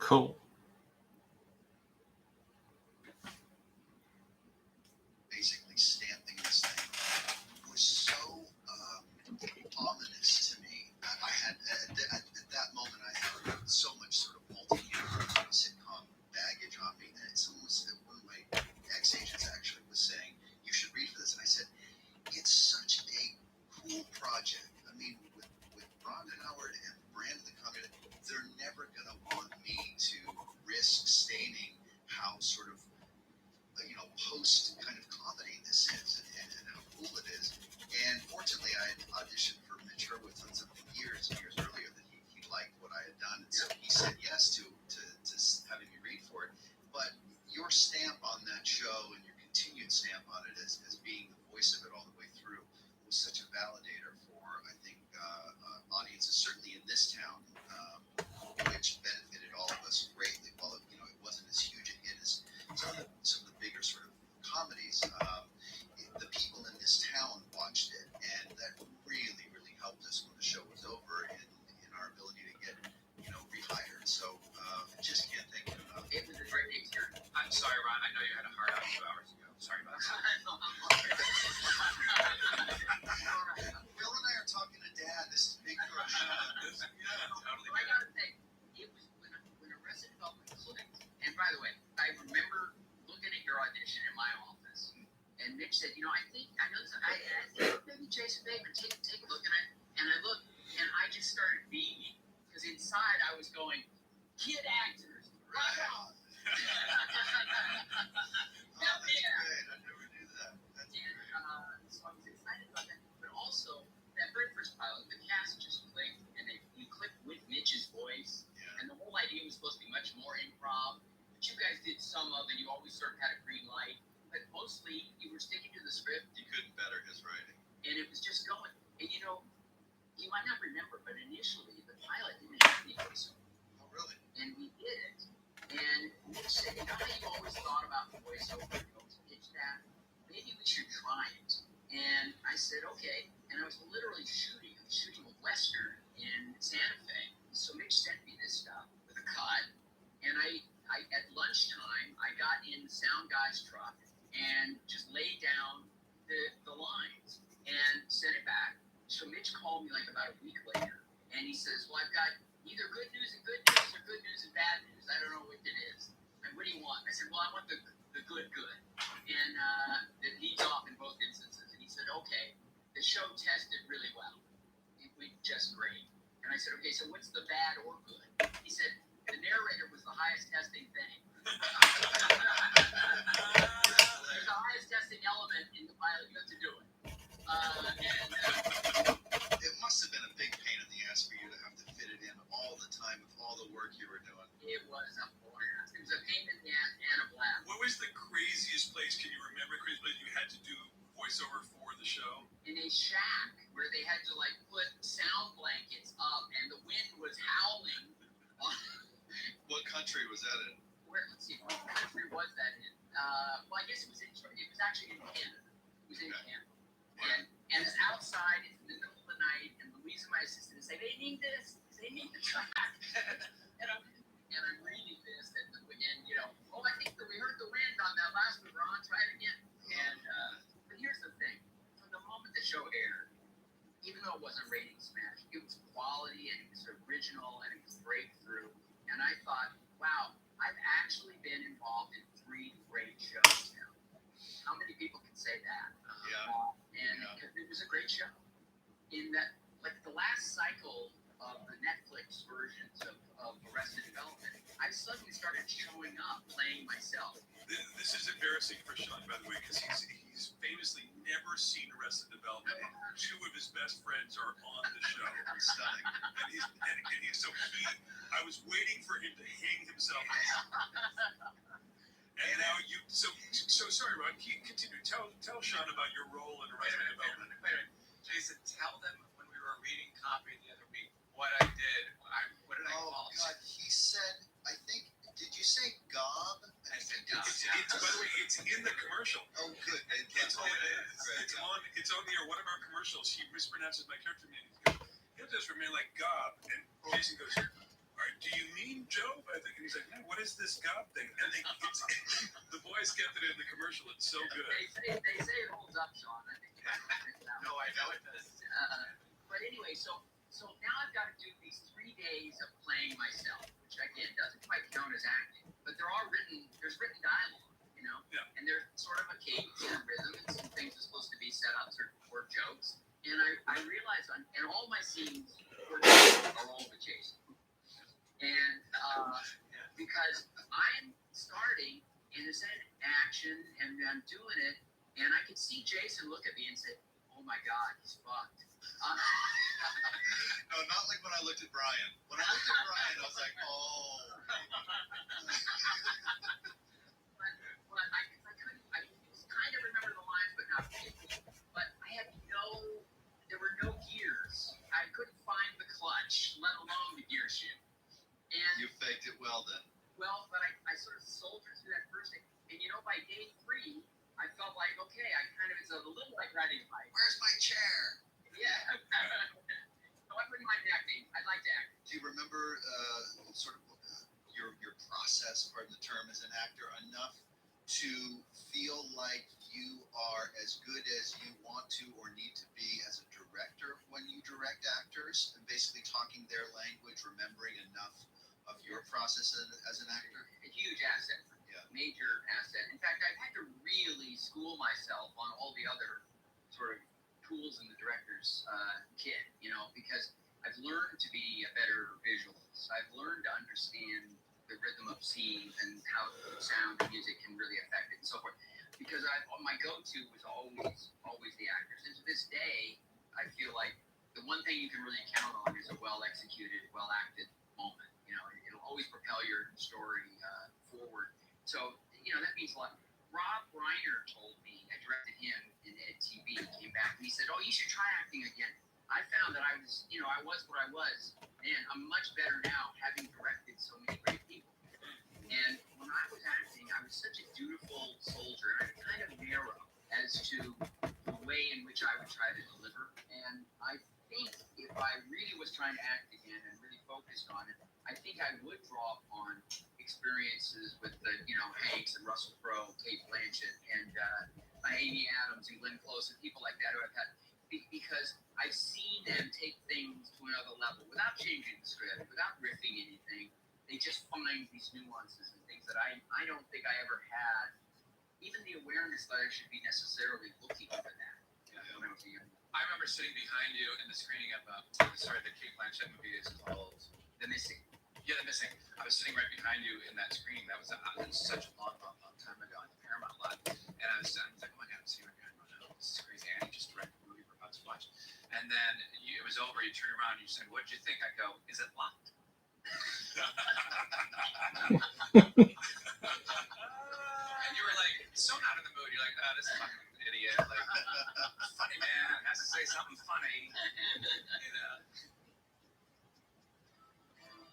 Cool. Basically stamping this thing was so ominous to me. I had at that moment I had so much sort of multi-camera sitcom baggage on me, and one of my ex-agents actually was saying, "You should read for this," and I said, "It's such a cool project. I mean, with Ron Howard and the brand of the company, they're never going to want me to risk staining how sort of post kind of comedy this is and how cool it is." And fortunately, I had auditioned for Mitch Hurwitz on something years earlier that he liked what I had done, and so he said yes to having me read for it. But your stamp on that show and your continued stamp on it as being the voice of it all the way through was such a validator for, I think, audiences, certainly in this town, which benefited all of us greatly. While it wasn't as huge a hit as some of the bigger sort of comedies, the people in this town watched it, and that really, really helped us when the show was over in our ability to get rehired. So just can't thank you enough. It was a great experience. I'm sorry, Ron. I know you had a hard out 2 hours ago. Sorry about that. Bill and I are talking to Dad. This is big for our show. Totally. I gotta say, it was when Arrested Development clicked. And by the way, I remember looking at your audition in my office, and Mitch said, I think maybe Jason Bateman, take a look. And I looked, and I just started beaming because inside I was going, kid actors, right on. That's great. I never knew that. That's great. So I was excited about that. But also, that very first pilot, the cast just clicked, and you clicked with Mitch's voice. Yeah. And the whole idea was supposed to be much more improv. But you guys did some of it. You always sort of had a green light. But mostly, you were sticking to the script. You couldn't better his writing. And it was just going. And you might not remember, but initially, the pilot didn't have any voiceover. Oh, really? And we did it. And Mitch said, how you always thought about voiceover? Pitch that. Maybe we should try it. And I said, okay. And I was literally shooting a Western in Santa Fe. So Mitch sent me this stuff with a cut. And I at lunchtime, I got in the sound guy's truck and just laid down the lines and sent it back. So Mitch called me like about a week later. And he says, well, I've got either good news and good news or good news and bad news. I don't know what it is. And what do you want? I said, well, I want the good. And that he's off in both instances. And he said, okay, the show tested really well. It went just great. And I said, okay, so what's the bad or good? He said, the narrator was the highest testing thing. There's the highest testing element in the pilot. You have to do it. It must have been a big pain in the ass for you to have to fit it in all the time with all the work you were doing. It was a blast. It was a pain in the ass and a blast. What was the craziest place? Can you remember the craziest place you had to do voiceover for the show? In a shack where they had to put sound blankets up and the wind was howling. What country was that in? Let's see, what country was that in? Well, I guess it was actually in Canada. It was in Canada. And it's outside, it's in the middle of the night, and Louisa, my assistant, is saying, they need this, they need the track. and I'm reading this, and I think that we heard the wind on that last one, Ron, try it again. And but here's the thing, from the moment the show aired, even though it wasn't a rating smash, it was quality, and it was original, and it was breakthrough. And I thought, wow, I've actually been involved in 3 great shows now. How many people can say that? Yeah. It was a great show. In that, the last cycle of the Netflix versions of Arrested Development, I suddenly started showing up playing myself. This is embarrassing for Sean, by the way, because he's famously never seen Arrested Development. 2 of his best friends are on the show. Stunning. I was waiting for him to hang himself. And now so sorry, Ron, continue. Tell Sean about your role in Arrested Development. Wait a minute. Jason, tell them when we were reading copy the other week what I did. What did I call it? God, he said, I think, did you say gob? I said gob. By the way, it's in the commercial. Oh, good. It's on the air. One of our commercials, he mispronounces my character name. He'll just remain like gob. And Jason goes, do you mean Joe? I think, and he's like, no, what is this God thing? And the boys kept it in the commercial. It's so good. They say it holds up, Sean. I think you have to check it out. No, I know it does. But anyway, so now I've got to do these 3 days of playing myself, which again doesn't quite count as acting, but there's written dialogue, you know, and there's sort of a cadence and a rhythm, and some things are supposed to be set up for jokes. And I realized and all my scenes are all with Jason, and because I'm starting and it's an action and I'm doing it, and I could see Jason look at me and say, "Oh my God, he's fucked." No, not like when I looked at Brian. When I looked at Brian, I was like, oh. But I kind of remember the lines, but not really. But there were no gears. I couldn't find the clutch, let alone the gear shift. And You faked it well then. well, but I sort of soldiered through that first day. And by day 3, I felt like, okay, it's a little like riding a bike. Where's my chair? Yeah. No, I wouldn't mind acting. I'd like to act. Do you remember sort of your process, pardon the term, as an actor enough to feel like you are as good as you want to or need to be as a director when you direct actors, and basically talking their language, remembering enough of your process as an actor? A huge asset for me. Yeah. Major asset. In fact, I've had to really school myself on all the other sort of tools in the director's kit, because I've learned to be a better visualist. I've learned to understand the rhythm of scenes and how sound and music can really affect it and so forth. Because my go-to was always the actors. And to this day, I feel like the one thing you can really count on is a well-executed, well-acted moment. It'll always propel your story forward. So, that means a lot. Rob Reiner told me, I directed him in Ed TV, he came back and he said, "Oh, you should try acting again." I found that I was what I was. Man, I'm much better now, having directed so many great people. And when I was acting, I was such a dutiful soldier, and I'm kind of narrow as to the way in which I would try to deliver. And I think if I really was trying to act again and really focused on it, I think I would draw upon experiences with the, Hanks and Russell Crowe, Kate Blanchett, and Amy Adams and Glenn Close, and people like that who I've had, because I've seen them take things to another level without changing the script, without riffing anything. They just find these nuances and things that I don't think I ever had, even the awareness that I should be necessarily looking for that. When I was a young man. I remember sitting behind you in the screening of the Kate Blanchett movie is called The Missing. Yeah, The Missing. I was sitting right behind you in that screening. That was such a long time ago on the Paramount lot. And I was like, oh my God, I'm sitting right behind Ronald. This is crazy. And he just directed a movie for us to watch. And then it was over. You turned around and you said, "What did you think?" I go, "Is it locked?" And you were like, so not in the mood. You're like, "Oh, this fucking idiot. Like, funny man has to say something funny."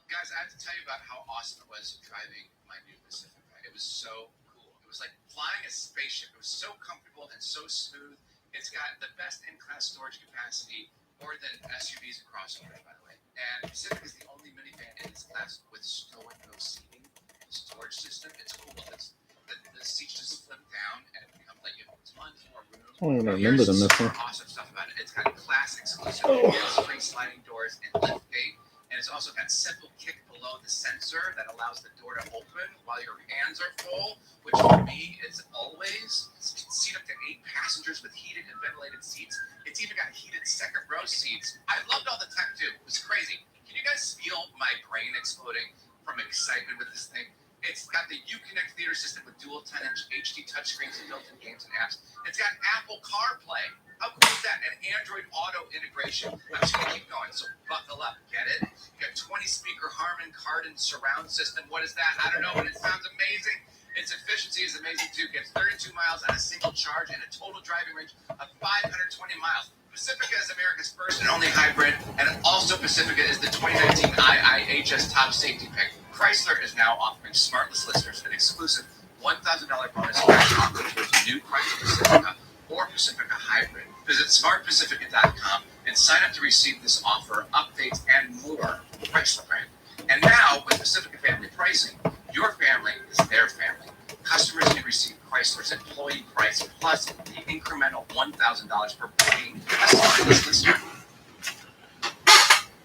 Guys, I have to tell you about how awesome it was driving my new Pacifica. It was so cool. It was like flying a spaceship. It was so comfortable and so smooth. It's got the best in-class storage capacity, more than SUVs and crossovers, by the way. And Pacific is the only minivan in its class with stow and go seating storage system. It's cool. The seats just flip down and become like you have tons more room. I don't even remember the missing. Awesome stuff about it. It's got class exclusive spring sliding doors and lift gate. And it's also got simple kick below the sensor that allows the door to open while your hands are full, which for me is always. It can seat up to 8 passengers with heated and ventilated seats. It's even got heated second row seats. I loved all the tech too. It was crazy. Can you guys feel my brain exploding from excitement with this thing? It's got the Uconnect theater system with dual 10-inch HD touchscreens and built-in games and apps. It's got Apple CarPlay. How cool is that? And Android Auto integration. I'm just going to keep going, so buckle up. Get it? You got 20-speaker Harman Kardon surround system. What is that? I don't know, but it sounds amazing. Its efficiency is amazing, too. Gets 32 miles on a single charge and a total driving range of 520 miles. Pacifica is America's first and only hybrid, and also Pacifica is the 2019 IIHS Top Safety Pick. Chrysler is now offering Smartless listeners an exclusive $1,000 bonus cash offer towards a new Chrysler Pacifica or Pacifica Hybrid. Visit smartpacifica.com and sign up to receive this offer, updates, and more. Chrysler brand. And now, with Pacifica Family pricing, your family is their family. Customers can receive Chrysler's employee price plus the incremental $1,000 per booking assigned this year.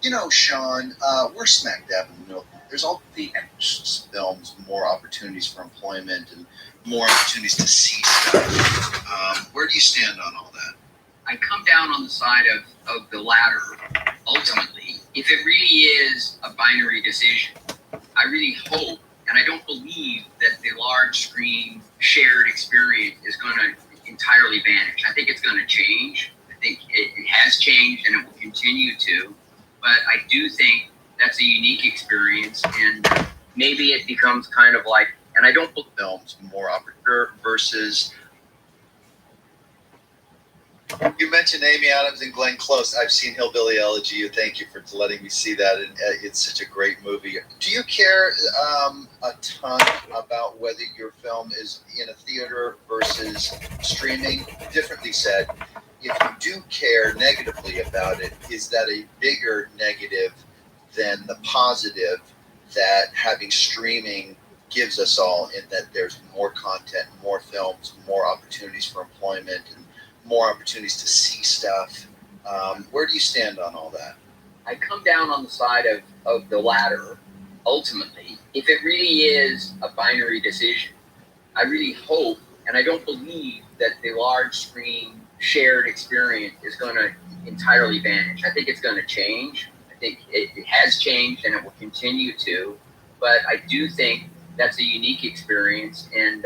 You know, Sean, we're smack dab in the middle. There's all the films, more opportunities for employment and more opportunities to see stuff. Where do you stand on all that? I come down on the side of the latter. Ultimately, if it really is a binary decision, I really hope, and I don't believe that the large screen shared experience is going to entirely vanish. I think it's going to change. I think it has changed and it will continue to. But I do think that's a unique experience, and maybe it becomes kind of like, and I don't believe Films, more opportunity versus. You mentioned Amy Adams and Glenn Close. I've seen Hillbilly Elegy. Thank you for letting me see that. And it's such a great movie. Do you care a ton about whether your film is in a theater versus streaming? Differently said, if you do care negatively about it, is that a bigger negative than the positive that having streaming gives us all, in that there's more content, more films, more opportunities for employment, and more opportunities to see stuff? Where do you stand on all that? I come down on the side of the latter. Ultimately, if it really is a binary decision, I really hope, and I don't believe that the large screen shared experience is going to entirely vanish. I think it's going to change. I think it has changed and it will continue to. But I do think that's a unique experience, and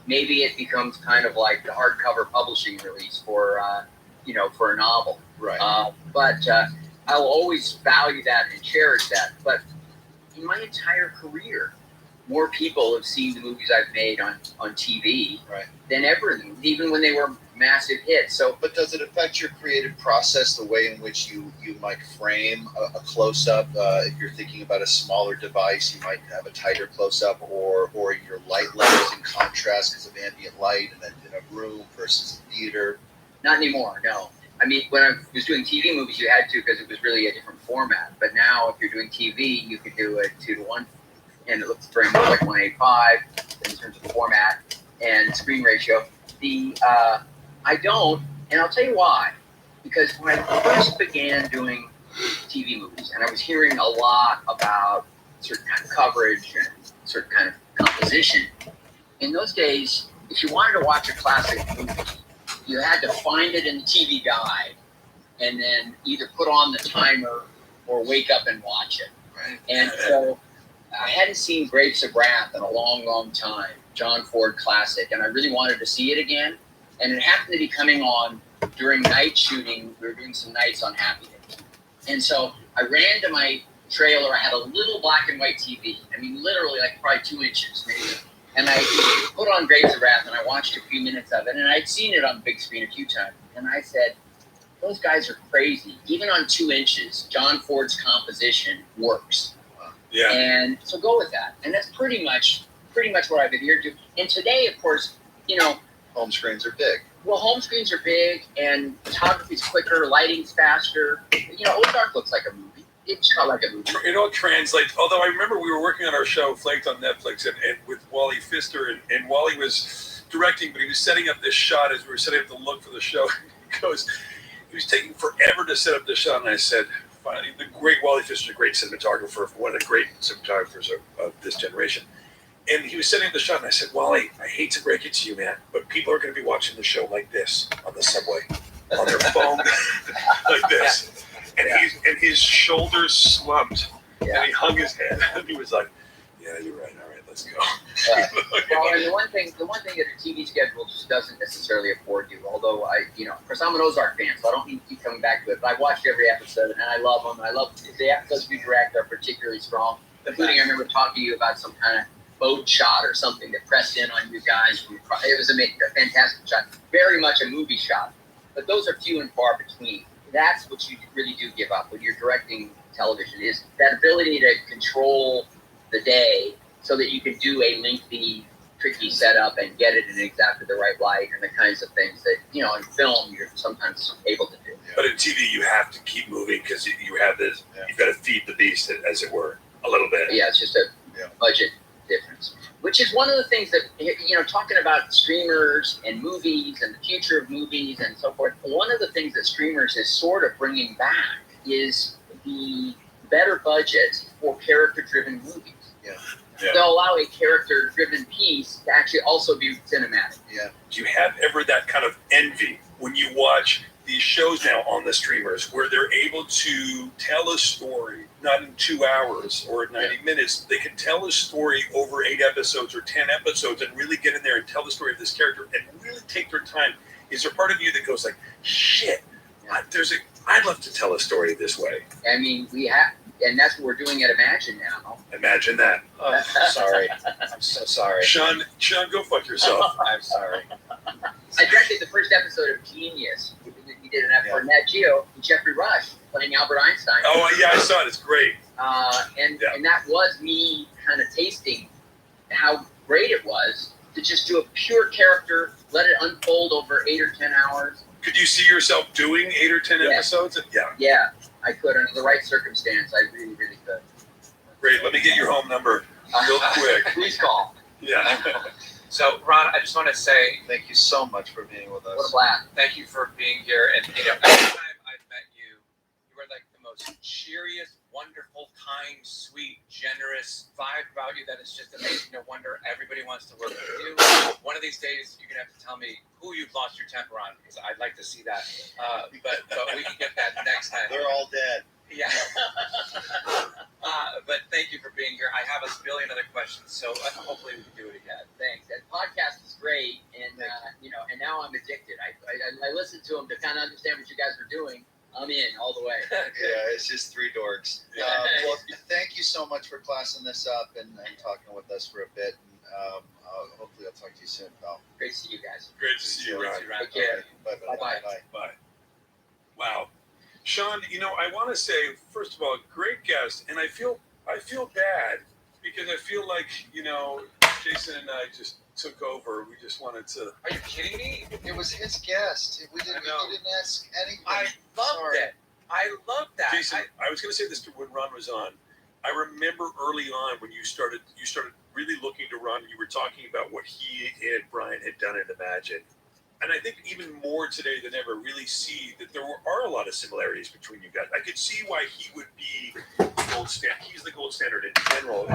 maybe it becomes kind of like the hardcover publishing release for for a novel. Right. But I'll always value that and cherish that. But in my entire career, more people have seen the movies I've made on TV than ever, even when they were massive hits. So, but does it affect your creative process, the way in which you might frame a close-up? If you're thinking about a smaller device, you might have a tighter close-up, or your light levels in contrast because of ambient light and then in a room versus a theater? Not anymore, no. I mean, when I was doing TV movies, you had to, because it was really a different format. But now, if you're doing TV, you could do a 2:1, and it looks very much like 1:8:5 in terms of format and screen ratio. I don't, and I'll tell you why. Because when I first began doing TV movies, and I was hearing a lot about certain kind of coverage and certain kind of composition, in those days, if you wanted to watch a classic movie, you had to find it in the TV guide, and then either put on the timer or wake up and watch it. Right. And so I hadn't seen Grapes of Wrath in a long, long time, John Ford classic, and I really wanted to see it again. And it happened to be coming on during night shooting. We were doing some nights on Happy Days. And so I ran to my trailer. I had a little black and white TV. I mean, literally like probably 2 inches maybe. And I put on Grapes of Wrath, and I watched a few minutes of it. And I'd seen it on big screen a few times. And I said, those guys are crazy. Even on 2 inches, John Ford's composition works. Yeah. And so go with that. And that's pretty much what I've adhered to. And today, of course, Home screens are big. well, home screens are big, and photography's quicker, lighting's faster. Ozark looks like a movie. It felt like a movie. It all translates. Although I remember we were working on our show, Flaked on Netflix, and with Wally Pfister, and Wally was directing, but he was setting up this shot as we were setting up the look for the show. He was taking forever to set up this shot, and I said, finally, the great Wally Pfister, a great cinematographer, one of the great cinematographers of this generation. And he was setting up the shot, and I said, Wally, I hate to break it to you, man, but people are going to be watching the show like this on the subway, on their phone, like this. And his shoulders slumped, and he hung his head, and he was like, yeah, you're right, all right, let's go. Well, and the one thing that a TV schedule just doesn't necessarily afford you, although of course I'm an Ozark fan, so I don't need to keep coming back to it, but I've watched every episode, and I love them. I love the episodes we direct are particularly strong, including I remember talking to you about some kind of boat shot or something that pressed in on you guys. It was a fantastic shot, very much a movie shot, but those are few and far between. That's what you really do give up when you're directing television, is that ability to control the day so that you can do a lengthy, tricky setup and get it in exactly the right light and the kinds of things that, in film you're sometimes able to do. But in TV, you have to keep moving because you have this, you've got to feed the beast, as it were. a little bit. Yeah, it's just a budget difference. Which is one of the things that, talking about streamers and movies and the future of movies and so forth, one of the things that streamers is sort of bringing back is the better budget for character-driven movies. Yeah. They'll allow a character-driven piece to actually also be cinematic. Yeah. Do you have ever that kind of envy when you watch these shows now on the streamers where they're able to tell a story not in 2 hours or 90 minutes? They can tell a story over 8 episodes or 10 episodes and really get in there and tell the story of this character and really take their time. Is there part of you that goes like, shit, I'd love to tell a story this way? I mean, we have, and that's what we're doing at Imagine now. Imagine that. Oh, sorry. I'm so sorry. Sean, go fuck yourself. I'm sorry. I directed the first episode of Genius. We did an episode for Nat Geo with Jeffrey Rush playing Albert Einstein. Oh, yeah, I saw it. It's great. And that was me kind of tasting how great it was to just do a pure character, let it unfold over 8 or 10 hours. Could you see yourself doing 8 or 10 episodes? Yeah. Yeah, I could under the right circumstance. I really, really could. Great. Let me get your home number real quick. Please call. Yeah. So, Ron, I just want to say Thank you so much for being with us. What a blast. thank you for being here. And every time I've met you, you are like the most cheeriest, wonderful, kind, sweet, generous vibe about you that is just amazing. No wonder everybody wants to work with you. One of these days, you're gonna have to tell me who you've lost your temper on, because I'd like to see that. But we can get that next time. They're all dead. Yeah. But thank you for being here. I have a billion other questions, so hopefully we can do it again. Thanks. That podcast is great, and and now I'm addicted. I listen to them to kind of understand what you guys are doing. I'm in all the way. Yeah, it's just 3 dorks. Yeah. Well, thank you so much for classing this up and talking with us for a bit. And hopefully I'll talk to you soon, pal. Great to see you guys. Great to see you, Ron. Take care. Bye-bye. Bye-bye. Bye. Wow. Sean, I want to say, first of all, great guest. And I feel bad because I feel like, Jason and I just took over. We just wanted to. Are you kidding me? It was his guest. We didn't ask anything. I loved it. I loved that. Jason, I was going to say this when Ron was on. I remember early on when you started really looking to Ron, and you were talking about what he and Brian had done in Imagine. And I think even more today than ever, really see that there are a lot of similarities between you guys. I could see why he would be the gold standard. He's the gold standard in general.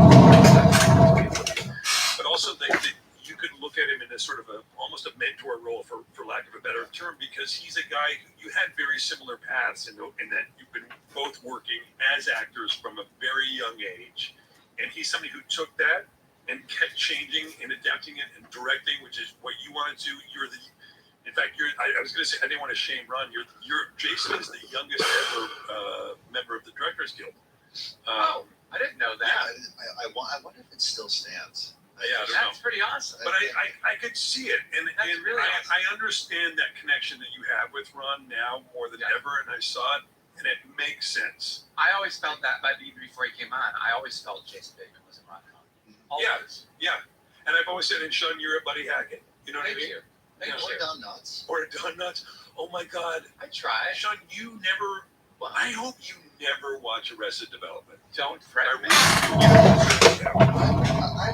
But also that you could look at him in a sort of almost a mentor role, for lack of a better term, because he's a guy you had very similar paths in that you've been both working as actors from a very young age. And he's somebody who took that and kept changing and adapting it and directing, which is what you wanted to. In fact, I was going to say, I didn't want to shame Ron. Jason is the youngest ever member of the Directors Guild. I didn't know that. Yeah, I wonder if it still stands. Yeah, I don't That's know. pretty awesome. But I could see it, and really awesome. I understand that connection that you have with Ron now more than ever, and I saw it, and it makes sense. I always felt that, but even before he came on, I always felt Jason Bateman was a Ron Hunt. Always. Yeah. And I've always said, and Sean, you're a Buddy Hackett. You know what I Thank mean? you. Thank Or you. Don Nuts. Or Don Nuts. Oh my God. I try. Sean, you never. I hope you never watch Arrested Development. Don't fret. I man. I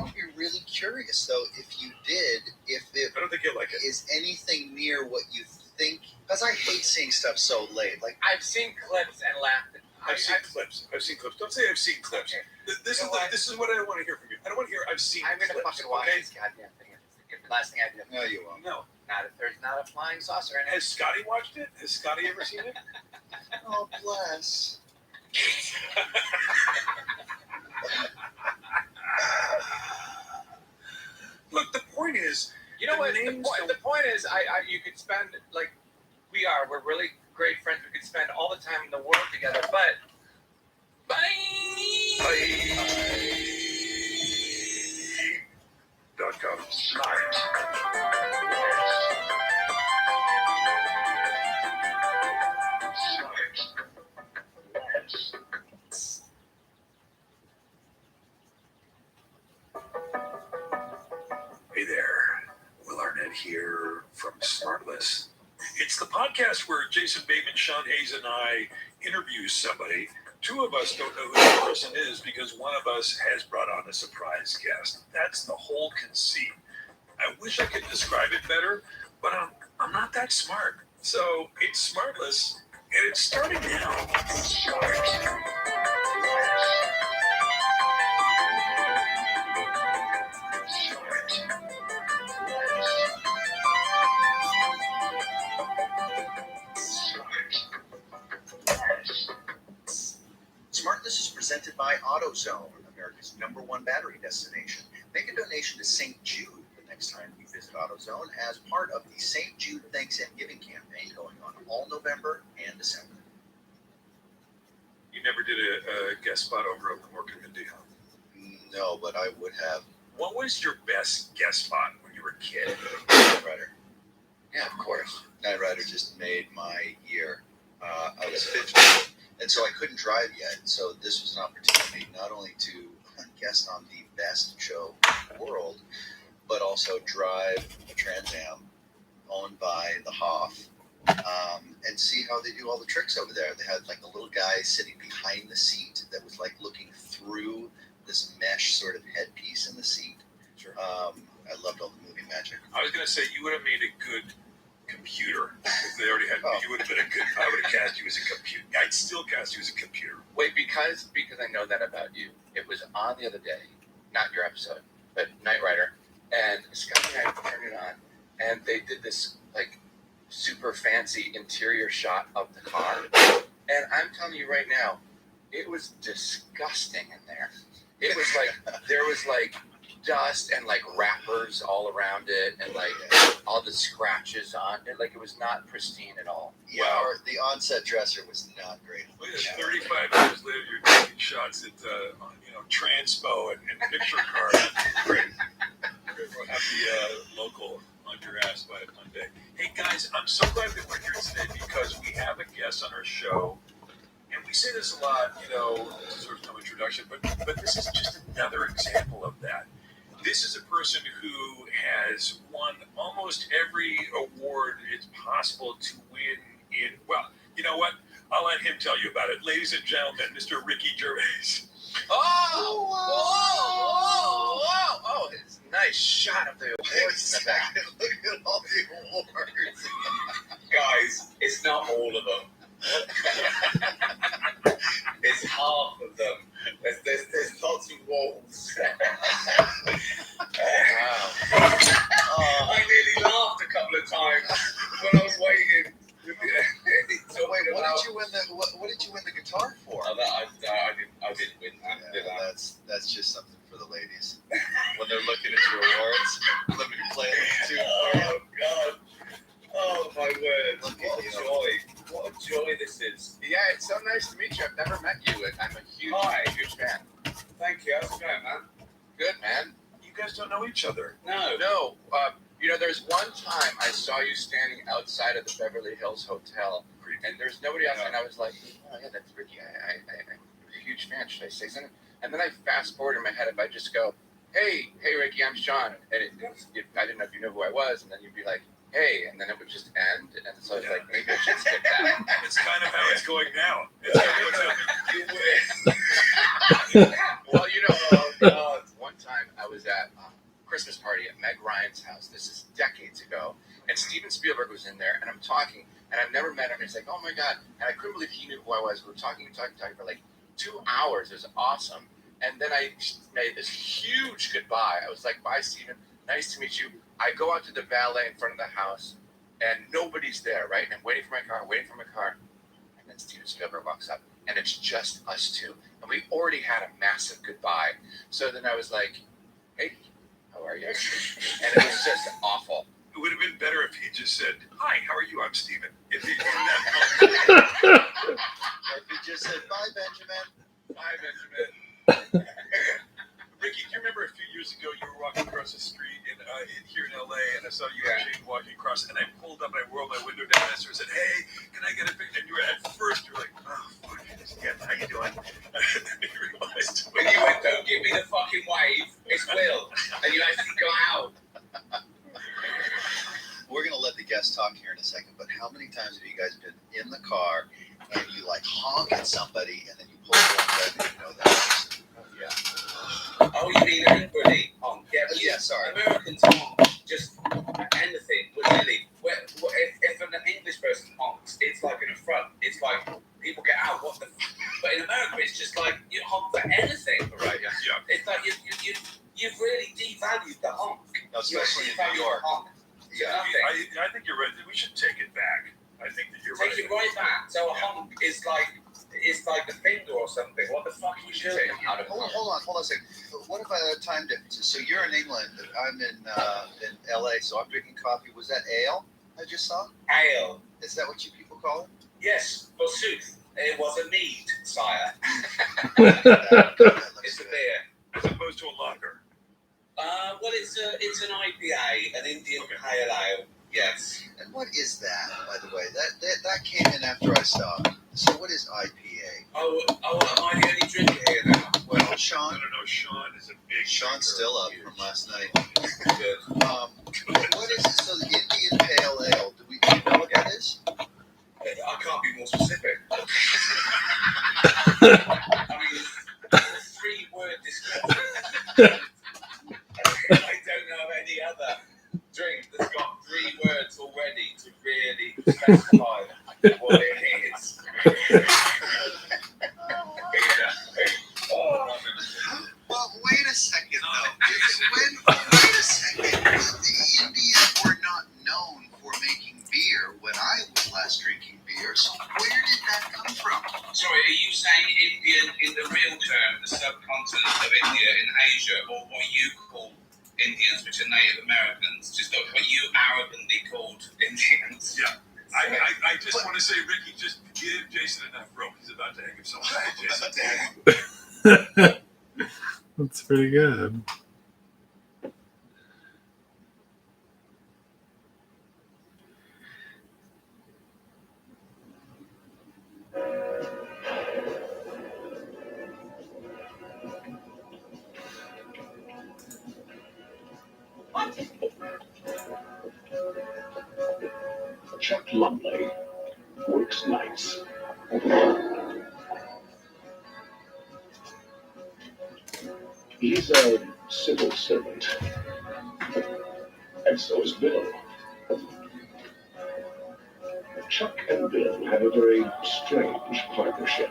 would be really curious though if you did, if it I don't think you'll like it. is anything near what you think. Because I hate seeing stuff so late. Like I've seen clips and laughed. I've seen clips. Don't say I've seen clips. Okay. This is what I don't want to hear from you. I don't want to hear I've seen I'm clips. gonna fucking watch Okay? this goddamn thing. It's the last thing I do. no, you won't. No. Not if there's not a flying saucer in it. Has Scotty watched it? Has Scotty ever seen it? Oh bless. Look, the point is, You know The what? names The point is, you could spend like we're really great friends. We could spend all the time in the world together. But bye. .com. Hey there, Will Arnett here from Smartless. It's the podcast where Jason Bateman, Sean Hayes, and I interview somebody two of us don't know who the person is because one of us has brought on a surprise guest. That's the whole conceit. I wish I could describe it better, but I'm not that smart. So it's smartless, and it's starting now. Smartless is presented by AutoZone, America's #1 battery destination. Make a donation to St. Jude the next time you visit AutoZone as part of the St. Jude Thanks and Giving campaign going on all November and December. You never did a guest spot over at Morgan Mindy, huh? No, but I would have. What was your best guest spot when you were a kid? Knight Rider. Yeah, of course. Knight Rider just made my year. I was 15, and so I couldn't drive yet. So this was an opportunity not only to guest on the best show in the world, but also drive a Trans Am owned by the Hoff, and see how they do all the tricks over there. They had like a little guy sitting behind the seat that was like looking through this mesh sort of headpiece in the seat. Sure. I loved all the movie magic. I was going to say you would have made a good computer if they already had. You would have been a good. I would have cast you as a computer. I'd still cast you as a computer. Wait, because I know that about you. It was on the other day, not your episode, but Knight Rider, and Scott and I turned it on, and they did this like super fancy interior shot of the car, and I'm telling you right now, it was disgusting in there. It was like there was like dust and like wrappers all around it, and like all the scratches on it. Like it was not pristine at all. Yeah, Wow. the on-set dresser was not great. Look at 35 years later, you're taking shots at Transpo and picture card. Great. We'll have the local on your ass by Monday. Hey guys, I'm so glad that we're here today because we have a guest on our show. And we say this a lot, sort of no introduction, but this is just another example of that. This is a person who has won almost every award it's possible to win in. Well, you know what? I'll let him tell you about it. Ladies and gentlemen, Mr. Ricky Gervais. Oh, it's a nice shot of the awards in the back. Look at all the awards. Guys, it's not all of them. It's half of them. There's lots of walls. Wow. I nearly laughed a couple of times when I was waiting. So wait, what did you win the guitar for? I didn't win that. Yeah, that's just something for the ladies. When they're looking at your awards, let me play it too. Oh God. Oh my word. Look What at a you. joy. What a joy this is. Yeah, it's so nice to meet you. I've never met you, and I'm a huge fan. Thank you. How's it going, man? Good, man. You guys don't know each other. No. No, there's one time I saw you standing outside of the Beverly Hills Hotel, and there's nobody else, and I was like, oh yeah, that's Ricky. I'm a huge fan. Should I say something? And then I fast forward in my head, if I just go, hey Ricky, I'm Sean, and I didn't know if you knew who I was, and then you'd be like, hey, and then it would just end, and so I was like, maybe I should skip that. It's kind of how it's going now. It's kind of what's happening. Well, one time I was at a Christmas party at Meg Ryan's house. This is decades ago, and Steven Spielberg was in there, and I'm talking, and I've never met him. He's like, oh my God, and I couldn't believe he knew who I was. We were talking for like 2 hours. It was awesome, and then I made this huge goodbye. I was like, bye, Steven. Nice to meet you. I go out to the valet in front of the house, and nobody's there, right? And I'm waiting for my car, and then Steven Spielberg walks up, and it's just us two. And we already had a massive goodbye. So then I was like, hey, how are you? And it was just awful. It would have been better if he just said, hi, how are you? I'm Steven. If he just said, bye, Benjamin. Bye, Benjamin. Ricky, do you remember a few years ago you were walking across the street here in LA, and I saw you and Jane walking across, and I pulled up and I rolled my window down and I said, hey, can I get a picture? And you were at first, you were like, oh, fuck, yeah, how you doing? And then you realized When you went, don't give me the fucking wave, it's Will. And you actually go out. We're going to let the guest talk here in a second, but but how many times have you guys been in the car and you like honk at somebody and then you pull the one and you know that person? Yeah. Oh, you mean anybody honk? Yeah, sorry. Americans honk just anything, really. If an English person honks, it's like an affront. It's like people get out. What the? But in America, it's just like you honk for anything. Right. Yeah. It's like you've really devalued the honk. No, especially in New York. Yeah. I think you're right. We should take it back. I think that you're right. Take it right back. So a honk is like it's like the finger or something. What the fuck We you should doing? take it out of hold on a second. What about time differences? So you're in England, I'm in LA, so I'm drinking coffee. Was that ale I just saw? Ale. Is that what you people call it? Yes, forsooth. It was a mead, sire. It's a beer. As opposed to a lager. Well, it's an IPA, an Indian Pale Ale. Yes. And what is that, by the way? That came in after I stopped. So what is IPA? Oh, am I the only drinker here now? Well, I Sean. don't know. Sean is a big. Sean's still up from last night. Good. What is it? So the Indian Pale Ale. Do you know what that is? I can't be more specific. I mean, 3-word description. I don't know of any other drink that's got 3 words already to really specify what it is. Well, wait a second, though. Wait a second. The Indians were not known for making beer when I was last drinking beer, so where did that come from? Sorry, are you saying Indian in the real term, the subcontinent of India in Asia, or what you call Indians, which are Native Americans, just what you arrogantly called Indians? Yeah. I just want to say, Ricky, just give Jason enough rope. He's about to hang himself. Jason. That's pretty good. Chuck Lumley works nights. He's a civil servant, and so is Bill. Chuck and Bill have a very strange partnership.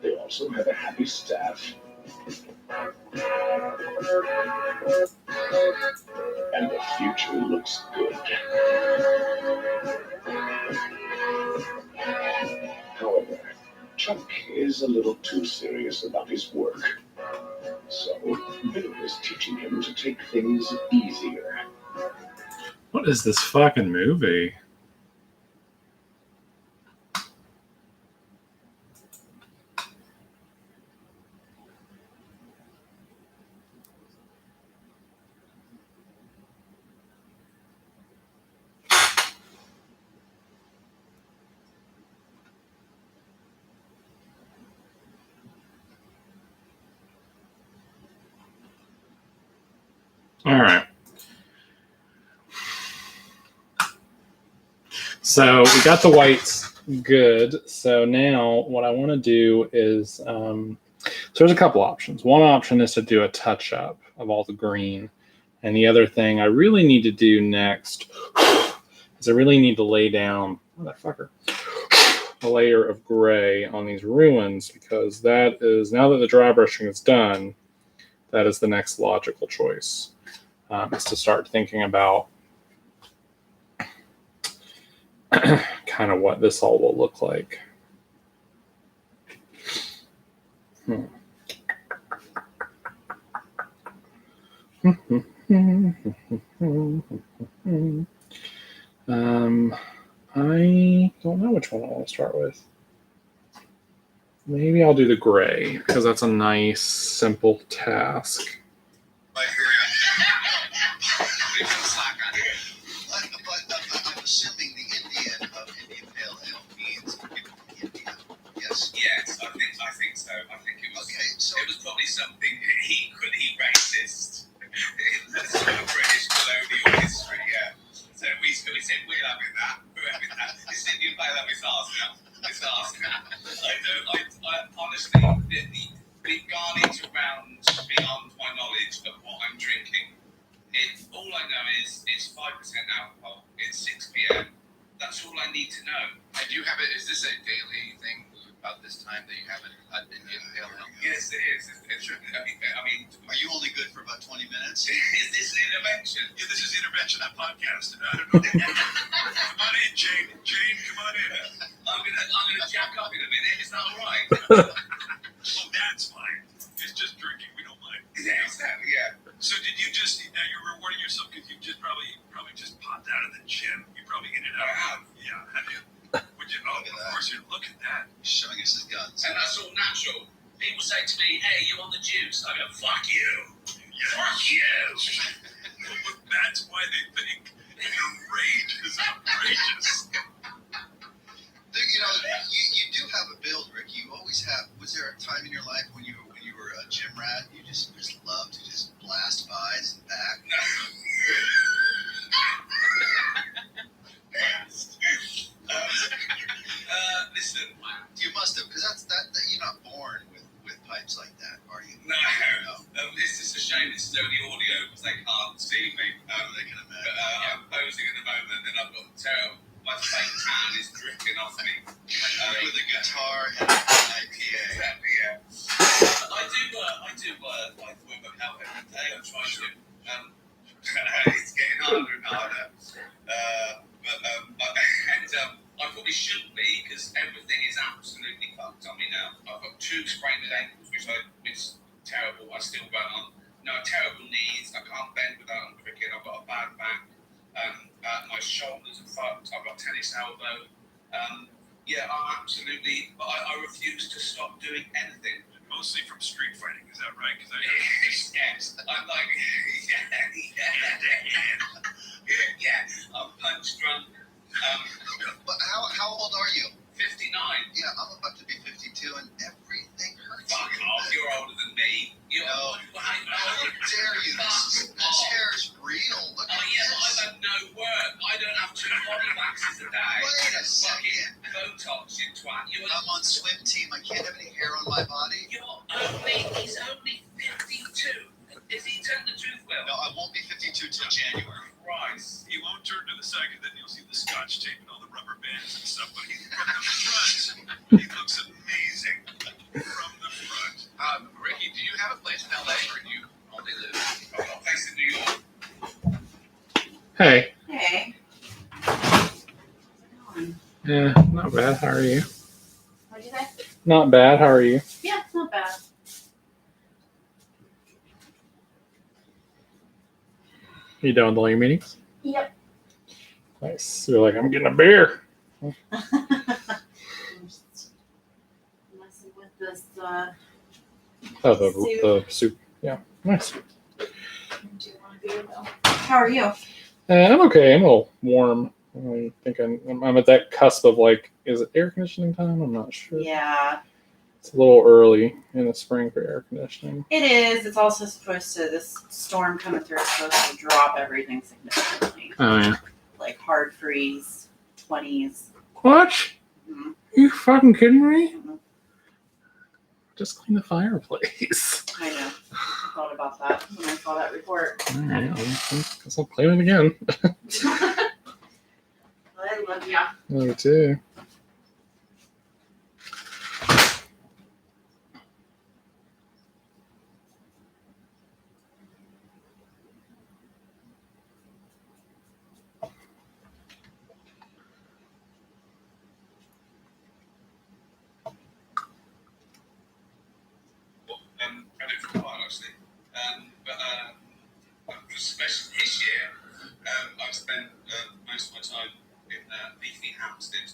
They also have a happy staff. And the future looks good. However, Chuck is a little too serious about his work. So, Bill is teaching him to take things easier. What is this fucking movie? All right. So we got the whites good. So now what I want to do is, so there's a couple options. One option is to do a touch up of all the green. And the other thing I really need to do next is I really need to lay down, motherfucker, a layer of gray on these ruins, because that is, now that the dry brushing is done, that is the next logical choice. Is to start thinking about kind of what this all will look like. I don't know which one I want to start with. Maybe I'll do the gray, because that's a nice, simple task. But I'm assuming the Indian of Indian Pale Ale means India. Yes. Yes, I think so. I think it was. Okay, so it was probably something equally racist. All I know is it's 5% alcohol. It's 6 p.m. That's all I need to know. And do you have it? Is this a daily thing about this time that you have an Indian pale ale? Yes, it is. I mean, Are you only good for about 20 minutes? is this an intervention? Yeah, this is the intervention on podcast. I don't know. Come on in, Jane. Jane, come on in. I'm gonna jack up in a minute. Is that all right? Oh, that's fine. It's just drinking. We don't mind. Yeah, exactly. Yeah. So did you just? Now you're rewarding yourself because you just probably just popped out of the gym. You probably in and out. I have. Yeah, have you? Would you? Oh, of course. You look at that. He's showing us his guns. And that's all natural. People say to me, "Hey, you on the juice?" I go, "Fuck you." Yeah. Fuck you. But that's why they think your rage is outrageous. You know, you do have a build, Rick. You always have. Was there a time in your life when you were a gym rat? You just loved to just blast buys and back. Listen, You must have, because that you're not born with pipes like that, are you? no. It's just a shame this is only audio because they can't see me. They can But, imagine. I'm posing at the moment and I've got terrible. My fake tan is dripping off me. With a guitar and an IPA. Exactly, yeah. I do work like work out every day. I'm trying to. It's getting harder and harder. I probably shouldn't be because everything is absolutely fucked on me now. I've got 2 sprained ankles, which is terrible. I still run on. No, terrible knees. I can't bend without cricket. I've got a bad back. My shoulders are fucked. I've got tennis elbow. Yeah, I'm absolutely. I refuse to stop doing anything. Mostly from street fighting, is that right? Because Yes, I'm like, yeah, I'm punch drunk. But how old are you? 59. Yeah, I'm about to be 52, and everything hurts. Fuck off, you're older than me. No. How dare you? This hair is real. Look Oh at yeah, but I've this. had no work. I don't have 2 body waxes a day. Wait a second. Fucking Botox, you twat. I'm on swim team. I can't have any hair on my body. He's only 52. Is he telling the truth, Will? No, I won't be 52 till January. Christ. he won't turn to the side because then you'll see the scotch tape and all the rubber bands and stuff. But he's from the front. He looks amazing from the front. Ricky, do you have a place in LA or do you only live? I've got a place in New York. Hey. Hey. Yeah, not bad. How are you? What'd you say? Not bad. How are you? Yeah, not bad. You done with all your meetings? Yep. Nice. You're like, I'm getting a beer. I'm just messing with this Oh, the soup. Yeah, nice. do you want a beer though? How are you? I'm okay. I'm a little warm. I think I'm at that cusp of like, is it air conditioning time? I'm not sure. Yeah, It's a little early in the spring for air conditioning. it is. It's also supposed to, this storm coming through is supposed to drop everything significantly. Oh yeah. Like hard freeze, 20s. What? Mhm. You fucking kidding me? Just clean the fireplace. I know. I thought about that when I saw that report. All right. Guess I'll clean it again. I love ya. Me too. I do for a while actually. Especially this year, I've spent most of my time in leafy Hampstead.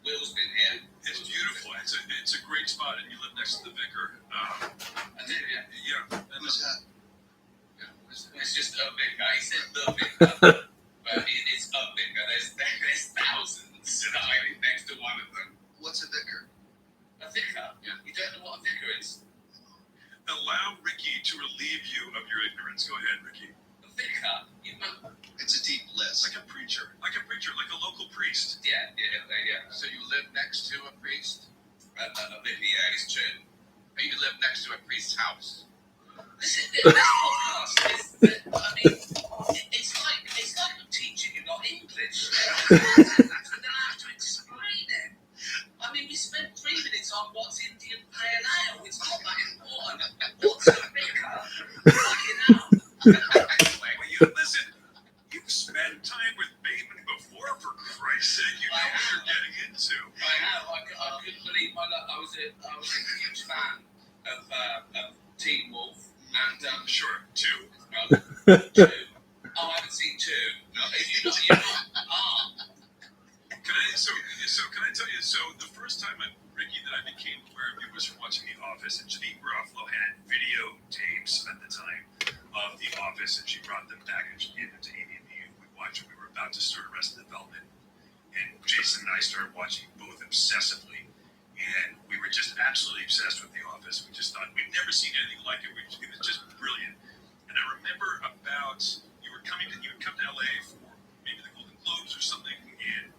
Will's been here. It's beautiful. It's a great spot, and you live next to the vicar. I do, yeah. Yeah. And Who's that? It's just a vicar. He said the vicar, but it's a vicar. There's thousands, and I live next to one of them. What's a vicar? A vicar? Yeah. You don't know what a vicar is? allow Ricky to relieve you of your ignorance. Go ahead, Ricky. A vicar? It's a deep list. Like a preacher, like a local priest. Yeah. So you live next to a priest? A vicar, yeah, it's true. Or you live next to a priest's house? This podcast is, I mean, then I have to explain it. I mean, we spent 3 minutes on what's Indian Pale Ale. It's not that important. What's a vicar? Fucking hell. Well, you listen. You've spent time with Bateman before, for Christ's sake. You know what you're getting into. I have. I couldn't believe my luck. I was a huge fan of Teen Wolf and Sure, two. Two. Oh, I haven't seen two. No, you're not. Can I tell you? So the first time Ricky that I became aware of you was from watching The Office, and Janine Garofalo had videotapes at the time of The Office, and she brought them back and she gave them to Amy and me. We watched it. We were about to start Arrested Development, and Jason and I started watching both obsessively, and we were just absolutely obsessed with The Office. We just thought we'd never seen anything like it. It was just brilliant. And I remember you would come to LA for maybe the Golden Globes or something, and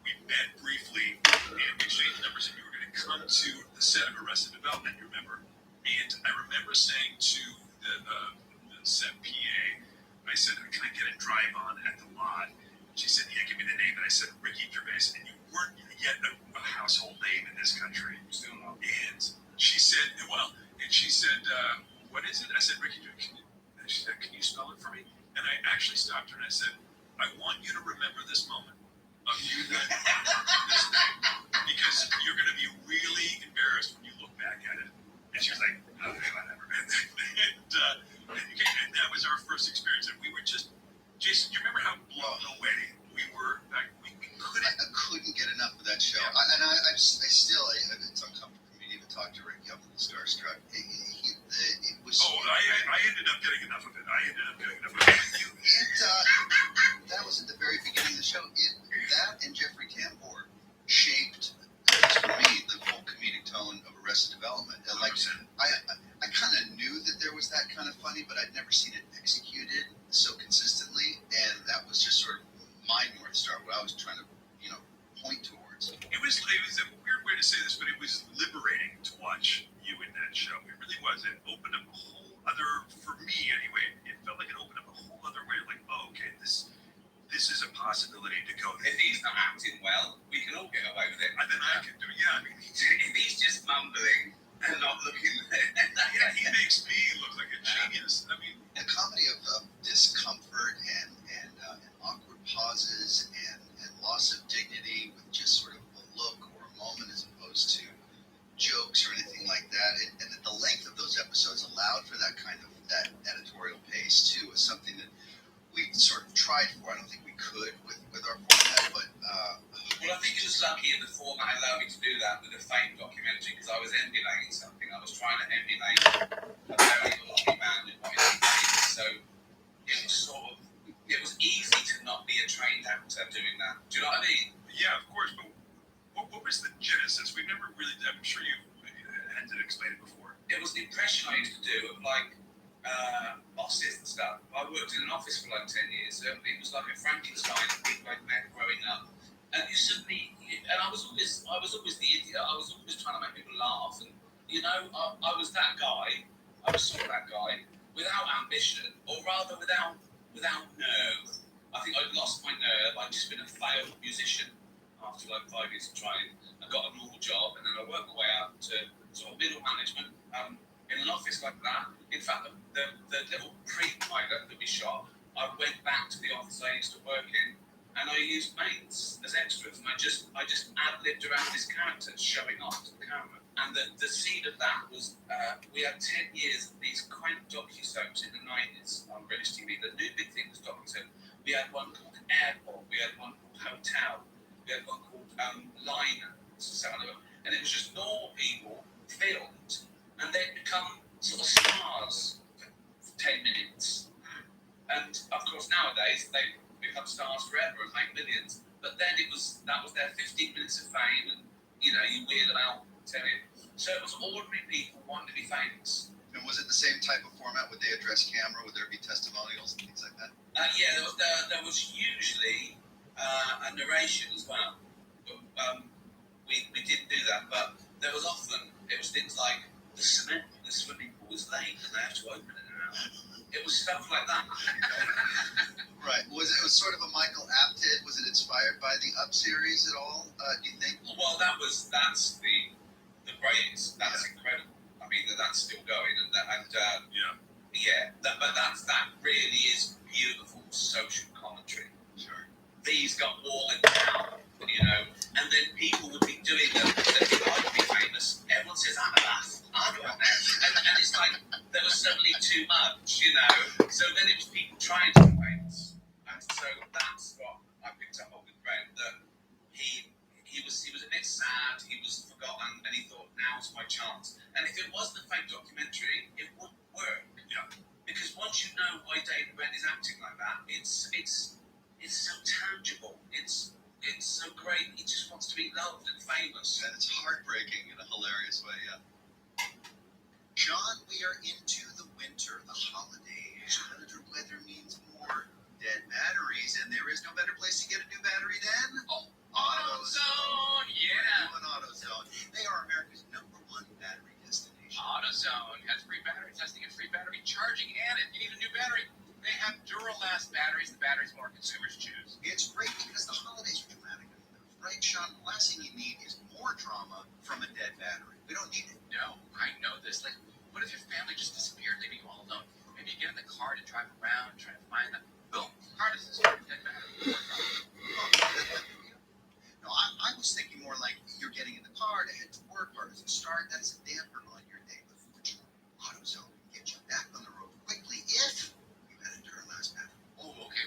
we met briefly, and we exchanged numbers, and you were going to come to the set of Arrested Development, you remember? And I remember saying to the set PA, I said, can I get a drive on at the lot? She said, yeah, give me the name. And I said, Ricky Gervais, and you weren't yet a household name in this country. Still not. And she said, what is it? I said, Ricky Gervais. And she said, can you spell it for me? And I actually stopped her and I said, I want you to remember this moment of you this name, because you're going to be really embarrassed when you look back at it. And she was like, okay, whatever. And that was our first experience. And we were just, Jason, do you remember how blown away we were back? We couldn't. I couldn't get enough of that show. Yeah. I still, it's uncomfortable for me to even talk to Ricky. I'm a little starstruck. It was. Oh, I ended up getting enough of it. That was at the very beginning of the show. That and Jeffrey Tambor shaped, for me, the whole comedic tone of Arrested Development. And like, I kind of knew that there was that kind of funny, but I'd never seen it executed so consistently. And that was just sort of my North Star, what I was trying to, point towards. It was a weird way to say this, but it was liberating to watch you in that show. It really was. It opened up a whole other, for me anyway, it felt like it opened up a whole other way. Like, oh, okay, this is a possibility to go. If he's not acting well, we can all get away with it. And then I can do it. Yeah, I mean, If he's just mumbling and not looking, yeah, he makes me look like a genius. I mean, A comedy of discomfort and awkward pauses and loss of dignity with just sort of a look or a moment as opposed to jokes or anything like that. And that the length of those episodes allowed for that kind of that editorial pace too was something that we sort of tried for. I don't think we could with our format, but well, I think it was lucky in the format allowed me to do that with a fame documentary because I was emulating something. I was trying to emulate a very lucky man who wanted to be famous. So it was easy to not be a trained actor doing that. Do you know what I mean? yeah, of course. But what was the genesis? We've never really. I'm sure you had to explain it before. It was the impression I used to do of like bosses and stuff. I worked in an office for like 10 years. So it was like a Frankenstein of people I'd met growing up. And you suddenly, and I was always the idiot. I was always trying to make people laugh. And I was that guy. I was sort of that guy without ambition, or rather without nerve. I think I'd lost my nerve. I'd just been a failed musician after like 5 years of trying. I got a normal job, and then I worked my way up to sort of middle management in an office like that. In fact, the little pre-pilot that we shot, I went back to the office I used to work in, and I used mates as extras, and I just ad-libbed around this character showing off to the camera. And the seed of that was we had 10 years of these quaint docu-soaps in the 90s on British TV. The new big thing was docu-soap. We had one called Airport, we had one called Hotel, we had one called Liner, and it was just normal people filmed, and they'd become sort of stars for 10 minutes. And of course nowadays they become stars forever and make millions. But then that was their 15 minutes of fame, and you wheel them out, tell you. So it was ordinary people wanting to be famous. and was it the same type of format? Would they address camera? Would there be testimonials and things like that? Yeah, there was usually a narration as well. But, we didn't do that, but there was often, it was things like the cement in the swimming pool was late and they have to open it now. It was stuff like that. Right. Was it sort of a Michael Apted? Was it inspired series at all? Do you think? Well, that's the greatest. That's incredible. I mean, that's still going, but that really is beautiful social commentary. Sure. These got all in town, and then people would be doing them. I'd be famous. Everyone says I'm a laugh. And it's like there was suddenly too much, So then it was people trying to be famous, and so that's what I picked up on with Brent. That he was a bit sad. He was forgotten, and he thought, now's my chance. And if it was the fake documentary, it wouldn't work. Yeah. Because once you know why David Brent is acting like that, it's so tangible. It's so great. He just wants to be loved and famous. And it's heartbreaking in a hilarious way, yeah. John, we are into the winter, the holidays. Winter weather means more dead batteries, and there is no better place to get a new battery than AutoZone. Yeah. Doing AutoZone. They are America's #1 battery destination. AutoZone has free battery testing and free battery charging, and if you need a new battery, they have Duralast batteries, the batteries more consumers choose. It's great because the holidays are dramatic enough, right, Sean? The last thing you need is more drama from a dead battery. We don't need it. No, I know this. Like, what if your family just disappeared, leaving you all alone? Maybe you get in the car to drive around, trying to find them. Boom, car disappeared, dead battery. No, I was thinking more like you're getting in the car to head to work, car doesn't start. That's a damper on your day. But fortunately, AutoZone can get you back on the road quickly if you had a Duralast battery. Oh, okay.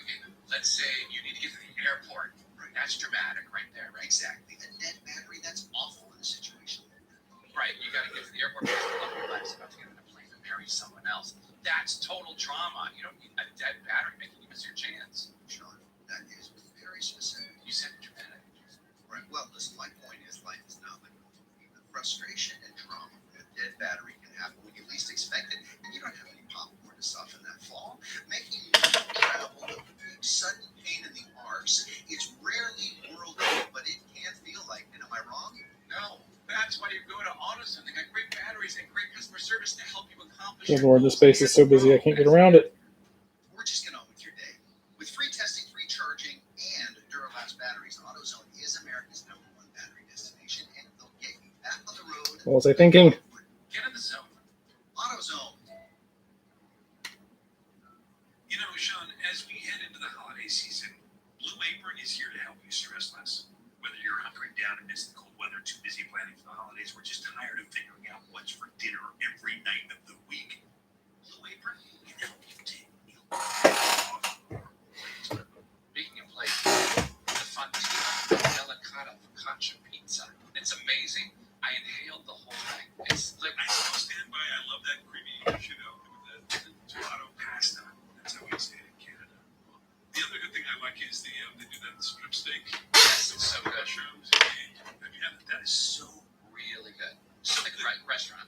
Let's say you need to get to the airport. Right. That's dramatic right there, right? Exactly. A dead battery, that's awful in a situation like that. Right, you got to get to the airport because the love of your life's about to get on a plane and marry someone else. That's total trauma. You don't need a dead battery making you miss your chance. Sean, that is very specific. You said dramatic. Right. Well, listen, my point is life is not like a movie. The frustration and trauma from a dead battery can happen when you least expect it, and you don't have any popcorn to soften that fall. Making travel a big sudden pain in the arse is rarely world-ending, but it can feel like it. Am I wrong? No, that's why you go to AutoZone. They got great batteries and great customer service to help you accomplish Good your Lord, this goals. space is so busy I can't get around it. We're just getting on with your day. With free testing, free charging, and Duralast batteries, AutoZone is America's #1 battery destination, and they'll get you back on the road. What was I thinking? Get in the zone. AutoZone. Sean, as we head into the holiday season, Blue Apron is here to help you stress less. Whether you're hunkering down amidst the cold weather, too busy planning for the holidays, or just tired of figuring out what's for dinner every night of the week, Blue Apron can help you take meal off your plate. Speaking of plates, the Fontina Delicata Focaccia pizza. It's amazing. I inhaled the whole thing. It's like I still stand by. I love that creamy, with the tomato pasta. That's how we say it in Canada. The other good thing I like is they do that strip steak. Yes, it's so good. Mushrooms. Have you had that? That is so Really good. Just like a restaurant.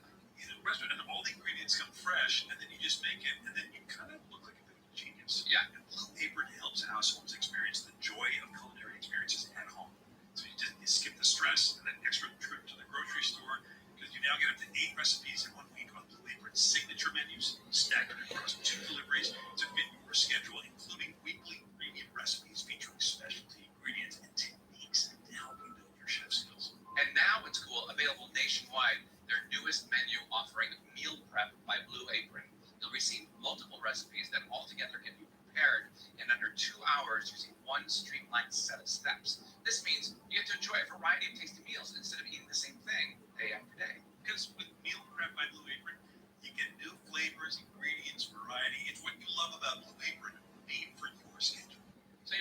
restaurant, and all the ingredients come fresh, and then you just make it, and then you kind of look like a bit of a genius. Yeah. And Blue Apron helps households experience the joy of culinary experiences at home. So you skip the stress and that extra trip to the grocery store, because you now get up to 8 recipes in 1 week on Blue Apron's signature menus, staggered across 2 deliveries to fit your schedule, including weekly premium recipes featuring specialty ingredients and techniques to help you build your chef skills. And now it's cool, available nationwide. Their newest menu offering Meal Prep by Blue Apron. You'll receive multiple recipes that altogether can be prepared in under 2 hours using one streamlined set of steps. This means you get to enjoy a variety of tasty meals instead of eating the same thing day after day. Because with Meal Prep by Blue Apron, you get new flavors, ingredients, variety. It's what you love about Blue Apron, made for your schedule. So,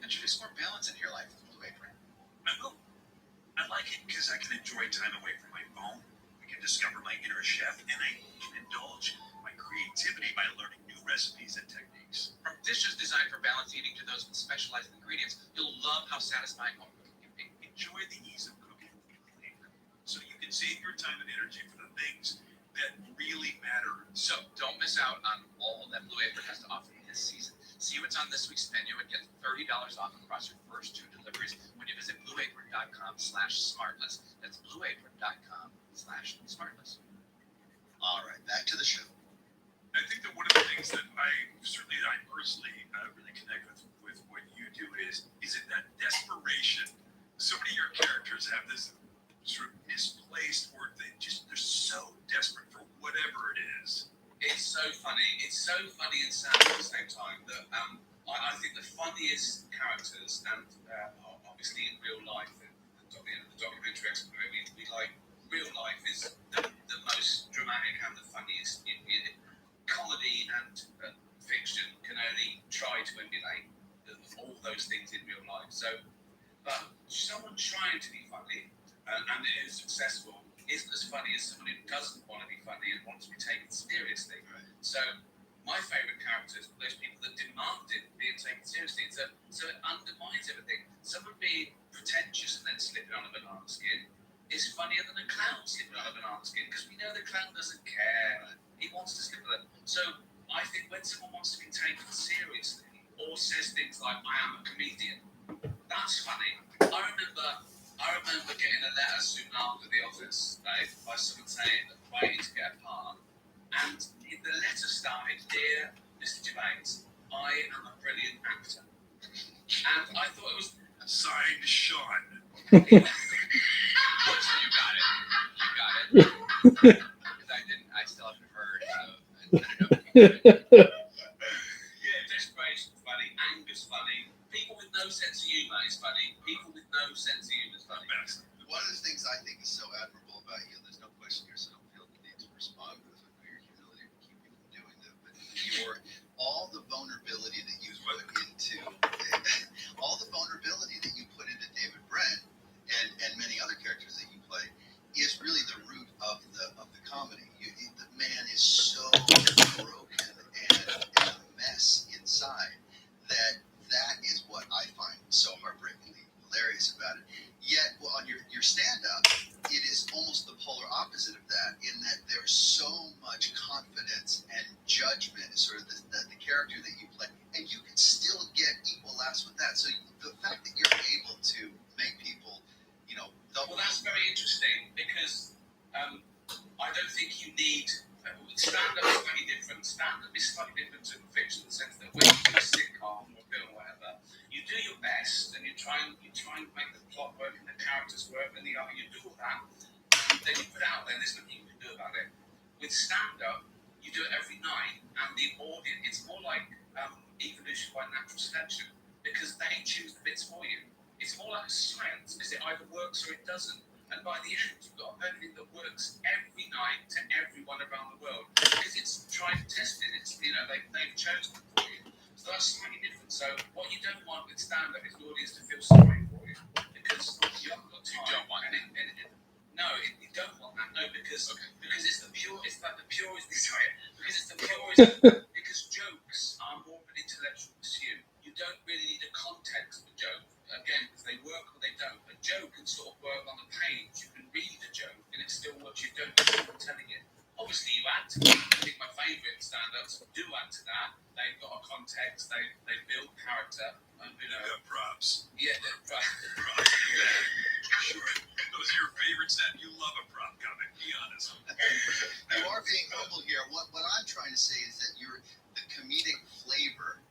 introduce more balance into your life with Blue Apron. I will. I like it because I can enjoy time away from my phone. I can discover my inner chef, and I can indulge my creativity by learning new recipes and techniques. From dishes designed for balanced eating to those with specialized ingredients, you'll love how satisfying home cooking can be. Enjoy the ease of cooking with Blue Apron, so you can save your time and energy for the things that really matter. So don't miss out on all that Blue Apron has to offer this season. See what's on this week's menu and get $30 off across your first 2 deliveries when you visit blueapron.com/smartless. That's blueapron.com/smartless. All right, back to the show. I think that one of the things that I personally really connect with what you do is it that desperation and sad at the same time. That I think the funniest characters, and obviously in real life, the documentary expert, we like real life is the most dramatic and the funniest. Comedy and fiction can only try to emulate all those things in real life. So, but someone trying to be funny and is successful isn't as funny as someone who doesn't want to be funny and wants to be taken seriously. Right. So, my favourite characters are those people that demanded being taken seriously. So it undermines everything. Someone being pretentious and then slipping on a banana skin is funnier than a clown slipping on a banana skin, because we know the clown doesn't care. He wants to slip on it. So I think when someone wants to be taken seriously or says things like, I am a comedian, that's funny. I remember getting a letter soon after The Office by someone saying that I need to get a part. And the letter started, Dear Mr. Gervais, I am a brilliant actor. And I thought it was Signed, Sean. So you got it. You got it. Because I still haven't heard. I don't know. Yeah, desperation's funny, anger's funny. People with no sense of humour is funny. People with no sense of humour is funny. One of the things I think is so admirable about you, and there's no question here, so don't feel the need to respond with your humility to keep you from doing that, but all the vulnerability that you put into David Brent and many other characters that you play is really the root of the comedy. The man is so broken and a mess inside that is what I find so heartbreakingly hilarious about it. Yet, on your stand-up, it is almost the polar opposite of that, in that there's so much confidence and judgment, sort of the character that you play, and you can still get equal laughs with that. So the fact that you're able to make people, Well, that's very interesting, because I don't think you need stand-up is slightly different. Stand-up is slightly different to fiction in the sense that when you do a sitcom or film or whatever, you do your best and you try and make the plot work and the characters work and you do all that, and then you put it out there. There's nothing you can do about it. With stand-up, you do it every night, and the audience, it's more like evolution by natural selection, because they choose the bits for you. It's more like a science, because it either works or it doesn't. And by the end, you've got everything that works every night to everyone around the world, because it's tried and tested. It's they've chosen it for you. So that's slightly different. So what you don't want with stand-up is the audience to feel sorry for you, because you haven't got time. You don't want that. You don't want that. No, because it's the pure. It's like the purest. Sorry, because it's the purest. Because jokes are more of an intellectual pursuit. You don't really need a context for joke. Again, because they work or they don't. A joke can sort of work on the page. You can read a joke and it still works. You don't know what I'm telling it. Obviously, you add to it. I think my favourite stand-ups do add to that. They've got a context. They build character. Props. Yeah, they're Props. Yeah. Sure. Those are your favorite set. You love a prop comic. Be honest. You are being humble here. What I'm trying to say is that the comedic flavor,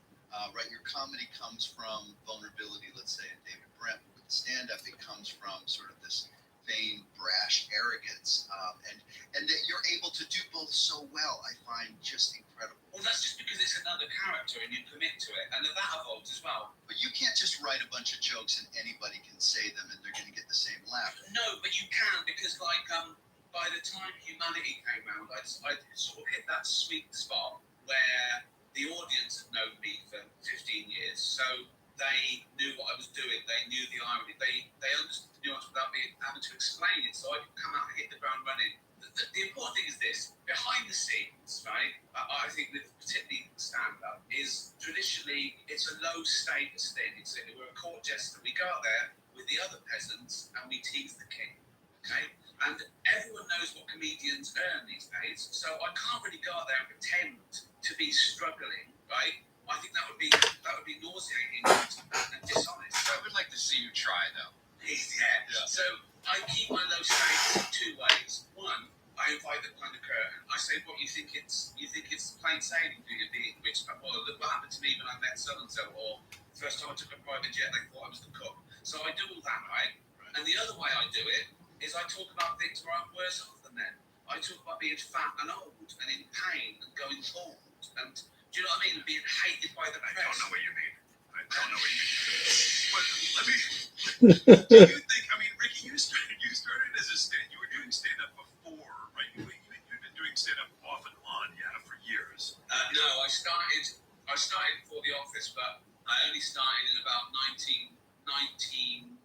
right? Your comedy comes from vulnerability, let's say, in David Brent. With stand-up, it comes from sort of this vain, brash arrogance, and that you're able to do both so well, I find just incredible. Well, that's just because it's another character and you commit to it, and that evolves as well. But you can't just write a bunch of jokes and anybody can say them and they're going to get the same laugh. No, but you can, because by the time Humanity came around, I sort of hit that sweet spot where the audience had known me for 15 years, so they knew what I was doing. They knew the irony. They understood the nuance without me having to explain it, so I could come out and hit the ground running. The important thing is this: behind the scenes, right? I think that particularly stand-up is traditionally it's a low status thing. We're a court jester. We go out there with the other peasants and we tease the king. Okay, and everyone knows what comedians earn these days, so I can't really go out there and pretend to be struggling, right? I think that would be nauseating and dishonest. I would like to see you try, though. Yeah. So I keep my low status in two ways. One, I invite them behind the curtain. I say, "What you think it's plain sailing? Do you being rich? Well, look what happened to me when I met so and so, or first time I took a private jet, they thought I was the cook." So I do all that, right? And the other way I do it is I talk about things where I'm worse off than them. I talk about being fat and old and in pain and going bald and Do you know what I mean? Being hated by the press. I don't know what you mean. But let me. Do you think? I mean, Ricky, you started as a stand. You were doing stand up before, right? You've been doing stand up off and on, for years. No, I started before The Office, but I only started in about 1999,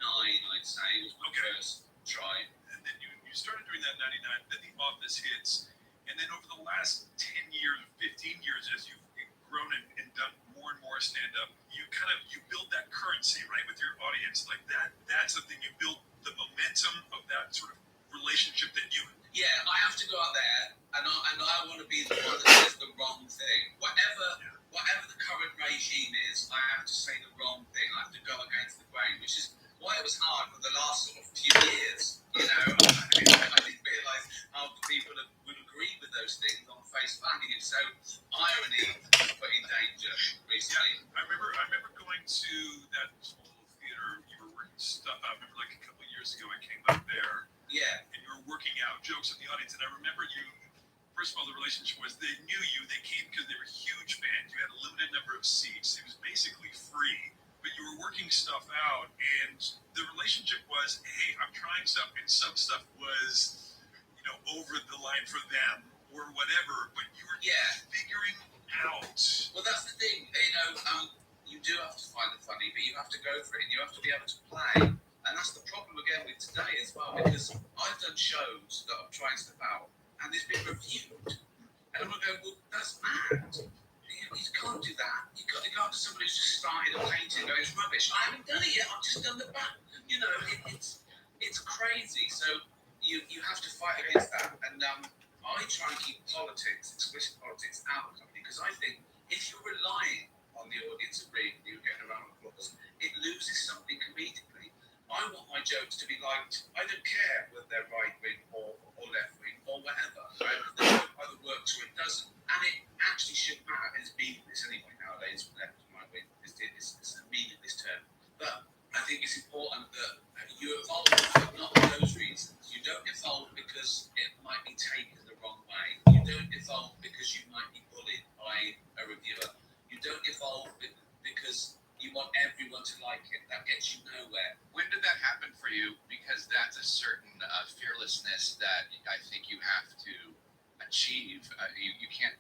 I'd say, was my first try. And then you started doing that in 99, then The Office hits, and then over the last 10 years, 15 years, as you've grown and done more and more stand-up, you build that currency, right, with your audience. Like that's the thing. You build the momentum of that sort of relationship that you... Yeah, I have to go out there, and I want to be the one that says the wrong thing. Whatever the current regime is, I have to say the wrong thing. I have to go against the grain, which is why it was hard for the last sort of few years. You know, I didn't realise how the people would agree with those things on face value. So irony was put in danger recently. Yeah, I remember going to that small theater. You were working stuff out. I remember like a couple of years ago, I came up there. Yeah. And you were working out jokes in the audience, and I remember you. First of all, the relationship was they knew you. They came because they were huge fans. You had a limited number of seats. It was basically free, but you were working stuff out, and the relationship was, hey, I'm trying stuff, and some stuff was, over the line for them or whatever. But you were figuring out. Well, that's the thing. You do have to find the funny, but you have to go for it, and you have to be able to play. And that's the problem again with today as well, because I've done shows that I'm trying stuff out, and it's been reviewed. And I'm going to go, well, that's mad. You can't do that. You can't do somebody who's just started a painting and it's rubbish. I haven't done it yet. I've just done the back. It's crazy. So you have to fight against that. And I try and keep explicit politics out of the company, because I think if you're relying on the audience agreeing with you and getting around applause, it loses something comedically. I want my jokes to be liked. I don't care whether they're right wing or left wing or whatever. Right? The joke either works or it doesn't. And it actually shouldn't matter. It's meaningless anyway nowadays, left and right wing. It's a meaningless term. But I think it's important that you evolve, but not for those reasons. You don't evolve because it might be taken the wrong way. You don't evolve because you might be bullied by a reviewer. You don't evolve because you want everyone to like it. That gets you nowhere. When did that happen for you? Because that's a certain fearlessness that I think you have to achieve. You can't.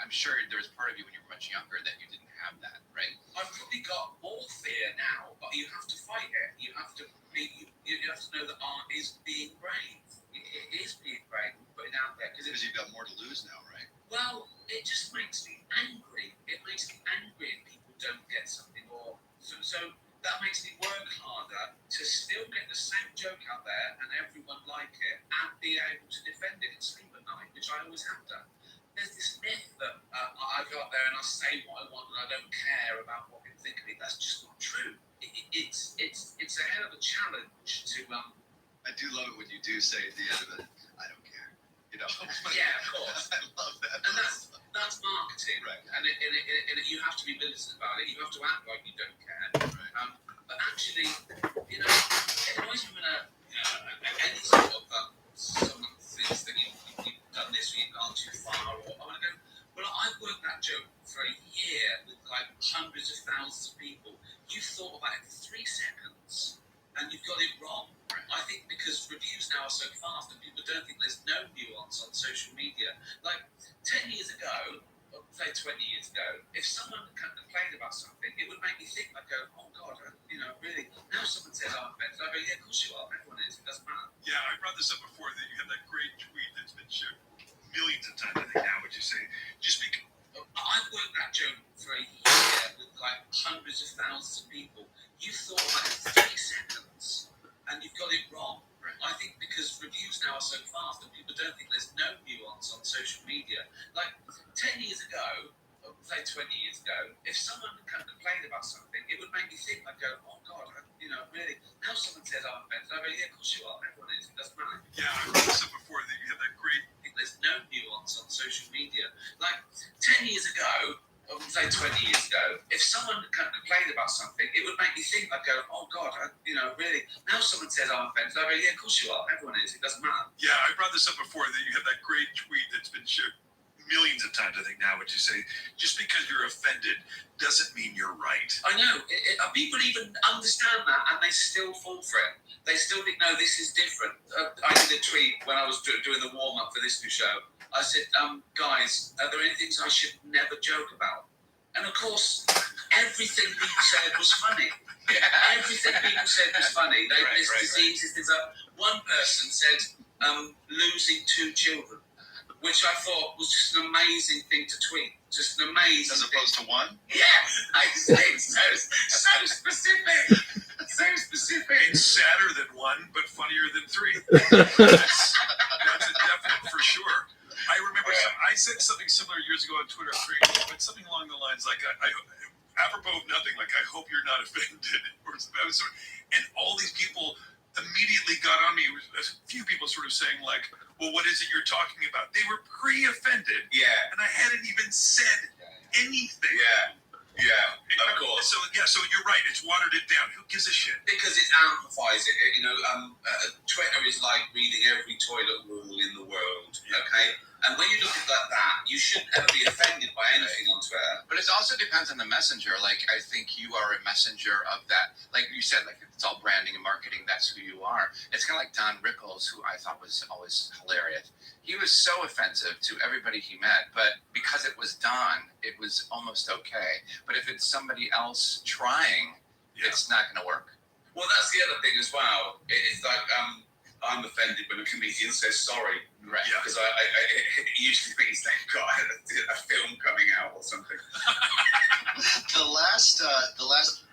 I'm sure there was part of you when you were much younger that you didn't have that, right? I've probably got more fear now, but you have to fight it. You have to know that art is being brave. It is being brave. Put it out there Because you've got more to lose now, right? Well, it just makes me angry. It makes me angry if people don't get something, or so that makes me work harder to still get the same joke out there and everyone like it and be able to defend it and sleep at night, which I always have done. There's this myth that I go out there and I say what I want and I don't care about what people think of me. That's just not true. It's a hell of a challenge to I do love it when you do say at the end of it, I don't care. Yeah, of course. I love that. And that's marketing, Right. And you have to be militant about it. You have to act like you don't care. Right. But actually, it annoys me when any sort of someone thinks that you've done this or you've gone too far, or I want to go, well, I've worked that joke for a year with like hundreds of thousands of people. You thought about it for 3 seconds and you've got it wrong. I think because reviews now are so fast and people don't think there's no nuance on social media. Like 10 years ago, or say 20 years ago, if someone complained about something, it would make me think, like, oh God, really? Now someone says I'm offended, I go, yeah, of course you are. Everyone is. It doesn't matter. Yeah, I brought this up before that you have that great tweet that's been shared millions of times. I think now what you say, just because I've worked that joke for a year with like hundreds of thousands of people. You thought about it for 3 seconds and you've got it wrong. I think because reviews now are so fast and people don't think there's no nuance on social media. Like 10 years ago, or say 20 years ago, if someone complained about something, it would make me think, like, oh God, really? Now someone says I'm offended, I go, yeah, of course you are. Everyone is. It doesn't matter. Yeah, I brought this up before that you have that great. I think there's no nuance on social media. Like 10 years ago, or say 20 years ago, if someone complained about something, it would make me think, like, oh God, really? Now someone says I'm offended, I go, yeah, of course you are. Everyone is. It doesn't matter. Yeah, I brought this up before that you have that great tweet that's been shared millions of times, I think now, what you say, just because you're offended doesn't mean you're right. I know. People even understand that, and they still fall for it. They still think, no, this is different. I did a tweet when I was doing the warm-up for this new show. I said, guys, are there any things I should never joke about? And of course, everything people said was funny. Everything people said was funny. This disease, this things like. One person said, losing 2 children, which I thought was just an amazing thing to tweet. Just an amazing As opposed to one? Yeah, I say so specific. So specific. It's sadder than 1, but funnier than 3. That's a definite for sure. I remember I said something similar years ago on Twitter, but something along the lines like, I apropos of nothing, like, I hope you're not offended. And all these people immediately got on me. A few people sort of saying like, well, what is it you're talking about? They were pre-offended. Yeah. And I hadn't even said anything. Yeah, of course. So you're right. It's watered it down. Who gives a shit? Because it amplifies it. Twitter is like reading every toilet roll in the world. Okay. And when you look at that, you shouldn't ever be offended by anything on Twitter. But it also depends on the messenger. Like, I think you are a messenger of that. Like you said, like, it's all branding and marketing. That's who you are. It's kind of like Don Rickles, who I thought was always hilarious. He was so offensive to everybody he met, but because it was Don, it was almost okay. But if it's somebody else trying, it's not going to work. Well, that's the other thing as well. It's like, I'm offended when a comedian says sorry. Right. Because I usually means they've got a film coming out or something. The last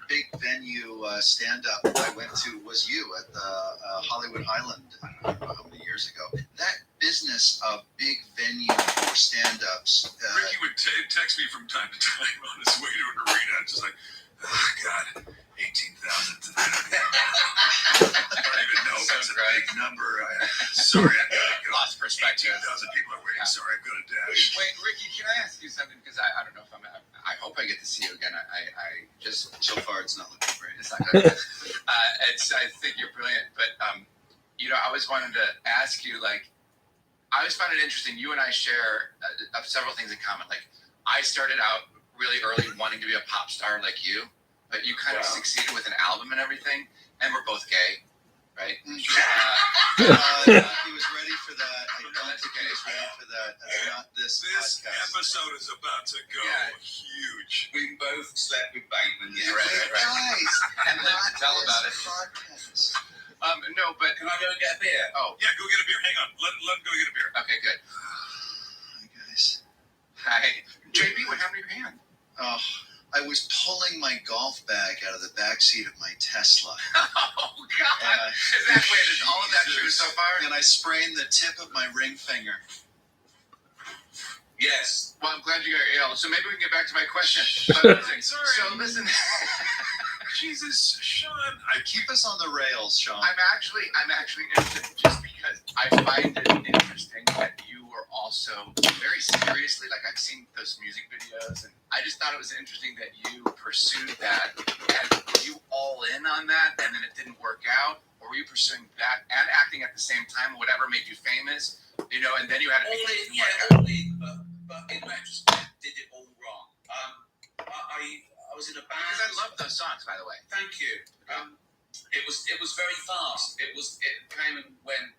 big venue stand-up I went to was you at the Hollywood Highland, I don't know how many years ago. That business of big venue for stand-ups. Ricky would text me from time to time on his way to an arena, just like, oh, God, 18,000 tonight. I don't even know if that's a big number. Sorry, I gotta go. Lost perspective. 18,000 people are waiting. Sorry, I've got to dash. Wait, Ricky, can I ask you something? Because I don't know if I hope I get to see you again. I just So far, it's not looking great. It's not good. I think you're brilliant, but I always wanted to ask you, like, I always found it interesting. You and I share several things in common. Like, I started out really early wanting to be a pop star like you, but you kind of succeeded with an album and everything, and we're both gay, right? He was ready for that. I don't think he was ready for that. That's not this podcast. Episode is about to go huge. We both slept with Bateman. Yeah, right. Guys, And then tell about it. Podcast. No, but Can I go and get a beer? oh, Yeah, go get a beer. Hang on. Let him go get a beer. okay, good. Hi, guys. Hi, JB. What happened to your hand? Oh, I was pulling my golf bag out of the backseat of my Tesla. Oh God! Is that wait? Is all of that true so far? And I sprained the tip of my ring finger. Yes. Well, I'm glad you got ill. So maybe we can get back to my question. Sorry. So listen. Jesus, Sean. Keep us on the rails, Sean. I'm actually interested just because I find it interesting that you were also very seriously, like, I've seen those music videos, and I just thought it was interesting that you pursued that. And were you all in on that, and then it didn't work out? Or were you pursuing that and acting at the same time, whatever made you famous, and then you had All in, but in retrospect, did it all wrong. I was in a band. Because I love those songs, by the way. Thank you. It was very fast. It came and went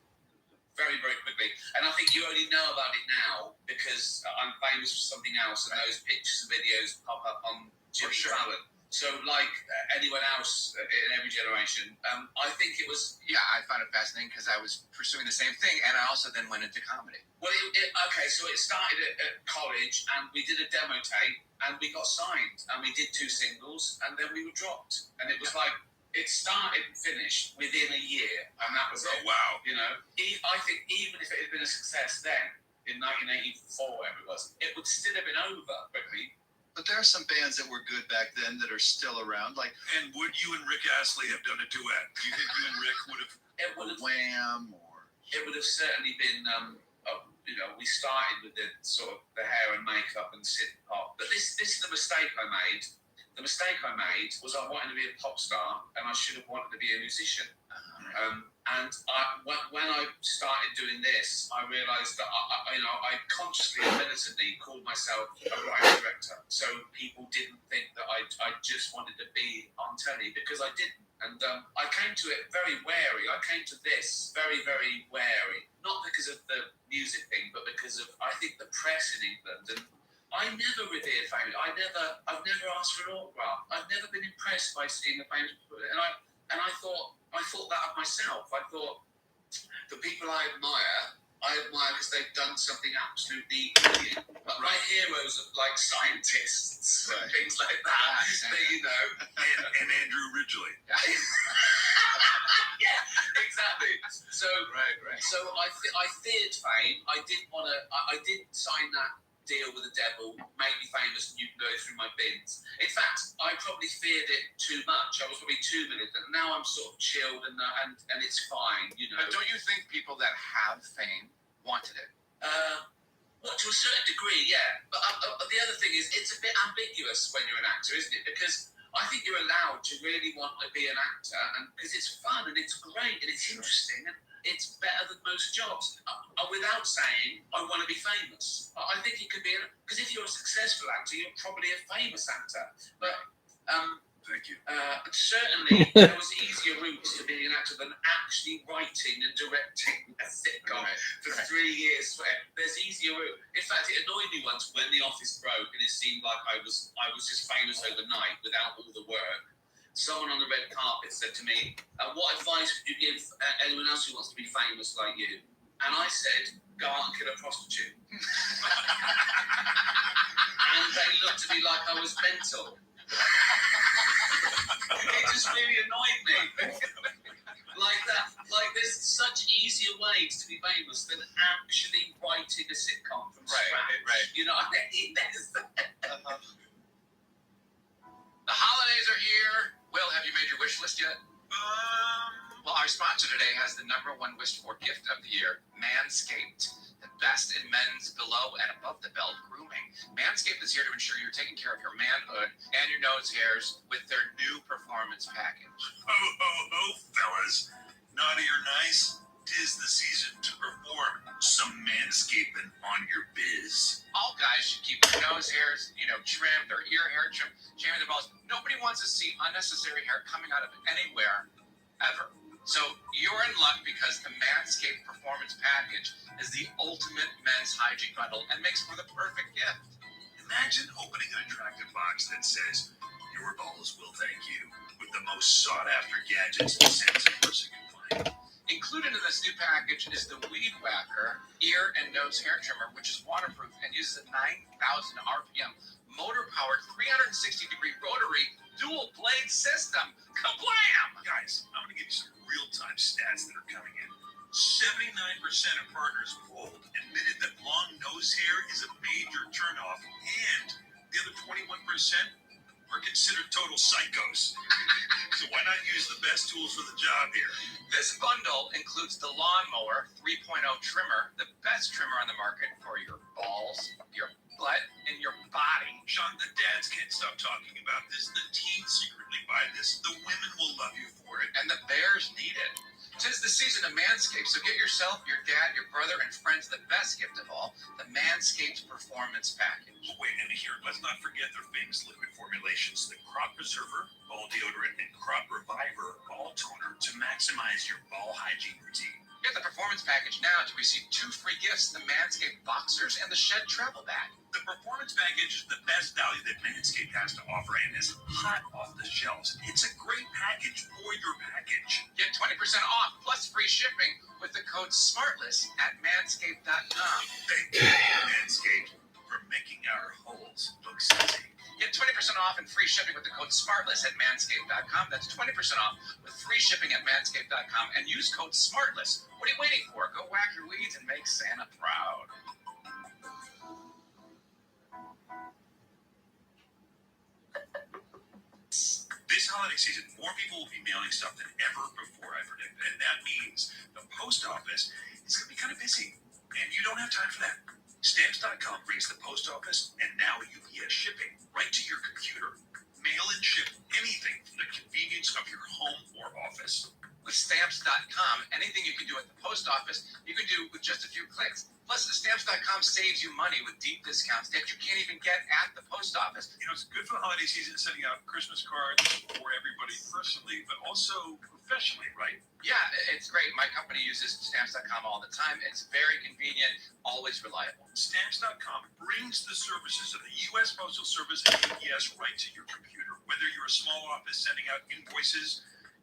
very, very quickly. And I think you only know about it now because I'm famous for something else, and those pictures and videos pop up on Jimmy Fallon. So, like anyone else in every generation, I think it was. Yeah, I found it fascinating because I was pursuing the same thing, and I also then went into comedy. Well, okay, so it started at college, and we did a demo tape, and we got signed, and we did 2 singles, and then we were dropped. And it was like, it started and finished within a year, and that was it. Oh, wow. I think even if it had been a success then, in 1984, whatever it was, it would still have been over quickly. But there are some bands that were good back then that are still around. Like, and would you and Rick Astley have done a duet? Do you think you and Rick would have? It would have. Wham! Or It would have certainly been. We started with the sort of the hair and makeup and synth pop. But this is the mistake I made. The mistake I made was I wanted to be a pop star, and I should have wanted to be a musician. When I started doing this, I realised that I consciously and militantly called myself a writing director, so people didn't think that I just wanted to be on telly, because I didn't. And I came to it very wary. I came to this very, very wary, not because of the music thing, but because of, I think, the press in England. And I never revered fame. I've never asked for an autograph. I've never been impressed by seeing the famous people. And I thought that of myself. I thought the people I admire because they've done something absolutely brilliant. But my heroes are like scientists and things like that. And Andrew Ridgely. Yeah, exactly. So So I feared fame. I didn't want to. I didn't sign that deal with the devil, made me famous, and you can go through my bins. In fact, I probably feared it too much. I was probably too militant. Now I'm sort of chilled and it's fine, But don't you think people that have fame wanted it? Well, to a certain degree, yeah. But the other thing is, it's a bit ambiguous when you're an actor, isn't it? Because I think you're allowed to really want to be an actor, and because it's fun and it's great and it's interesting and it's better than most jobs. Without saying, I want to be famous. I think it could be, because if you're a successful actor, you're probably a famous actor. But Thank you. certainly, there was easier routes to being an actor than actually writing and directing a sitcom for 3 years. There's easier route. In fact, it annoyed me once when The Office broke, and it seemed like I was just famous overnight without all the work. Someone on the red carpet said to me, "What advice would you give anyone else who wants to be famous like you?" And I said, "Go out and kill a prostitute." And they looked at me like I was mental. It just really annoyed me. Like that. Like, there's such easier ways to be famous than actually writing a sitcom from scratch. Right. You know, I mean, The holidays are here. Will, have you made your wish list yet? Well, our sponsor today has the #1 wished for gift of the year, Manscaped. The best in men's below and above the belt grooming. Manscaped is here to ensure you're taking care of your manhood and your nose hairs with their new performance package. Ho, ho, ho, fellas. Naughty or nice, 'tis the season to perform some manscaping on your biz. All guys should keep their nose hairs, trimmed, their ear hair trimmed, shaving their balls. Nobody wants to see unnecessary hair coming out of anywhere, ever. So you're in luck because the Manscaped Performance Package is the ultimate men's hygiene bundle and makes for the perfect gift. Imagine opening an attractive box that says, "Your balls will thank you," with the most sought-after gadgets and scents a person can find. Included in this new package is the Weed Whacker ear and nose hair trimmer, which is waterproof and uses a 9,000 RPM motor-powered 360-degree rotary dual-blade system. Kablam! Guys, I'm going to give you some real-time stats that are coming in. 79% of partners polled admitted that long nose hair is a major turnoff, and the other 21% are considered total psychos. So why not use the best tools for the job here? This bundle includes the Lawnmower 3.0 trimmer, the best trimmer on the market for your balls, your butt, and your body. Sean, the dads can't stop talking about this. The teens secretly buy this. The women will love you for it. And the bears need it. 'Tis the season of Manscaped, so get yourself, your dad, your brother, and friends the best gift of all, the Manscaped Performance Package. Wait, and here, let's not forget their famous liquid formulations, the Crop Preserver, Ball Deodorant, and Crop Reviver Ball Toner to maximize your ball hygiene routine. Get the Performance Package now to receive 2 free gifts, the Manscaped Boxers and the Shed Travel Bag. The Performance Package is the best value that Manscaped has to offer and is hot off the shelves. It's a great package for your package. Get 20% off plus free shipping with the code SMARTLESS at manscaped.com. Thank you, Manscaped, for making our holes look sexy. Get 20% off and free shipping with the code SMARTLESS at manscaped.com. That's 20% off with free shipping at manscaped.com and use code SMARTLESS. What are you waiting for? Go whack your weeds and make Santa proud. This holiday season, more people will be mailing stuff than ever before, I predict. And that means the post office is going to be kind of busy. And you don't have time for that. Stamps.com brings the post office and now UPS shipping right to your computer. Mail and ship anything from the convenience of your home or office. With Stamps.com, Anything you can do at the post office, you can do with just a few clicks. Plus, Stamps.com saves you money with deep discounts that you can't even get at the post office. You know, it's good for the holiday season, sending out Christmas cards for everybody personally, but also professionally, right? Yeah, it's great. My company uses Stamps.com all the time. It's very convenient, always reliable. Stamps.com brings the services of the U.S. Postal Service and UPS right to your computer. Whether you're a small office sending out invoices,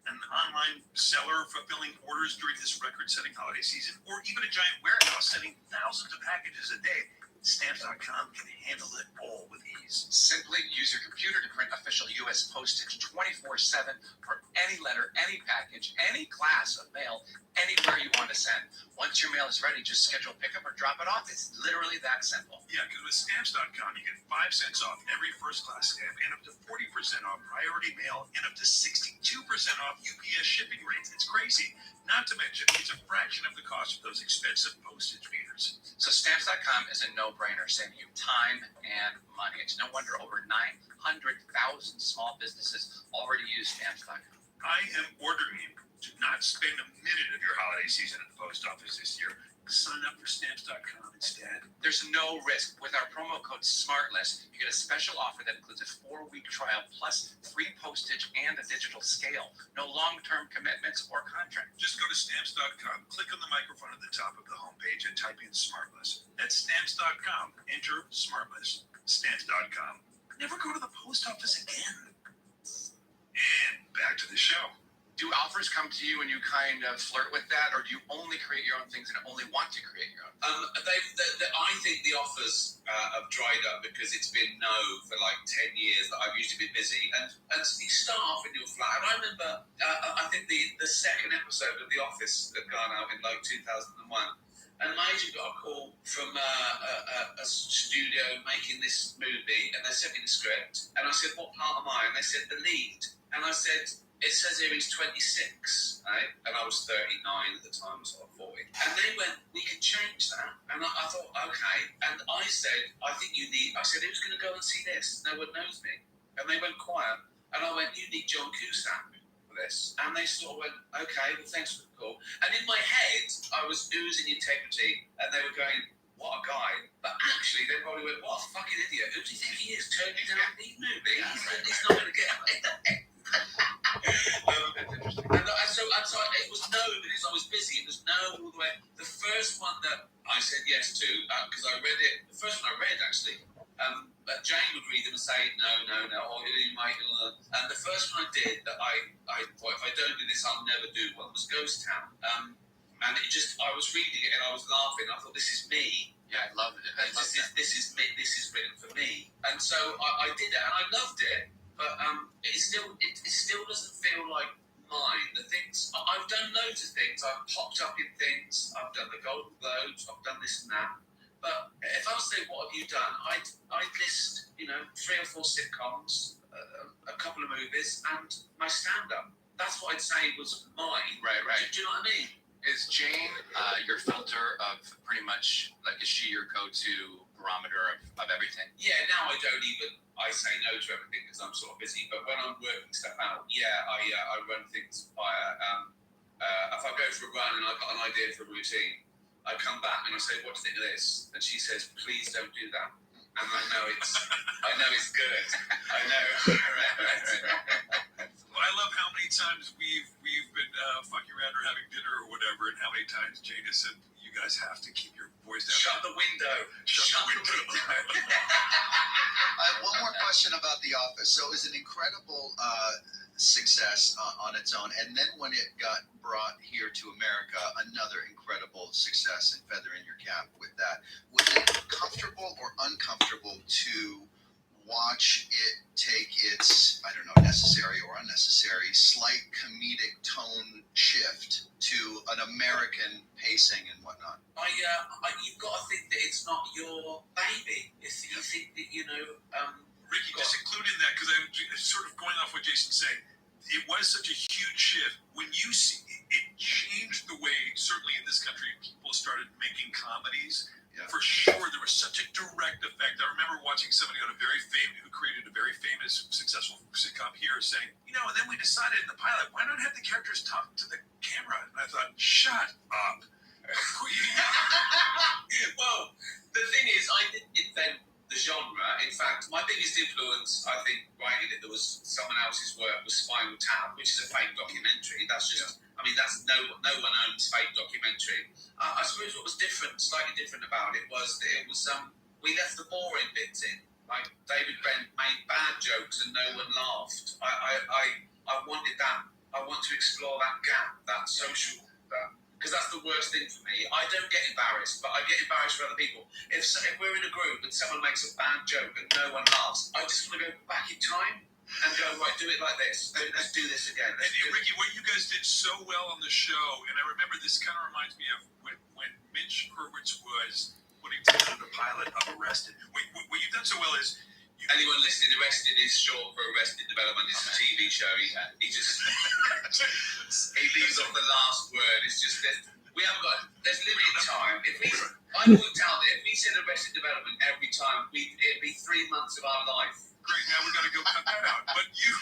an online seller fulfilling orders during this record-setting holiday season, or even a giant warehouse sending thousands of packages a day, Stamps.com can handle it all with ease. Simply use your computer to print official U.S. postage 24/7 for any letter, any package, any class of mail, anywhere you want to send. Once your mail is ready, just schedule pickup or drop it off. It's literally that simple. Yeah, because with Stamps.com, you get 5 cents off every first-class stamp and up to 40% off priority mail and up to 62% off UPS shipping rates. It's crazy. Not to mention, it's a fraction of the cost of those expensive postage meters. So Stamps.com is a no-brainer, saving you time and money. It's no wonder over 900,000 small businesses already use Stamps.com. I am ordering you to not spend a minute of your holiday season at the post office this year. Sign up for Stamps.com instead. There's no risk. With our promo code SMARTLESS, you get a special offer that includes a 4-week trial plus free postage and a digital scale. No long-term commitments or contract. Just go to Stamps.com, click on the microphone at the top of the homepage, and type in SmartLess. That's Stamps.com. Enter SmartLess. Stamps.com. Never go to the post office again. And back to the show. Do offers come to you and you kind of flirt with that, or do you only create your own things and only want to create your own? I think the offers have dried up because it's been no for like 10 years that I've usually been busy. And you start off in your flat. And I remember, I think the second episode of The Office had gone out in like 2001. And my agent got a call from a studio making this movie, and they sent me the script. And I said, what part am I? And they said, the lead. And I said, it says here he's 26, right? And I was 39 at the time, so I'm 40. And they went, we can change that. And I thought, okay. And I said, I said, who's going to go and see this? No one knows me. And they went quiet. And I went, you need John Cusack for this. And they sort of went, okay, well, thanks for the call. And in my head, I was oozing integrity. And they were going, what a guy. But actually, they probably went, what a fucking idiot. Who do you think he is turning down a lead movie? He's not going to get away. And so it was no because I was busy. It was no all the way. The first one that I said yes to, because I read it, the first one I read actually, but Jane would read them and say, no, or you might. And the first one I did that I thought, if I don't do this, I'll never do one, was Ghost Town. And it just, I was reading it and I was laughing. I thought, this is me. Yeah, I love it. This is me. This is written for me. And so I did it and I loved it. But it still doesn't feel like mine. The things I've done loads of things. I've popped up in things. I've done the Golden Globes. I've done this and that. But if I was saying what have you done, I'd list 3 or 4 sitcoms, a couple of movies, and my stand-up. That's what I'd say was mine. Right. Do you know what I mean? Is Jane your filter of pretty much, like, is she your go-to barometer of everything? Yeah, now I say no to everything because I'm sort of busy. But when I'm working stuff out, I run things via, if I go for a run and I've got an idea for a routine, I come back and I say, what do you think of this? And she says, please don't do that. And I know it's good. I know. Well, I love how many times we've been fucking around or having dinner or whatever, and how many times Jane has said, you guys have to keep your voice down. Shut the window. Shut the window. I have one more question about The Office. So it was an incredible success on its own. And then when it got brought here to America, another incredible success and feather in your cap with that. Was it comfortable or uncomfortable to watch it take its, necessary or unnecessary, slight comedic tone shift to an American pacing and whatnot? You've got to think that it's not your baby. If you think that, Ricky, just including that, because I'm sort of going off what Jason's saying. It was such a huge shift. When you see it changed the way, certainly in this country, people started making comedies Yeah. For sure, there was such a direct effect. I remember watching somebody who created a very famous, successful sitcom here saying, and then we decided in the pilot, why not have the characters talk to the camera? And I thought, shut up. Well, the thing is, I didn't invent the genre. In fact, my biggest influence, I think, writing it, there was someone else's work, was Spinal Tap, which is a fake documentary. That's just, that's no one owns fake documentary. I suppose what was slightly different about it was that it was we left the boring bits in. Like David Brent made bad jokes and no one laughed. I wanted that. I want to explore that gap, that social. Because that's the worst thing for me. I don't get embarrassed, but I get embarrassed for other people. If we're in a group and someone makes a bad joke and no one laughs, I just want to go back in time and go, right, do it like this. Let's do this again. And Ricky, what you guys did so well on the show, and I remember this kind of reminds me of when Mitch Hurwitz was putting together the pilot of Arrested. What you've done so well is... Anyone listening, Arrested is short for Arrested Development. It's a TV show. He just he leaves off the last word. It's just that there's limited time. I worked out that if we said Arrested Development every time, it'd be 3 months of our life. Great, now we're gonna go cut that out. But you,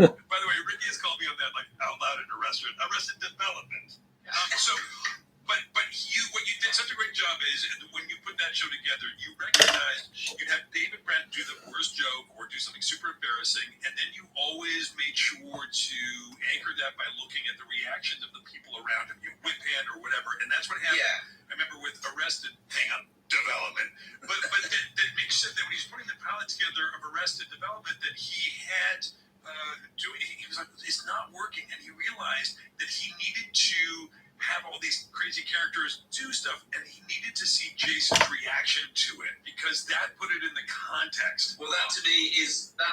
by the way, Ricky has called me on that like out loud in a restaurant. Arrested Development. But what you did such a great job is when you put that show together, you recognized you'd have David Brent do the worst joke or do something super embarrassing, and then you always made sure to anchor that by looking at the reactions of the people around him, you whip hand or whatever, and that's what happened. Yeah. I remember with Arrested, Development, but that Mitch said that when he was putting the pilot together of Arrested Development, that he had he was like, it's not working, and he realized that he needed to have all these crazy characters do stuff, and he needed to see Jason's reaction to it because that put it in the context. Well, that to me is the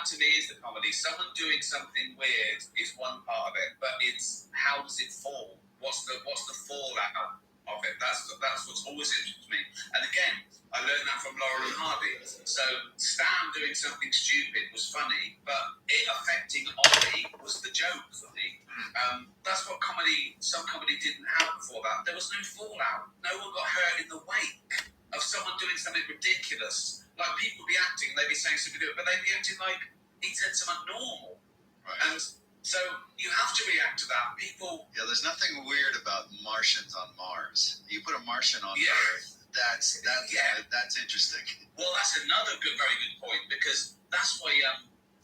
comedy. Someone doing something weird is one part of it, but it's how does it fall? What's the fallout of it? That's what's always interested me. And again, I learned that from Laurel and Hardy. So Stan doing something stupid was funny, but it affecting Ollie was the joke for me. That's what some comedy didn't have before that. There was no fallout. No one got hurt in the wake of someone doing something ridiculous. Like people be acting, they'd be saying something, but they'd be acting like he said something normal. Right. And so you have to react to that. People. Yeah, there's nothing weird about Martians on Mars. You put a Martian on Earth. That's interesting. Well, that's another very good point because that's why.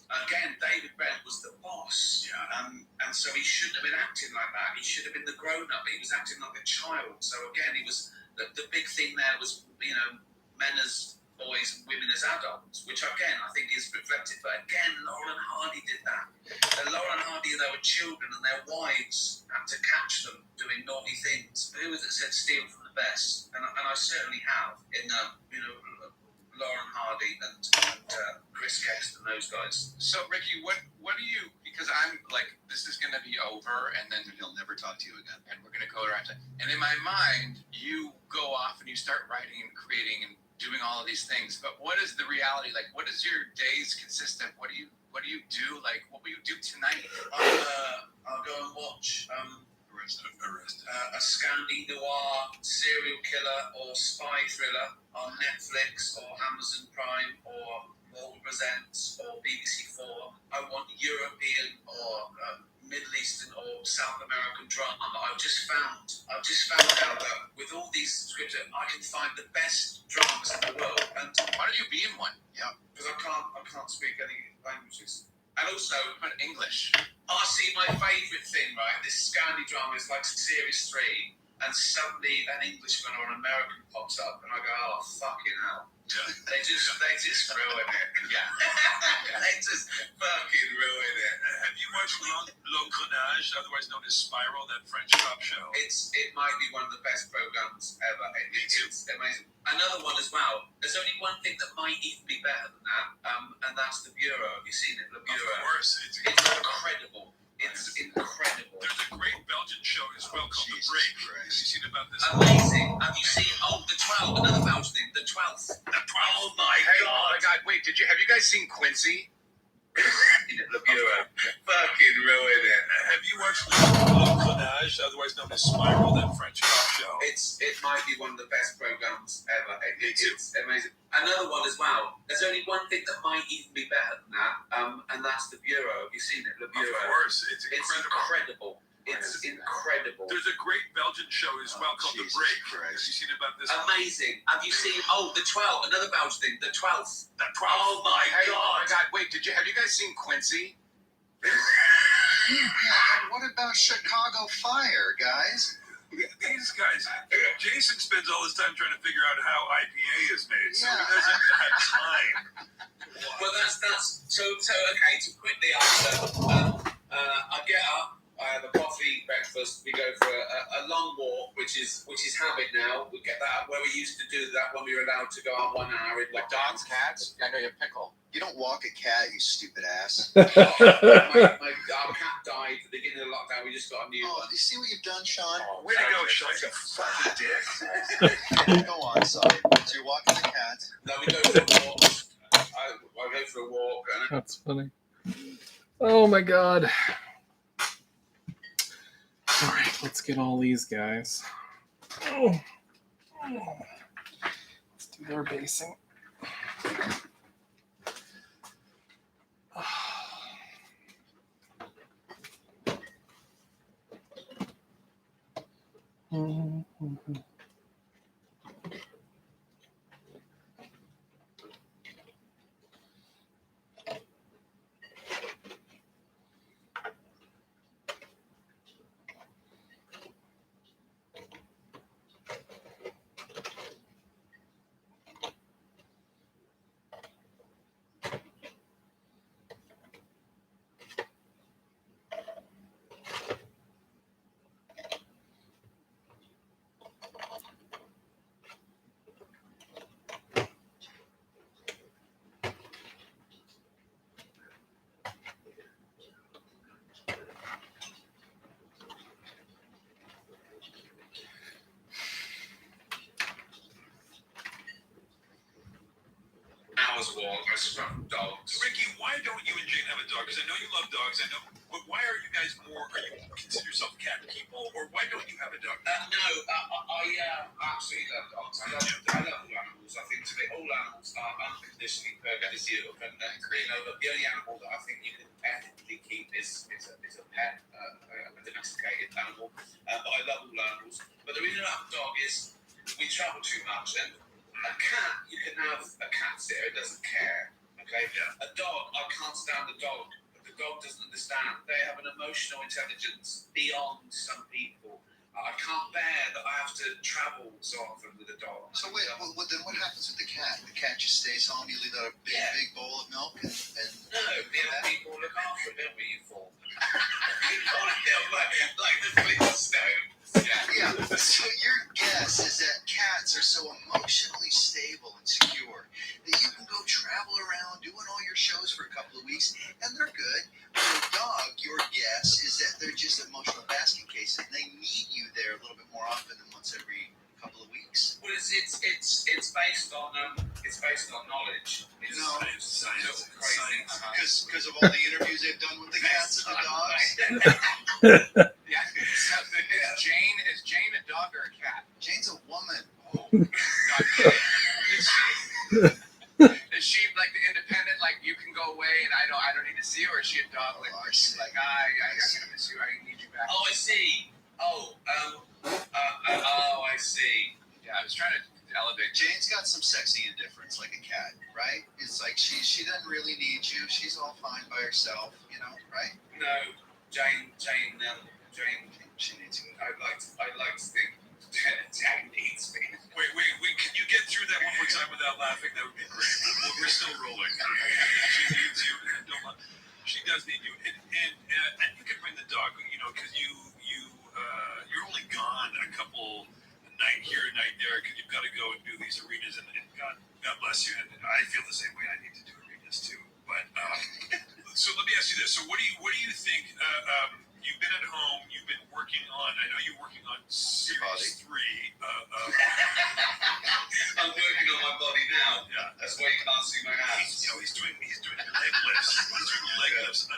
Again, David Brent was the boss, and so he shouldn't have been acting like that. He should have been the grown-up. He was acting like a child. So again, he was the big thing there was men as boys and women as adults, which again I think is reflected. But again, Laurel and Hardy did that. Laurel and Hardy, they were children, and their wives had to catch them doing naughty things. Who was it said steal from the best? And I certainly have in Lauren Hardy and Chris Kexton, those guys. So, Ricky, what do you, because I'm like, this is going to be over, and then he'll never talk to you again. And we're going to go around. And in my mind, you go off and you start writing and creating and doing all of these things. But what is the reality? Like, what is your days consist of? What do you do? Like, what will you do tonight? I'll go and watch a Scandi noir serial killer or spy thriller on Netflix or Amazon Prime or Marvel Presents or BBC 4. I want European or Middle Eastern or South American drama. I've just found out that with all these scripts, I can find the best dramas in the world. And why don't you be in one? Yeah, because I can't speak any languages. And also, but English. I see my favourite thing, right? This Scandi drama is like series 3, and suddenly an Englishman or an American pops up, and I go, oh, fucking hell. They just ruin it. Yeah. They just fucking ruin it. Have you watched L'Engrenage, otherwise known as Spiral, that French cop show? It might be one of the best programs ever. It's amazing. Another one as well. There's only one thing that might even be better than that, and that's The Bureau. Have you seen it? The Bureau. Of course. It's incredible. It's incredible. There's a great Belgian show as well called The Break. Have you seen about this? Amazing. Have you seen? The 12. Another Belgian thing. The 12th. The 12th. Oh my god. Wait, have you guys seen Quincy? seen it, the Bureau. Fucking ruin it. Have you watched Clonage, otherwise known as Spiral, that French cop show? It might be one of the best programs ever. It's amazing. Another one as well. There's only one thing that might even be better than that, and that's the Bureau. Have you seen it, the Bureau? Of course, it's incredible. It's incredible. There's a great Belgian show as well called The Break. Have you seen about this? Amazing. Have you seen? Oh, the 12th. Another Belgian thing. The 12th. The 12th. Oh my Hey, god. oh my God! Wait, have you guys seen Quincy? Yeah, and what about Chicago Fire, guys? These guys, Jason spends all his time trying to figure out how IPA is made, so he Yeah. doesn't have time. Well, that's so. Okay, to quickly answer. I get up. I have a coffee, breakfast. We go for a long walk, which is habit now. We get that where we used to do that when we were allowed to go on 1 hour in Like dogs, cats? I know you have Pickle. You don't walk a cat, you stupid ass. Our cat died at the beginning of the lockdown. We just got a new Oh, one. do you see what you've done, Sean? Way to go, Sean, you fucking dick. Go on, sorry. So you're walking the cat. No, we go for a walk. I go for a walk. And That's funny. Oh my god. All right, let's get all these guys. Oh. Let's do their basing. hours walk. I scrub dogs. Ricky, why don't you and Jane have a dog? Because I know you love dogs. I know, but why are you guys more? Are you consider yourself cat people, or why don't you have a dog? No, I absolutely love dogs. I love all animals. I think to me, all animals are unconditionally purgative, and the only animal that I think you can ethically keep is a pet, a domesticated animal. But I love all animals. But the reason I have a dog is we travel too much, and a cat, you can have a cat sitter, it doesn't care. Okay? Yeah. A dog, I can't stand the dog. The dog doesn't understand. They have an emotional intelligence beyond some people. I can't bear that I have to travel so often with a dog. So wait, well, then what happens with the cat? The cat just stays home, you leave out a big bowl of milk and No, people look after it, don't we, you fool? like the Flintstones. Yeah. So your guess is that cats are so emotionally stable and secure that you can go travel around doing all your shows for a couple of weeks and they're good. With a dog, your guess is that they're just emotional basket cases and they need you there a little bit more often than once every couple of weeks. Well, it's based on knowledge. It's Science. Because of all the interviews they've done with the cats and the dogs. Yeah. Is Jane a dog or a cat? Jane's a woman. Oh, not kidding. Is she like the independent, like you can go away and I don't need to see you, or is she a dog like where she's like, I'm gonna miss you, I need you back? Oh, I see. I see. Yeah, I was trying to elevate. Jane's got some sexy indifference like a cat, right? It's like she doesn't really need you. She's all fine by herself, right? No, Jane, She needs you. I'd like to think Jane needs me. Wait, can you get through that one more time without laughing? That would be great. We're still rolling. She needs you. She does need you, and you can bring the dog, because you're only gone a couple night here, night there, because you've got to go and do these arenas, and God bless you. And I feel the same way. I need to do arenas too. But so let me ask you this: so what do you think? You've been at home. You've been working on. I know you're working on series 3. I'm working on my body now. Yeah. That's why you can't see my hands. He's doing leg lifts. He's doing leg lifts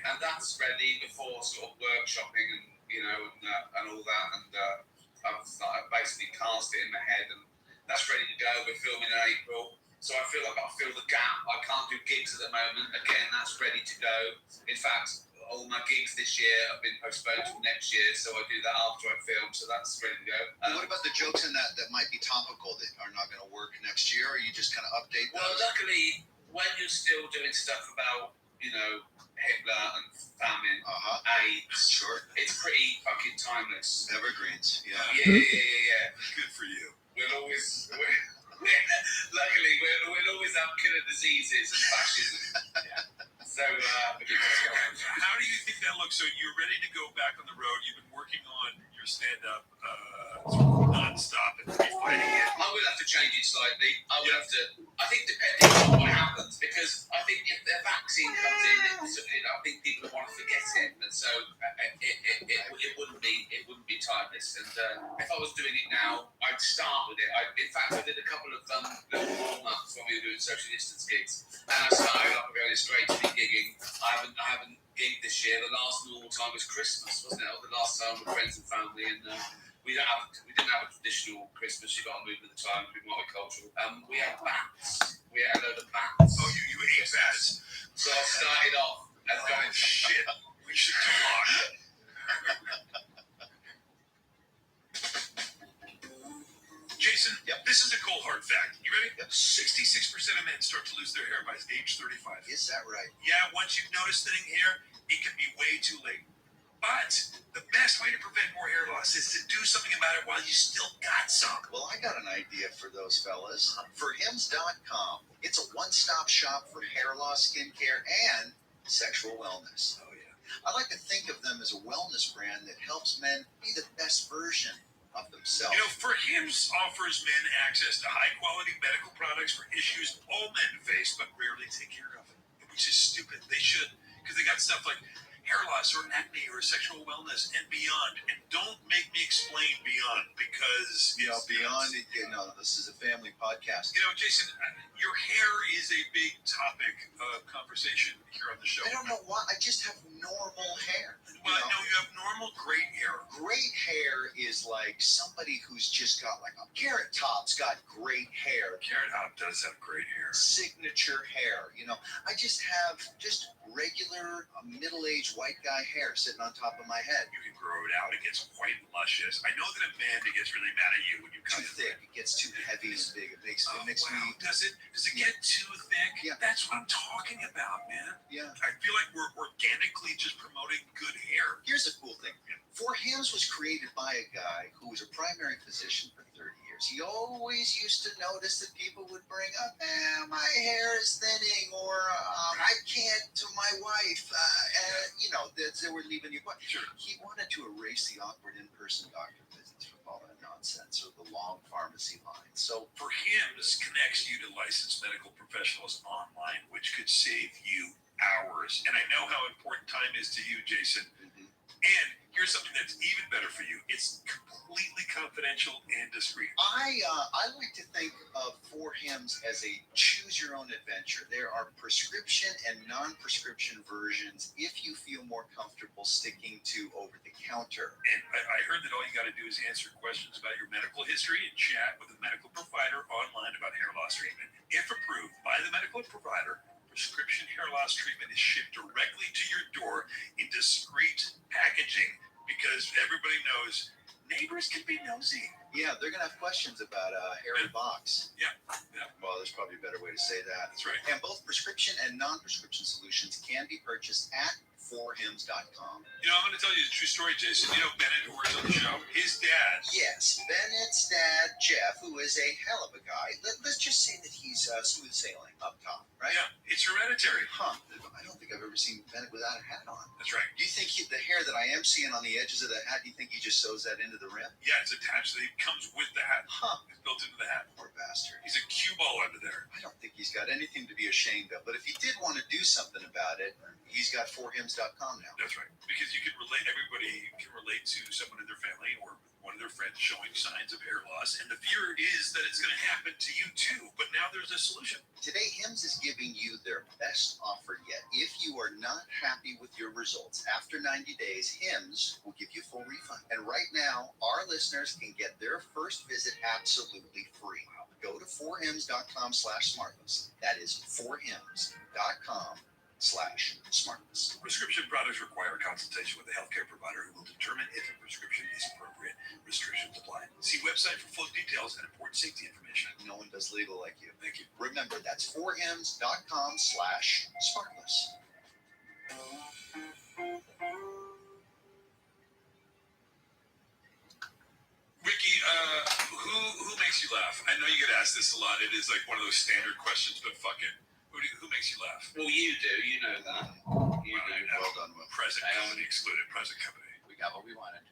and that's ready before sort of workshopping and and all that. And I've basically cast it in my head, and that's ready to go. We're filming in April, so I feel like I'll fill the gap. I can't do gigs at the moment. Again, that's ready to go. In fact, all my gigs this year have been postponed till next year, so I do that after I film. So that's ready to go. What about the jokes in that might be topical that are not going to work next year? Or you just kind of update those? Well, luckily, when you're still doing stuff about Hitler and famine, AIDS, Sure. it's pretty fucking timeless. Evergreens. Yeah. Yeah. Good for you. Luckily, we'll always have killer diseases and fascism. So, How do you think that looks? So you're ready to go back on the road. You've been working on your stand-up non-stop and refining it. I will have to change it slightly. I think depending on what happens, because I think if the vaccine comes in, I think people want to forget it, and so it wouldn't be timeless. And if I was doing it now, I'd start with it. In fact, I did a couple of little warm-ups when we were doing social distance gigs, and I started off going straight to the gigging. I haven't gigged this year. The last normal time was Christmas, wasn't it? The last time with friends and family, and we didn't have a traditional Christmas. You got to move with the times. We're multicultural. We had bats. We had a load of bats. Oh, you ate bats. So I started off as going, shit. We should talk. Jason, this is a cold hard fact. You ready? 66% of men start to lose their hair by age 35. Is that right? Yeah, once you've noticed thinning hair, it can be way too late. But the best way to prevent more hair loss is to do something about it while you still got some. Well, I got an idea for those fellas. ForHims.com. It's a one-stop shop for hair loss, skincare, and sexual wellness. Oh, yeah. I like to think of them as a wellness brand that helps men be the best version of themselves. ForHims offers men access to high-quality medical products for issues all men face but rarely take care of. Which is stupid. They should, because they got stuff like hair loss or acne or sexual wellness and beyond. And don't make me explain beyond, because beyond. This is a family podcast. Jason, your hair is a big topic of conversation here on the show. I don't know why. I just have normal hair. Well, no, you have normal great hair. Great hair is like somebody who's just got like a Carrot Top's got great hair. Carrot Top does have great hair. Signature hair. I just have regular middle-aged white guy hair sitting on top of my head. You can grow it out. It gets quite luscious. I know that Amanda gets really mad at you when you cut Too thick. It gets too heavy and big. It makes me. Does it get too thick? Yeah. That's what I'm talking about, man. Yeah. I feel like we're organically just promoting good hair. Here's the cool thing. ForHims was created by a guy who was a primary physician for 30 years. He always used to notice that people would bring up, my hair is thinning, or I can't to my wife, they were leaving you. Sure. He wanted to erase the awkward in-person doctor visits from all that nonsense or the long pharmacy lines. So ForHims connects you to licensed medical professionals online, which could save you hours. And I know how important time is to you, Jason. And here's something that's even better for you. It's completely confidential and discreet. I like to think of ForHims as a choose-your-own adventure. There are prescription and non-prescription versions if you feel more comfortable sticking to over-the-counter. And I heard that all you got to do is answer questions about your medical history and chat with a medical provider online about hair loss treatment. If approved by the medical provider, prescription hair loss treatment is shipped directly to your door in discreet packaging, because everybody knows neighbors can be nosy. Yeah, they're going to have questions about hair in box. Yeah. Well, there's probably a better way to say that. That's right. And both prescription and non-prescription solutions can be purchased at ForHims.com. I'm going to tell you a true story, Jason. Bennett, who works on the show, his dad. Yes, Bennett's dad, Jeff, who is a hell of a guy. Let's just say that he's smooth sailing up top, right? Yeah, it's hereditary. Huh. I don't think I've ever seen Bennett without a hat on. That's right. Do you think the hair that I am seeing on the edges of the hat, do you think he just sews that into the rim? Yeah, it's attached. It comes with the hat. Huh. It's built into the hat. Poor bastard. He's a cue ball under there. I don't think he's got anything to be ashamed of. But if he did want to do something about it, he's got ForHims.com. forhims.com now. That's right. Because you can relate, everybody can relate to someone in their family or one of their friends showing signs of hair loss. And the fear is that it's going to happen to you too. But now there's a solution. Today, Hims is giving you their best offer yet. If you are not happy with your results after 90 days, Hims will give you full refund. And right now, our listeners can get their first visit absolutely free. Go to forhims.com/smartless. That is forhims.com/smartless. Prescription products require consultation with a healthcare provider who will determine if a prescription is appropriate. Restrictions apply. See website for full details and important safety information. No one does legal like you. Thank you. Remember, that's forhims.com/smartless. Ricky, who makes you laugh? I know you get asked this a lot. It is like one of those standard questions, but fuck it. Who makes you laugh? Well, you do. You know that. You know. Well done, Will. Present company excluded. Present company. We got what we wanted.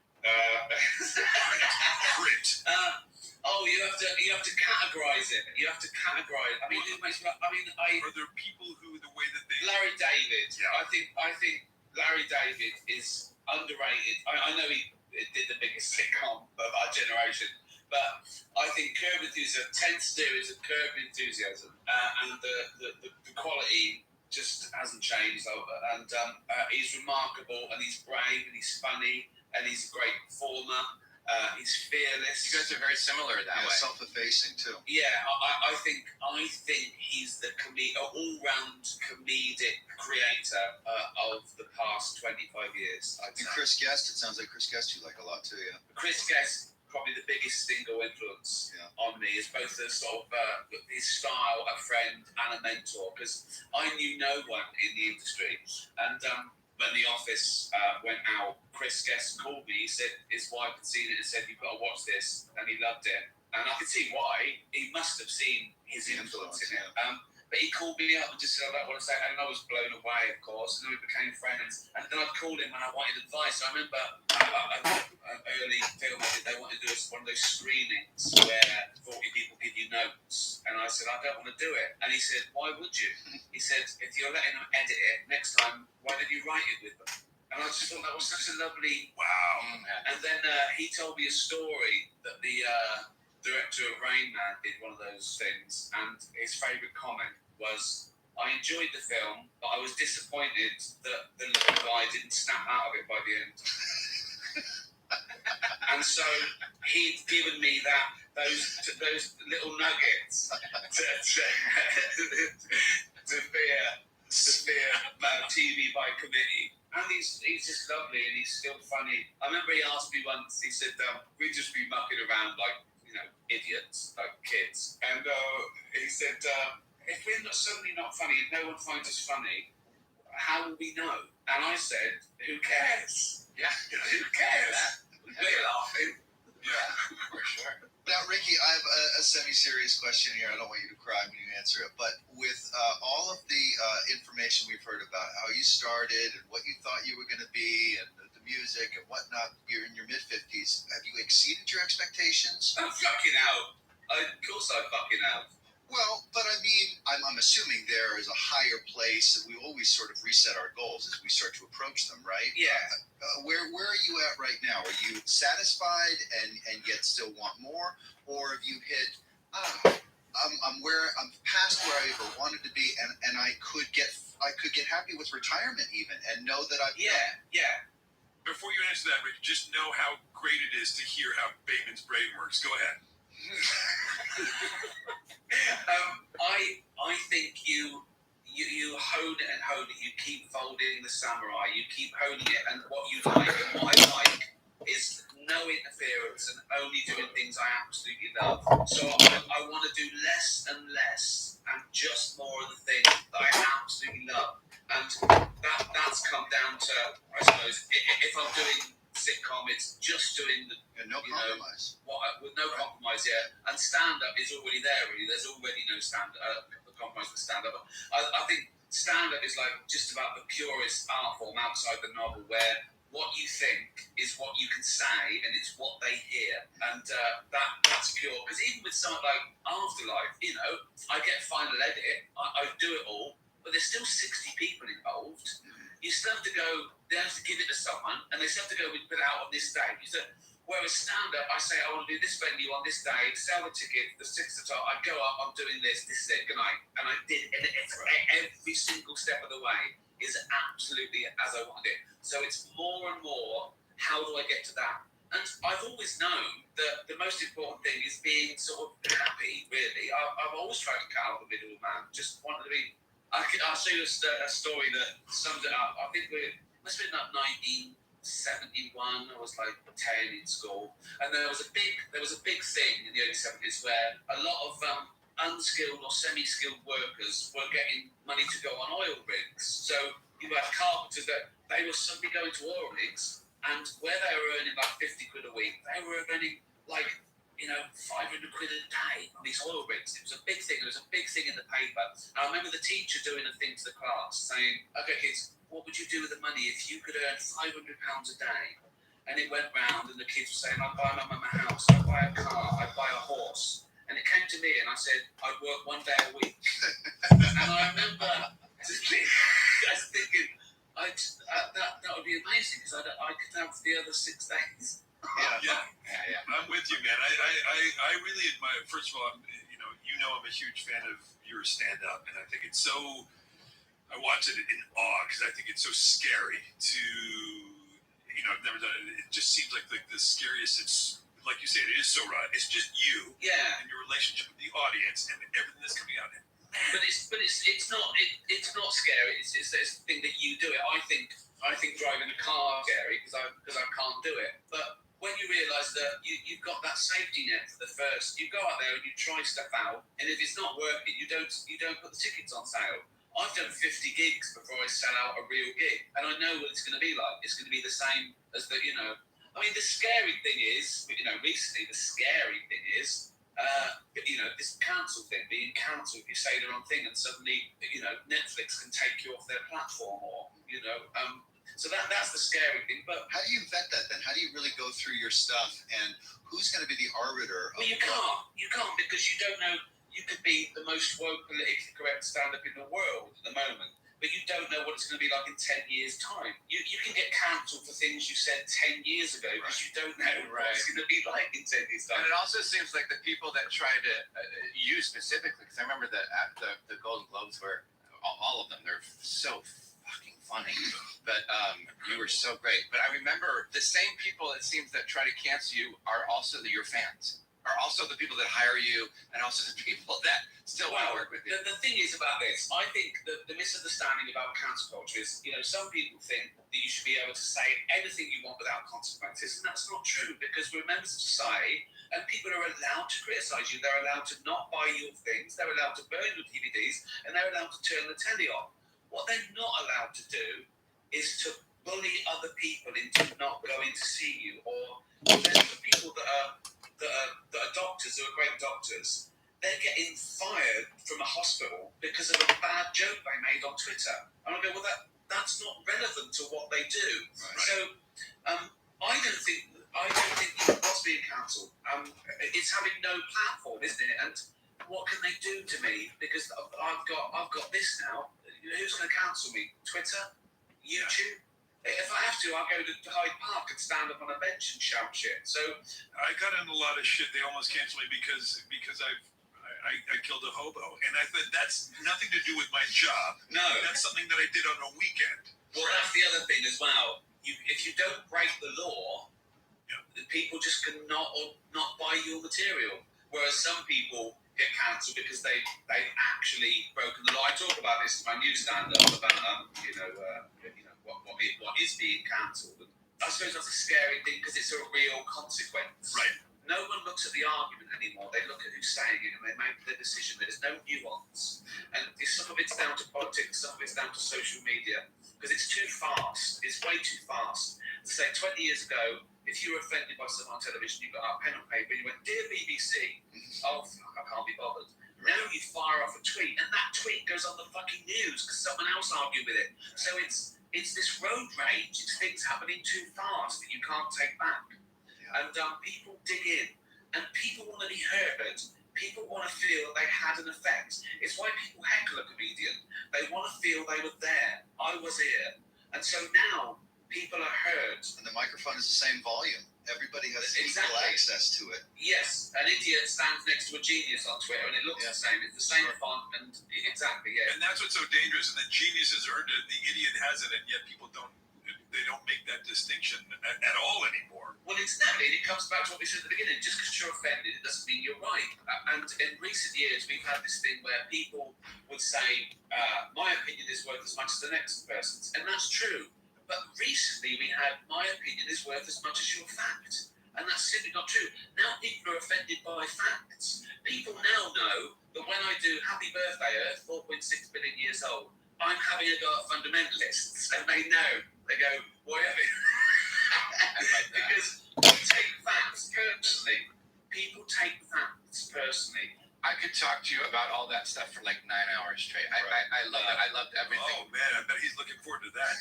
Crit. You have to categorize it. You have to categorize. I mean, it makes me. Are there people who the way that they? Larry David. Yeah. I think Larry David is underrated. I know he did the biggest sitcom of our generation, but I think Curb Enthusiasm, 10th series of Curb Enthusiasm, and the quality just hasn't changed. And he's remarkable, and he's brave, and he's funny, and he's a great performer. He's fearless. You guys are very similar that way. Self-effacing too. Yeah, I think he's the all-round comedic creator of the past 25 years. I think Chris Guest. It sounds like Chris Guest you like a lot too. Yeah. Chris Guest, probably the biggest single influence on me, is both the sort of his style, a friend, and a mentor. Because I knew no one in the industry, and when The Office went out, Chris Guest called me. He said his wife had seen it and said, "You've got to watch this," and he loved it. And I could see why. He must have seen his influence in it. But he called me up and just said, "I don't want to say," and I was blown away, of course. And then we became friends. And then I called him and I wanted advice. I remember an early film they wanted to do one of those screenings where 40 people give you notes. And I said, "I don't want to do it." And he said, "Why would you?" He said, "If you're letting them edit it, next time, why don't you write it with them?" And I just thought that was such a lovely Wow. And then he told me a story that the director of Rain Man did one of those things, and his favourite comment was, "I enjoyed the film, but I was disappointed that the little guy didn't snap out of it by the end." And so he'd given me those little nuggets to fear TV by committee. And he's just lovely, and he's still funny. I remember he asked me once, he said, "We'd just be mucking around like, idiots, like kids." And he said, "If we're suddenly not funny, if no one finds us funny, how will we know?" And I said, "Who cares? Yeah. Who cares? We're laughing." Yeah, for sure. Now, Ricky, I have a semi-serious question here. I don't want you to cry when you answer it. But with all of the information we've heard about how you started and what you thought you were going to be and the music and whatnot, you're in your mid-50s. Have you exceeded your expectations? I'm fucking out. Of course I'm fucking out. Well, but I mean, I'm assuming there is a higher place, and we always sort of reset our goals as we start to approach them, right? Yeah. Where are you at right now? Are you satisfied and yet still want more, or have you hit? I'm past where I ever wanted to be, and I could get happy with retirement even, and know that I've. Yeah. Before you answer that, Rick, just know how great it is to hear how Bateman's brain works. Go ahead. I think you hone it and hone it. You keep folding the samurai. You keep honing it, and what you like and what I like is no interference and only doing things I absolutely love. So I want to do less and less and just more of the things that I absolutely love. And that's come down to, I suppose, if I'm doing sitcom, it's just doing the compromise. With no compromise, yeah. And stand-up is already there, really. There's already no compromise with stand-up. I think stand-up is like just about the purest art form outside the novel, where what you think is what you can say, and it's what they hear, and that's pure. Because even with something like Afterlife, I get final edit, I do it all, but there's still 60 people involved, you still have to go. They have to give it to someone, and they still have to go and put it out on this day. Whereas stand-up, I say, I want to do this venue on this day, sell the ticket, the 6 o'clock, I go up, I'm doing this is it, good night. And I did, and every single step of the way is absolutely as I wanted it. So it's more and more, how do I get to that? And I've always known that the most important thing is being sort of happy, really. I've always tried to cut out the middle, man. Just wanted to be, I'll show you a story that sums it up. I think it must have been like 1971. I was like 10 in school, and there was a big thing in the early 70s where a lot of unskilled or semi-skilled workers were getting money to go on oil rigs. So you had carpenters that they were suddenly going to oil rigs, and where they were earning like 50 quid a week, they were earning like 500 quid a day on these oil rigs. It was a big thing. It was a big thing in the paper. And I remember the teacher doing a thing to the class saying, okay, kids, what would you do with the money if you could earn £500 a day? And it went round, and the kids were saying, I'd buy my mum a house, I'd buy a car, I'd buy a horse. And it came to me, and I said, I'd work 1 day a week. And I remember just thinking, that would be amazing, because I could have the other 6 days. Yeah. I'm with you, man. I really admire. First of all, I'm a huge fan of your stand-up, and I think it's so. I watch it in awe because I think it's so scary to. I've never done it. It just seems like the scariest. It's like you said, it is so raw. It's just you, and your relationship with the audience, and everything that's coming out. But it's not scary. It's this thing that you do it. I think driving a car is scary because I can't do it. But when you realise that you've got that safety net for the first, you go out there and you try stuff out, and if it's not working, you don't put the tickets on sale. I've done 50 gigs before I sell out a real gig, and I know what it's going to be like. It's going to be the same as the the scary thing is, recently the scary thing is, this cancel thing, being cancelled, you say the wrong thing, and suddenly, Netflix can take you off their platform, or so that's the scary thing. But how do you vet that then? How do you really go through your stuff, and who's going to be the arbiter? Well, you can't because you don't know. You could be the most woke, politically correct stand-up in the world at the moment, but you don't know what it's going to be like in 10 years' time. You can get cancelled for things you said 10 years ago because you don't know what it's going to be like in 10 years' time. And it also seems like the people that try to you specifically, because I remember that at the Golden Globes were all of them. They're so fucking funny, but you were so great. But I remember the same people, it seems, that try to cancel you are also your fans. Are also the people that hire you, and also the people that still want to work with you. The thing is about this, I think the misunderstanding about cancel culture is, some people think that you should be able to say anything you want without consequences, and that's not true, because we're members of society, and people are allowed to criticise you. They're allowed to not buy your things, they're allowed to burn your DVDs, and they're allowed to turn the telly on. What they're not allowed to do is to bully other people into not going to see you, or there's the people that are doctors who are great doctors, they're getting fired from a hospital because of a bad joke they made on Twitter. And I go, well, that's not relevant to what they do. Right. So I don't think you was being cancelled. It's having no platform, isn't it? And what can they do to me? Because I've got this now. Who's going to cancel me? Twitter? YouTube? If I have to, I'll go to Hyde Park and stand up on a bench and shout shit. So I got in a lot of shit. They almost canceled me because I killed a hobo, and I thought that's nothing to do with my job. No, that's something that I did on a weekend. Well, that's the other thing as well. If you don't break the law, people just cannot not buy your material. Whereas some people get cancelled because they've actually broken the law. I talk about this in my new stand-up about what is being cancelled. I suppose that's a scary thing because it's a real consequence. Right. No one looks at the argument anymore. They look at who's saying it and they make the decision. There's no nuance. And some of it's down to politics, some of it's down to social media because it's too fast. It's way too fast. To say 20 years ago, if you were offended by someone on television, you got out pen and paper and you went, "Dear BBC, oh fuck, I can't be bothered." Now you fire off a tweet and that tweet goes on the fucking news because someone else argued with it. So it's this road rage. It's things happening too fast that you can't take back. And people dig in, and people want to be heard. People want to feel they had an effect. It's why people heckle a comedian. They want to feel they were there. I was here. And so now people are heard. And the microphone is the same volume. Everybody has equal Exactly. access to it. Yes, an idiot stands next to a genius on Twitter, and it looks the same. It's the same font, and exactly, yeah. And that's what's so dangerous. And the genius has earned it, the idiot hasn't, and yet people don't make that distinction at all anymore. Well, incidentally, it comes back to what we said at the beginning. Just because you're offended, it doesn't mean you're right. And in recent years, we've had this thing where people would say, my opinion is worth as much as the next person's. And that's true. But recently, we had, my opinion is worth as much as your fact. And that's simply not true. Now people are offended by facts. People now know that when I do Happy Birthday Earth, 4.6 billion years old, I'm having a go at fundamentalists. And they know. They go, whatever. Because we take facts personally. People take facts personally. I could talk to you about all that stuff for like 9 hours straight. I love it. I loved everything. Oh man, I bet he's looking forward to that.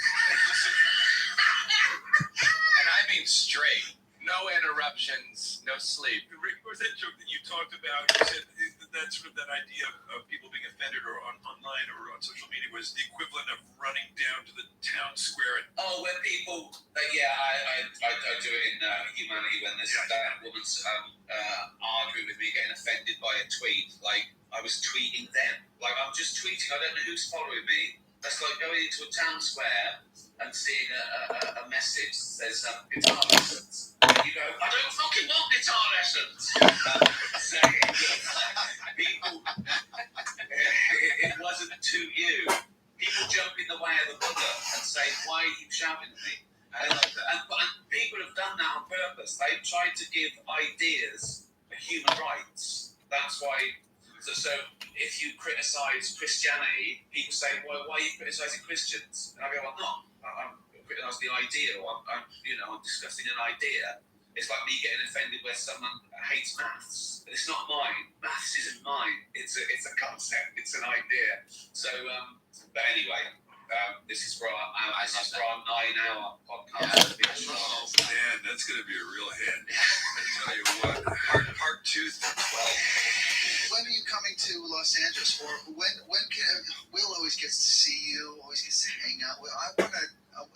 And I mean straight. No interruptions, no sleep. Rick, what was that joke that you talked about? You said that sort of that idea of people being offended or online or on social media was the equivalent of running down to the town square. Oh, when people, I do it in Humanity when there's that woman's arguing with me, getting offended by a tweet. Like, I was tweeting them. Like, I'm just tweeting. I don't know who's following me. That's like going into a town square and seeing a message that says guitar lessons. And you go, I don't fucking want guitar lessons. People, it wasn't to you. People jump in the way of the Buddha and say, why are you shouting at me? And people have done that on purpose. They've tried to give ideas for human rights. That's why. So if you criticise Christianity, people say, well, why are you criticising Christians? And I go, well, I'm criticising the idea. I'm discussing an idea. It's like me getting offended where someone hates maths. But it's not mine. Maths isn't mine. It's a concept. It's an idea. So, but anyway, this is for our 9-hour podcast. Yeah. Oh man, that's going to be a real hit. I tell you what, part 2 through 12. When are you coming to Los Angeles? Or when can Will always gets to see you? Always gets to hang out with. I want to. I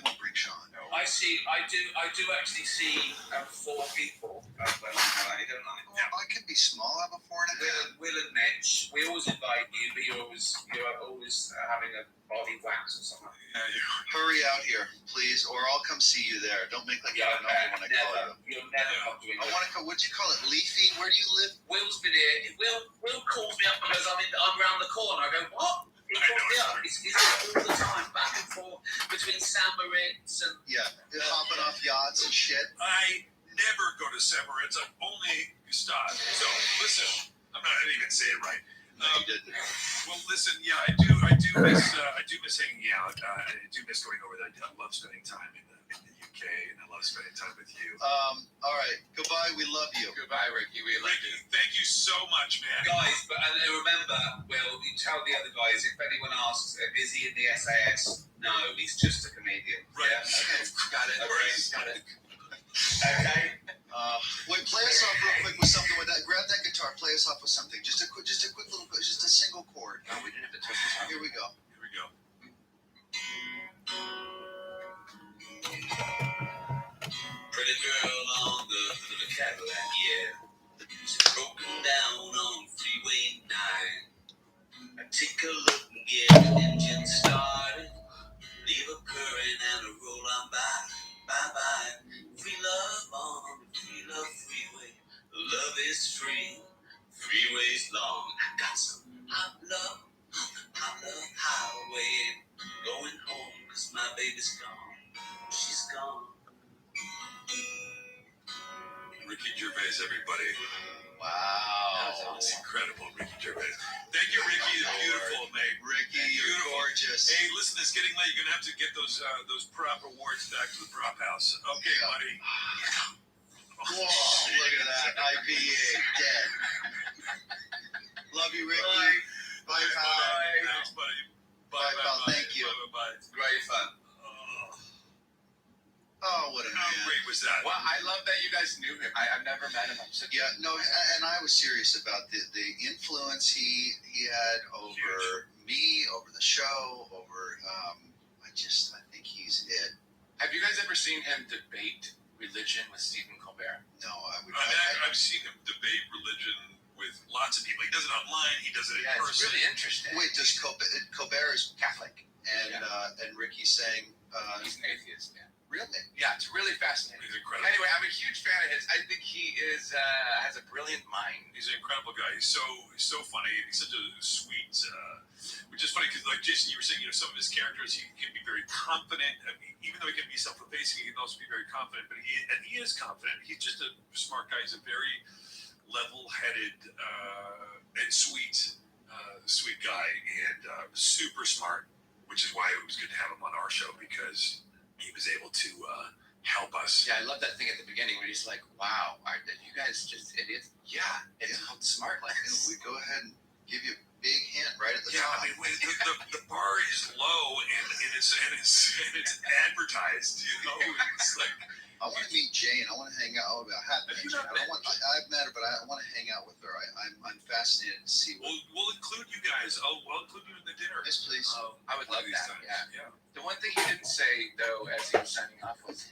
won't bring Sean. No. I do actually see 4 people. Don't I? Well, I can be small. I have a 4.5. Will and Mitch. We always invite you, but you're always having a body wax or something. Hurry out here, please, or I'll come see you there. Don't make like I don't know you when I call you. You'll never come to England. I want to come. What'd you call it? Leafy? Where do you live? Will's been here. Will calls me up because I'm around the corner. I go, what? He calls me up. He's all the time, back and forth between San Moritz and hopping off yachts and shit. I never go to San Moritz. I only stop. So listen, I didn't even say it right. You did. Well, listen, I do miss hanging out. I do miss going over there. I love spending time in the UK, and I love spending time with you. All right. Goodbye. We love you. Goodbye, Ricky. We love you. Thank you so much, man. Guys, and remember, Will, you tell the other guys, if anyone asks, is he in the SAS? No, he's just a comedian. Right. Yeah? Okay. Got it. Okay. Got it. Okay. Wait, play us off real quick with something with that. Grab that guitar. Play us off with something. Just a quick little, just a single chord. No, we didn't have to touch this on. Here we go. Here we go. Pretty girl on the hood of a Cadillac, yeah. She's broken down on Freeway 9. I take a look and get an engine started. Leave a purring and a roll on by. Bye-bye. Free love on the free love freeway. Love is free. Freeway's long. I got some hot love highway. Going home 'cause my baby's gone. She's gone. Ricky Gervais, everybody. Wow. That's incredible, Ricky Gervais. Thank you, Ricky. You're beautiful, mate. Ricky, you're gorgeous. Hey, listen, it's getting late. You're gonna have to get those prop awards back to the prop house. Okay, buddy. Whoa, look at that. IPA, dead. Love you, Ricky. Bye, pal. Thanks, buddy. Bye, pal. Thank you. Bye. It's great fun. Oh, what a How man. great was that? Well, I love that you guys knew him. I've never met him. Yeah, no, and I was serious about the influence he had over me, over the show, over I think he's it. Have you guys ever seen him debate religion with Stephen Colbert? No, I would. I've seen him debate religion with lots of people. He does it online. He does it in Yeah, it's person. really interesting. Wait, does Colbert is Catholic? and Ricky's saying He's an atheist. Yeah. really? Yeah, it's really fascinating. He's incredible. Anyway, I'm a huge fan of his. I think he is has a brilliant mind. He's an incredible guy. He's so funny. He's such a sweet. Which is funny because, like Jason, you were saying, some of his characters, he can be very confident. I mean, even though he can be self-effacing, he can also be very confident. But he is confident. He's just a smart guy. He's a very level-headed and sweet guy, and super smart. Which is why it was good to have him on our show, because he was able to help us. Yeah, I love that thing at the beginning where he's like, "Wow, are you guys just idiots?" Yeah, it's called smart And lens. we go ahead and give you a big hint right at the Yeah, top. I mean, the bar is low and it's advertised. It's like, I want to meet Jane. I want to hang out. Have you not met I've met her, but I want to hang out with her. I'm fascinated to see what. we'll include you guys. I'll include you in the dinner. Yes, please. I would love One of these that. times. Yeah. The one thing he didn't say though, as he was signing off, was,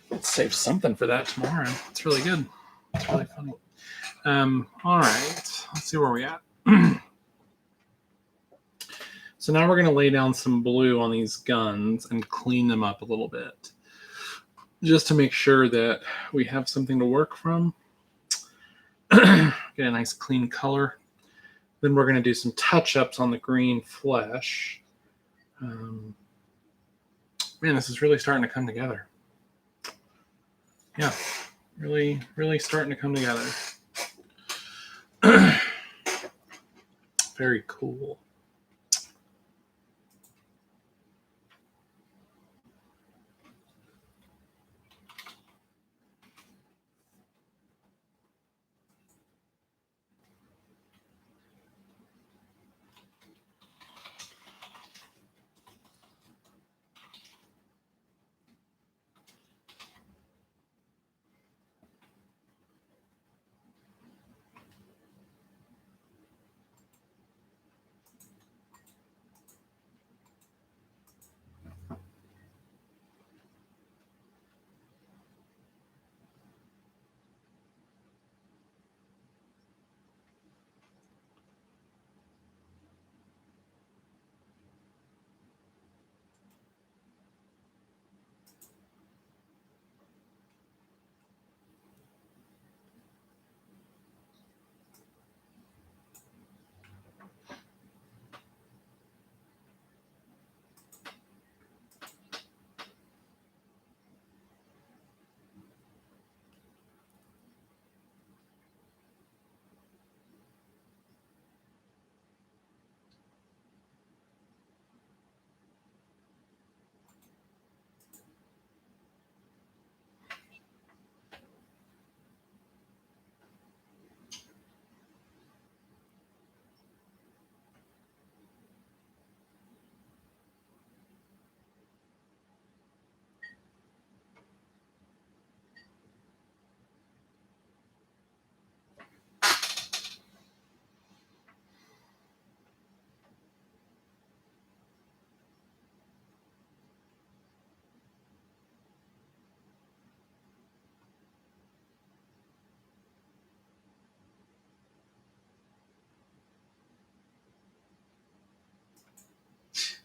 Let's save something for that tomorrow. It's really good. It's really funny. All right. Let's see where we're at. So now we're going to lay down some blue on these guns and clean them up a little bit, just to make sure that we have something to work from. Get a nice clean color. Then we're going to do some touch-ups on the green flesh. Man, this is really starting to come together. Yeah, really, really starting to come together. Very cool.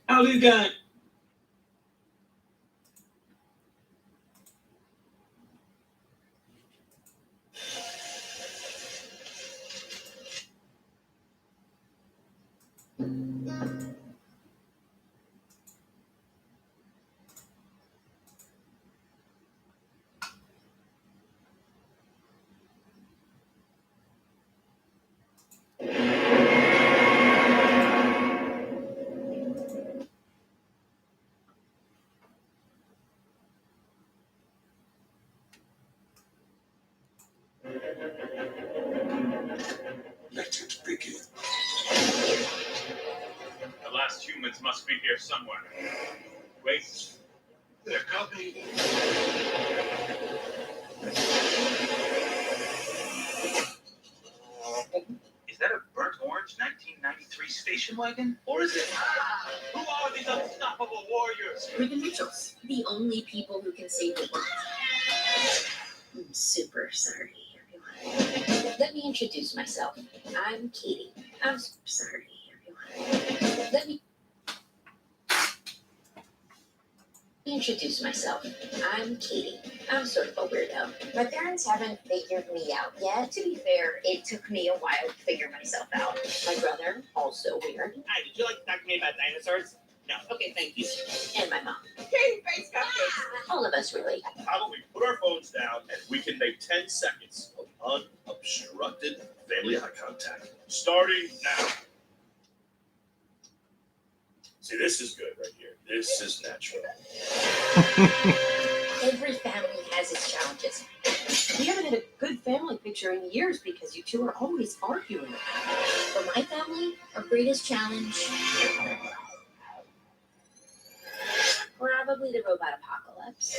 How's it going? humans must be here somewhere. Wait. They're coming. Is that a burnt orange 1993 station wagon? Or is it... Who are these unstoppable warriors? We're the Mitchells, the only people who can save the world. I'm super sorry, everyone. Let me introduce myself. I'm Katie. I'm super sorry, everyone. Let me introduce myself. I'm Katie. I'm sort of a weirdo. My parents haven't figured me out yet. To be fair, it took me a while to figure myself out. My brother, also weird. Hi, did you like to talk to me about dinosaurs? No. Okay, thank you. And my mom. Katie face cupcakes. All of us, really. How about we put our phones down and we can make 10 seconds of unobstructed family eye contact. Starting now. See, this is good right here. This is natural. Every family has its challenges. We haven't had a good family picture in years because you two are always arguing. For my family, our greatest challenge, probably the robot apocalypse.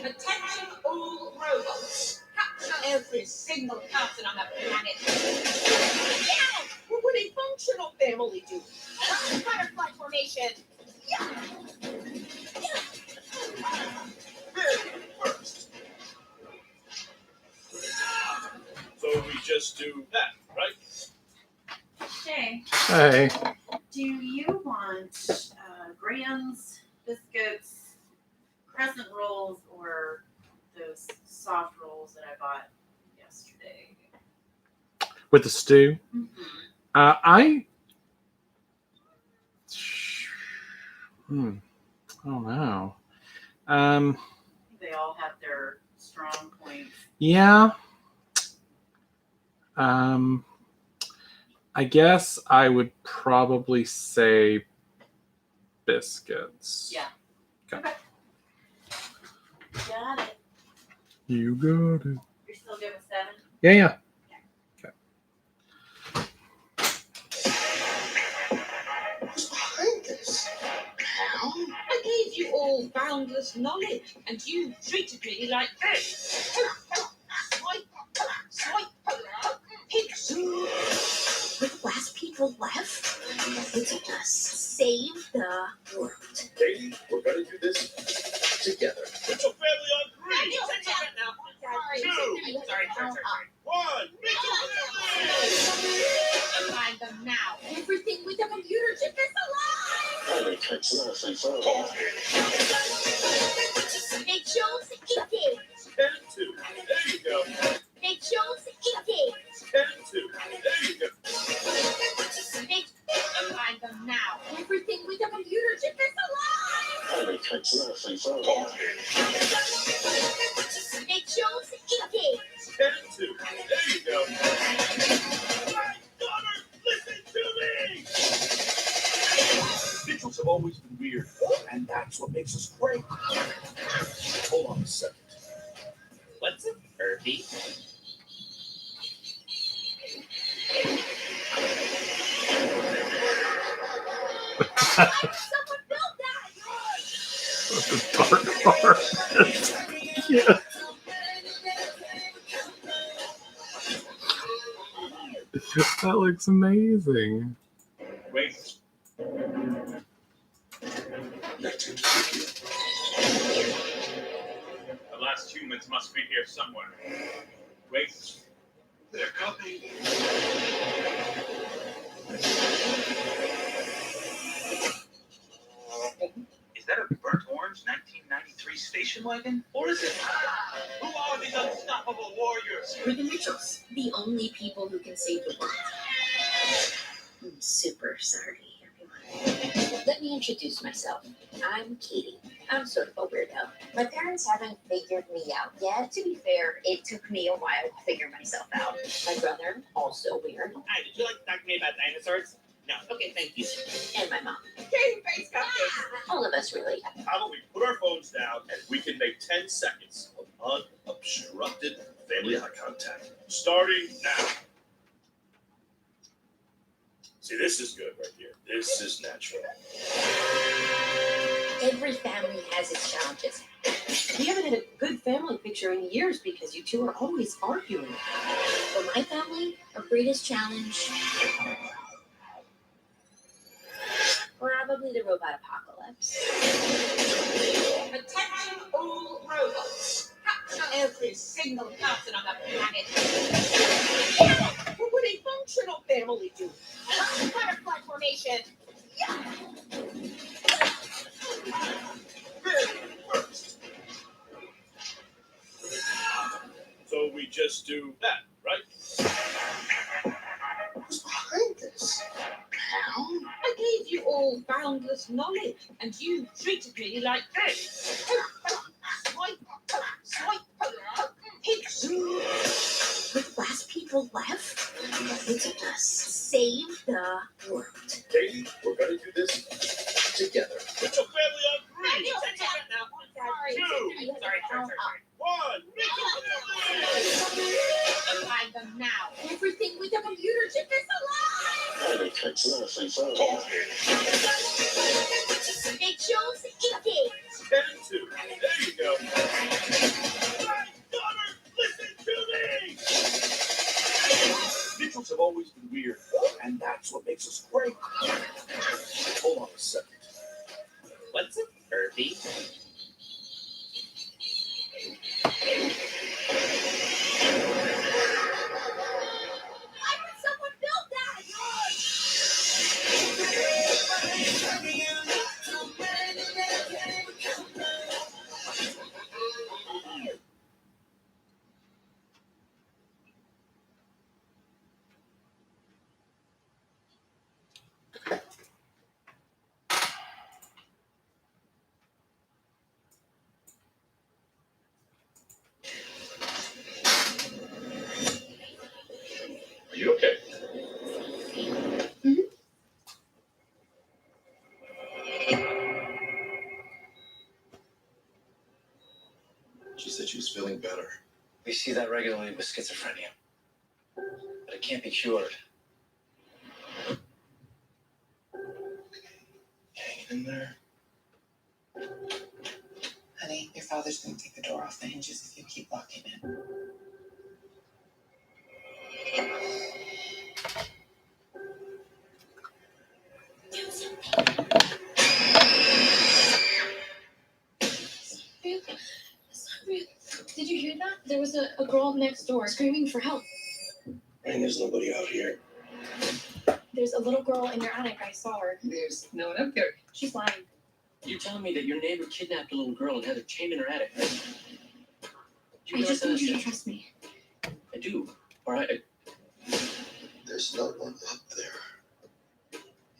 Attention all robots. Capture every single person on the planet. Yeah! What would a functional family do? Butterfly formation. First. So we just do that, right? Hey, Hey. do you want grams, biscuits, crescent rolls, or those soft rolls that I bought yesterday? With the stew? Mm-hmm. I don't know. They all have their strong points. Yeah. I guess I would probably say biscuits. Yeah. Okay. Got it. You got it. You're still good with 7? Yeah. Who's behind this? Pal? I gave you all boundless knowledge, and you treated me like this. Swipe, swipe, pigs. We're the last people left. It's us. Save the world. Katie, we're going to do this together. Mitchell family on 3. Sorry. 1. Mitchell family! Find them now. Everything with the computer chip is alive. Mitchell's engaged. 10 and 2. There you go. Mitchell's engaged. 10 and 2. There you go. Find them now. Everything with the computer chip is alive. Mitchell's engaged. 10 and 2. There you go. My daughter, listen to me! Mitchells have always been weird, and that's what makes us great. Hold on a second. What's a Furby? Someone built that. The dark part. Yeah. That looks amazing. Wait. The last humans must be here somewhere. Wait. They're coming. Is that a burnt orange 1993 station wagon? Or is it... Who are these unstoppable warriors? We're the Mitchells, the only people who can save the world. I'm super sorry, everyone. Let me introduce myself. I'm Katie. I'm sort of a weirdo. My parents haven't figured me out yet. To be fair, it took me a while to figure myself out. My brother, also weird. Hi, did you like to talk to me about dinosaurs? No. Okay, thank you. And my mom. Katie face cupcakes. All of us, really. How about we put our phones down and we can make 10 seconds of unobstructed family eye contact. Starting now. See, this is good right here. This is natural. Every family has its challenges. We haven't had a good family picture in years because you two are always arguing. For my family, our greatest challenge, probably the robot apocalypse. Attention all robots. Capture every single person on the planet. What would a functional family do? Butterfly formation. So we just do that, right? Who's behind this? Pal? I gave you all boundless knowledge, and you treated me like this. Swipe, swipe, pigs. With last people left, it's us. Save the world. Katie, we're gonna do this together. It's a family on three. Sorry. Sorry. One. Find them now. Everything with the computer chip is alive! Mitchell's engaged. 10-2. There you go. Daughter, listen to me! Mitchells have always been weird, and that's what makes us great. Hold on a second. What's a Furby? Why would someone build that? Are you okay? She said she was feeling better. We see that regularly with schizophrenia, but it can't be cured. Hanging in there. Honey, your father's going to take the door off the hinges if you keep locking it. Did you hear that? There was a girl next door screaming for help. And there's nobody out here. There's a little girl in your attic. I saw her. There's no one up there. She's lying. You're telling me that your neighbor kidnapped a little girl and had her chained in her attic, right? I just need you to trust me. I do. All right. There's no one up there.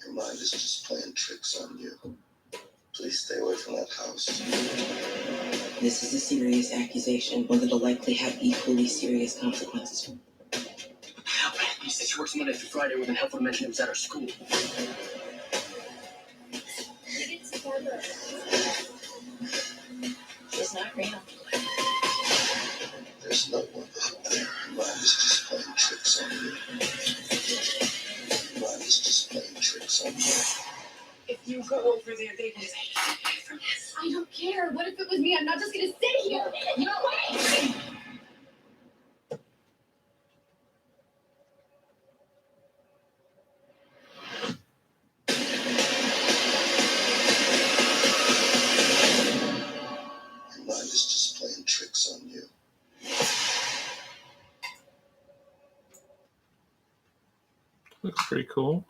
Your mind is just playing tricks on you. Please stay away from that house. This is a serious accusation, one that'll likely have equally serious consequences. He said she works Monday through Friday. Would have been helpful to mention it was at her school. She's not real. There's no one up there. Your mind is just playing tricks on you. Your mind is just playing tricks on you. If you go over there, they will take you away from us. I don't care. What if it was me? I'm not just gonna sit here. No way. Your mind is just playing tricks on you. Looks pretty cool.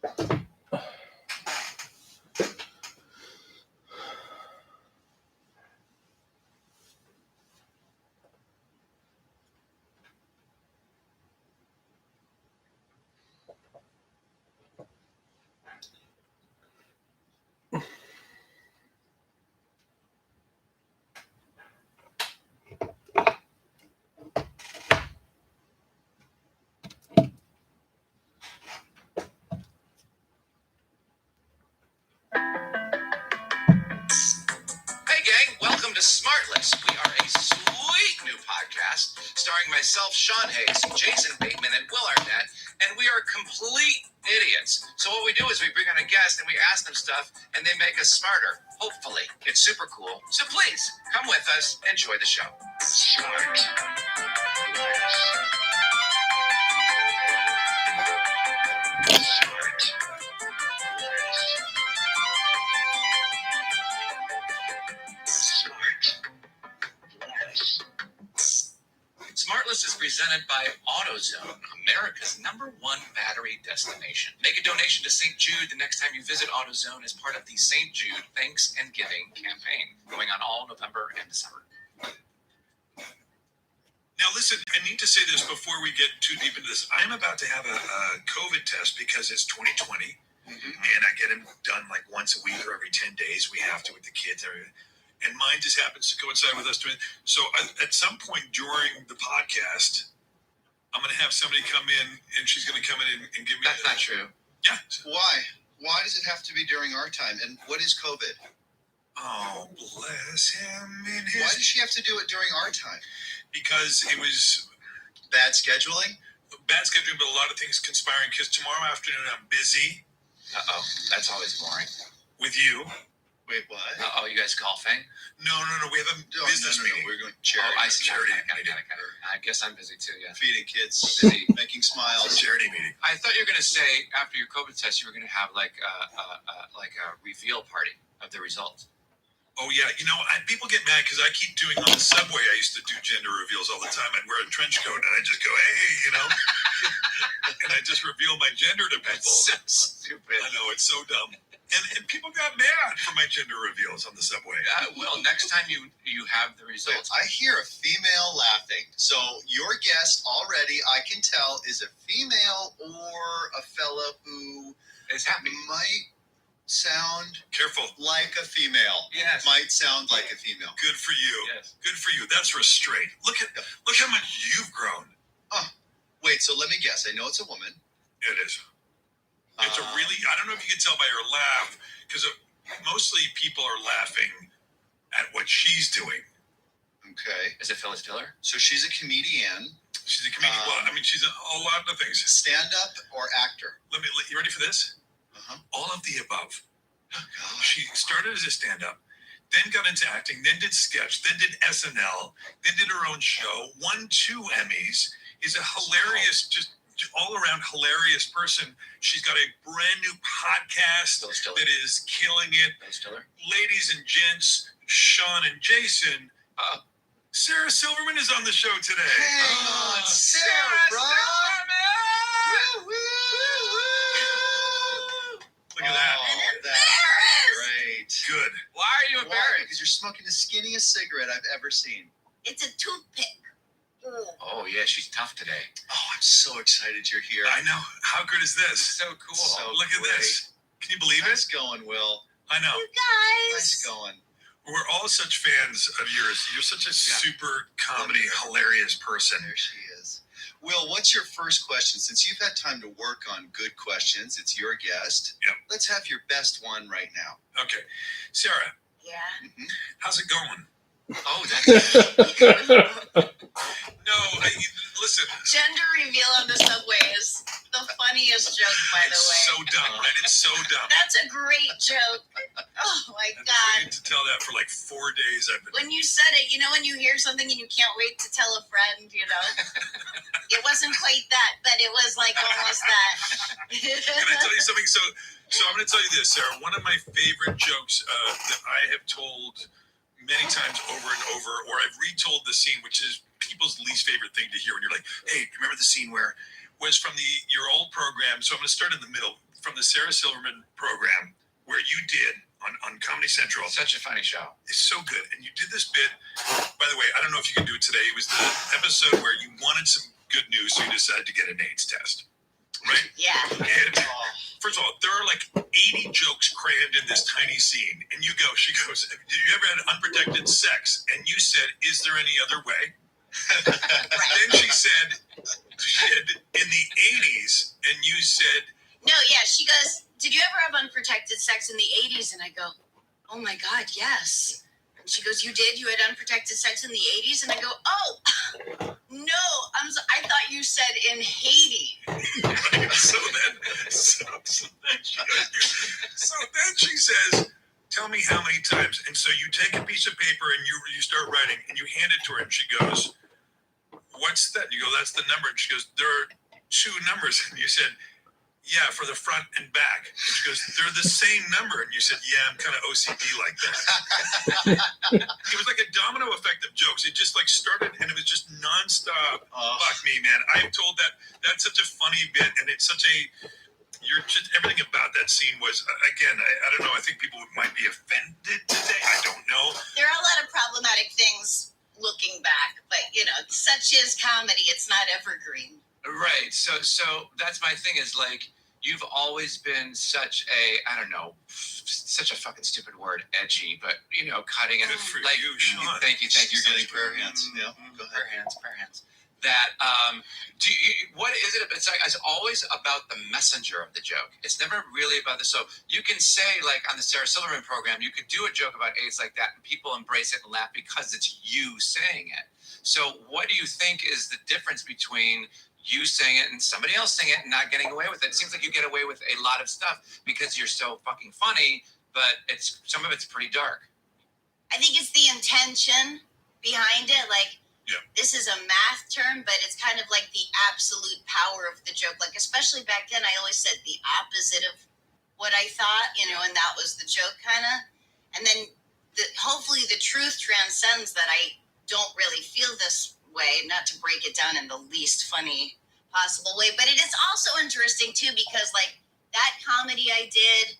Hey gang, welcome to Smartless. We are a sweet new podcast starring myself, Sean Hayes, Jason Bateman, and Will Arnett, and we are complete idiots. So what we do is we bring on a guest and we ask them stuff and they make us smarter. Hopefully. It's super cool. So please, come with us, enjoy the show. Smart. Smartless is presented by AutoZone, America's #1 battery destination. Make a donation to St. Jude the next time you visit AutoZone as part of the St. Jude Thanks and Giving campaign, going on all November and December. Now, listen, I need to say this before we get too deep into this. I'm about to have a COVID test because it's 2020, and I get them done like once a week or every 10 days. We have to with the kids. And mine just happens to coincide with us doing it. So at some point during the podcast, I'm going to have somebody come in, and she's going to come in and give me... That's not true. Yeah. Why? Why does it have to be during our time? And what is COVID? Oh, bless him in his... Why does she have to do it during our time? Because it was... Bad scheduling? Bad scheduling, but a lot of things conspiring, because tomorrow afternoon I'm busy. Uh-oh, that's always boring. With you. Wait, what? Uh-oh, you guys golfing? No. We have a business meeting. We're going charity. Oh, I see. Charity Got it. I guess I'm busy too, yeah. Feeding kids. Busy. Making smiles. Charity meeting. I thought you were going to say after your COVID test, you were going to have like a reveal party of the results. Oh, yeah. You know, people get mad because I keep doing on the subway. I used to do gender reveals all the time. I'd wear a trench coat and I'd just go, hey, you know. And I just reveal my gender to people. That's so stupid. I know, it's so dumb. And people got mad for my gender reveals on the subway. Well, next time you have the results. I hear a female laughing. So your guest already, I can tell, is a female or a fella who is happy. Might sound careful like a female. Yes. Might sound like a female. Good for you. Yes. Good for you. That's restraint. Look how much you've grown. Wait, so let me guess. I know it's a woman. It is. It's a really, I don't know if you can tell by her laugh, because mostly people are laughing at what she's doing. Okay. Is it Phyllis Diller? So she's a comedian. She's a comedian. Well, I mean, she's a lot of things. Stand-up or actor? You ready for this? All of the above. Oh, God. She started as a stand-up, then got into acting, then did sketch, then did SNL, then did her own show, won 2 Emmys, is a hilarious, just all-around hilarious person. She's got a brand new podcast that is killing it. Ladies and gents, Sean and Jason, Sarah Silverman is on the show today. Hang on, Sarah, bro. Look at that. Oh, that's great. Good. Why are you embarrassed? Because you're smoking the skinniest cigarette I've ever seen. It's a toothpick. Oh, yeah, she's tough today. Oh, I'm so excited you're here. I know. How good is this? So cool. So Look at this. Can you believe nice it? going, Will. I know. You guys. Nice going. We're all such fans of yours. You're such a super comedy, hilarious person. There she is. Will, what's your first question? Since you've had time to work on good questions, it's your guest. Yep. Let's have your best one right now. Okay. Sarah, Yeah. how's it going? Oh, that's No, listen. Gender reveal on the subway is the funniest joke, by the It's way. so dumb, right? It's so dumb. That's a great joke. Oh my I've been God. waiting to tell that for like 4 days. When you said it, you know when you hear something and you can't wait to tell a friend, you know? It wasn't quite that, but it was like almost that. Can I tell you something? So I'm going to tell you this, Sarah. One of my favorite jokes that I have told many times over and over, or I've retold the scene, which is people's least favorite thing to hear when you're like, hey, remember the scene where was from your old program? So I'm going to start in the middle. from the Sarah Silverman program where you did on Comedy Central. Such a funny show. It's so good. And you did this bit. By the way, I don't know if you can do it today. It was the episode where you wanted some good news, so you decided to get an AIDS test. Right? Yeah. And first of all, there are like 80 jokes crammed in this tiny scene. And she goes, did you ever have unprotected sex? And you said, is there any other way? Then she said, in the 80s, and you said, no, yeah, she goes, did you ever have unprotected sex in the 80s? And I go, oh my God, yes. And she goes, you did? You had unprotected sex in the 80s? And I go, oh, no, I thought you said in Haiti. Right? So then she says, tell me how many times. And so you take a piece of paper and you start writing and you hand it to her and she goes, what's that? And you go, that's the number. And she goes, there are 2 numbers. And you said, yeah, for the front and back. And she goes, they're the same number. And you said, yeah, I'm kind of OCD like that. It was like a domino effect of jokes. It just like started and it was just nonstop. Fuck me, man. I've told that's such a funny bit. And it's such everything about that scene was, again, I don't know. I think people might be offended today. I don't know. There are a lot of problematic things looking back, but such is comedy. It's not evergreen. Right. So that's my thing is like, you've always been such a, I don't know, such a fucking stupid word, edgy, but cutting it. Good for like, you, Sean. Thank you. You're getting prayer hands. Yeah. Go ahead. Prayer hands. That, what is it? It's always about the messenger of the joke. It's never really about so you can say like on the Sarah Silverman program, you could do a joke about AIDS like that and people embrace it and laugh because it's you saying it. So what do you think is the difference between you saying it and somebody else saying it and not getting away with it? It seems like you get away with a lot of stuff because you're so fucking funny, but some of it's pretty dark. I think it's the intention behind it. Like, this is a math term, but it's kind of like the absolute power of the joke. Like, especially back then, I always said the opposite of what I thought, and that was the joke kind of. And then hopefully the truth transcends that I don't really feel this way, not to break it down in the least funny possible way, but it is also interesting too because like that comedy I did,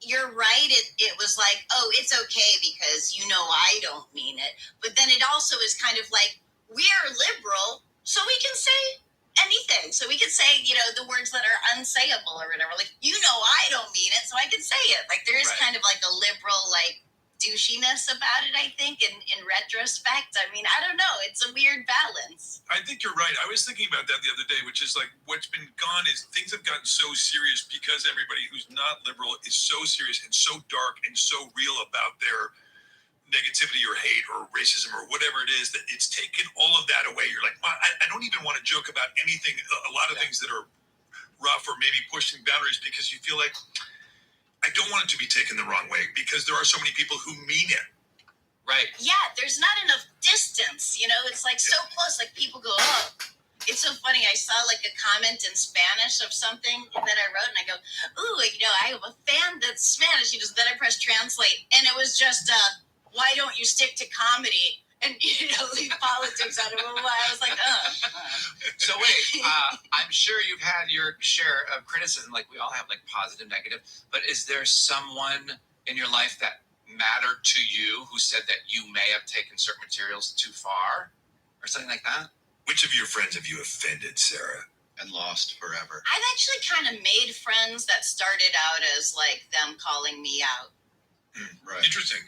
you're right, it was like, oh, it's okay because I don't mean it, but then it also is kind of like we're liberal, so we can say anything, so we can say the words that are unsayable or whatever, like I don't mean it, so I can say it. Like there is kind of like a liberal like douchiness about it, I think, in retrospect. I mean, I don't know. It's a weird balance. I think you're right. I was thinking about that the other day, which is like what's been gone is things have gotten so serious because everybody who's not liberal is so serious and so dark and so real about their negativity or hate or racism or whatever it is that it's taken all of that away. You're like, well, I don't even want to joke about anything, a lot of things that are rough or maybe pushing boundaries because you feel like I don't want it to be taken the wrong way because there are so many people who mean it. Right. Yeah, there's not enough distance, it's like so close, like people go, oh. It's so funny, I saw like a comment in Spanish of something that I wrote and I go, ooh, I have a fan that's Spanish, then I press translate and it was just, why don't you stick to comedy? And, leave politics out of it. I was like, So wait, I'm sure you've had your share of criticism, like we all have, like positive, negative. But is there someone in your life that mattered to you who said that you may have taken certain materials too far or something like that? Which of your friends have you offended, Sarah? And lost forever? I've actually kind of made friends that started out as like them calling me out. Right. Interesting.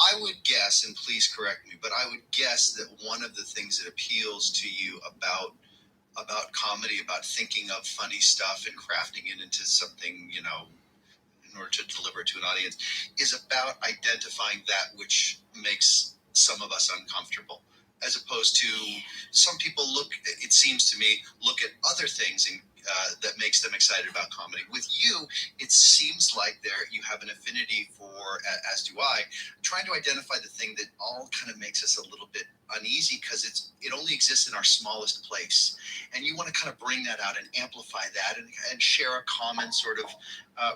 I would guess, and please correct me, but I would guess that one of the things that appeals to you about comedy, about thinking of funny stuff and crafting it into something, in order to deliver it to an audience, is about identifying that which makes some of us uncomfortable, as opposed to some people it seems to me, look at other things and that makes them excited about comedy. With you, it seems like you have an affinity for, as do I, trying to identify the thing that all kind of makes us a little bit uneasy because it only exists in our smallest place. And you want to kind of bring that out and amplify that and share a common sort of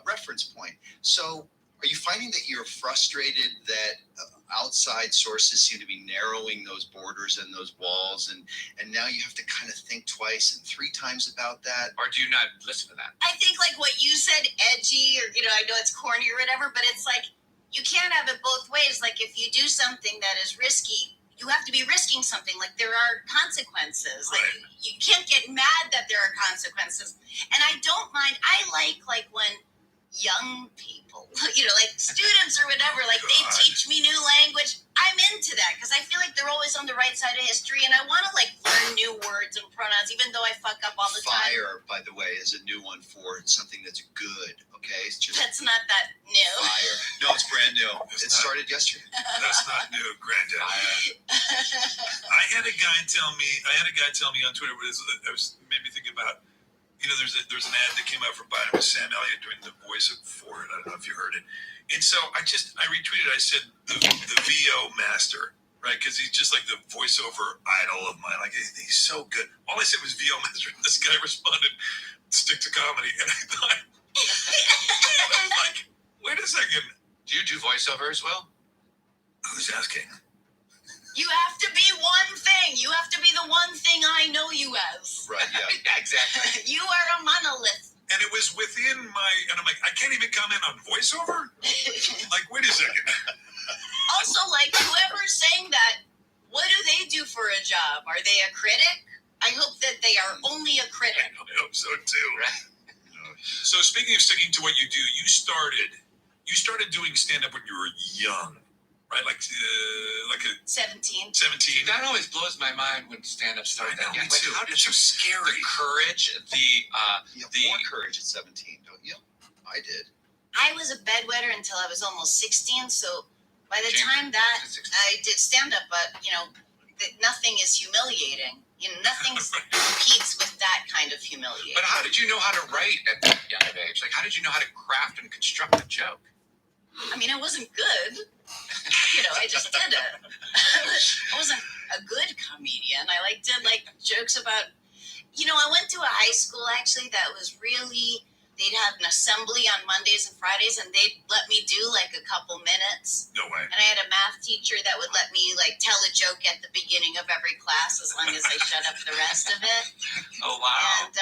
reference point. So are you finding that you're frustrated that outside sources seem to be narrowing those borders and those walls, and now you have to kind of think twice and 3 times about that. Or do you not listen to that? I think like what you said, edgy, or I know it's corny or whatever, but it's like you can't have it both ways. Like if you do something that is risky, you have to be risking something. Like there are consequences. Like you can't get mad that there are consequences. And I don't mind. I like when young people, like students or whatever, like they teach me new language. I'm into that because I feel like they're always on the right side of history, and I want to like learn new words and pronouns, even though I fuck up all the time. Fire, by the way, is a new one for something that's good. Okay, it's just that's not that new. Fire. No, it's brand new. It started yesterday. That's not new, Granddad. I had a guy tell me on Twitter, it made me think about. There's an ad that came out for Biden with Sam Elliott doing the voice for it. I don't know if you heard it. And so I retweeted. I said the VO master, right? Because he's just like the voiceover idol of mine. Like he's so good. All I said was VO master. And this guy responded, "Stick to comedy." And I thought, I'm like, wait a second. Do you do voiceover as well? Who's asking? You have to be one thing. You have to be the one thing I know you as. Right, yeah. Yeah, exactly. You are a monolith. And it was within and I'm like, I can't even comment on voiceover? Like, wait a second. Also, like, whoever's saying that, what do they do for a job? Are they a critic? I hope that they are only a critic. I hope so, too. Right? So speaking of sticking to what you do, you started doing stand-up when you were young. Right, like a 17. 17. That always blows my mind when stand-up started. I know, me too. How did it's so scary. The courage, You have more courage at 17, don't you? I did. I was a bedwetter until I was almost 16. So by the time that I did stand-up, but nothing is humiliating. Nothing competes with that kind of humiliation. But how did you know how to write at that young age? Like, how did you know how to craft and construct a joke? I mean, I wasn't good. I just did it. I wasn't a good comedian. I did jokes about, I went to a high school actually that was really, they'd have an assembly on Mondays and Fridays and they'd let me do a couple minutes. No way. And I had a math teacher that would let me tell a joke at the beginning of every class as long as I shut up the rest of it. Oh, wow. And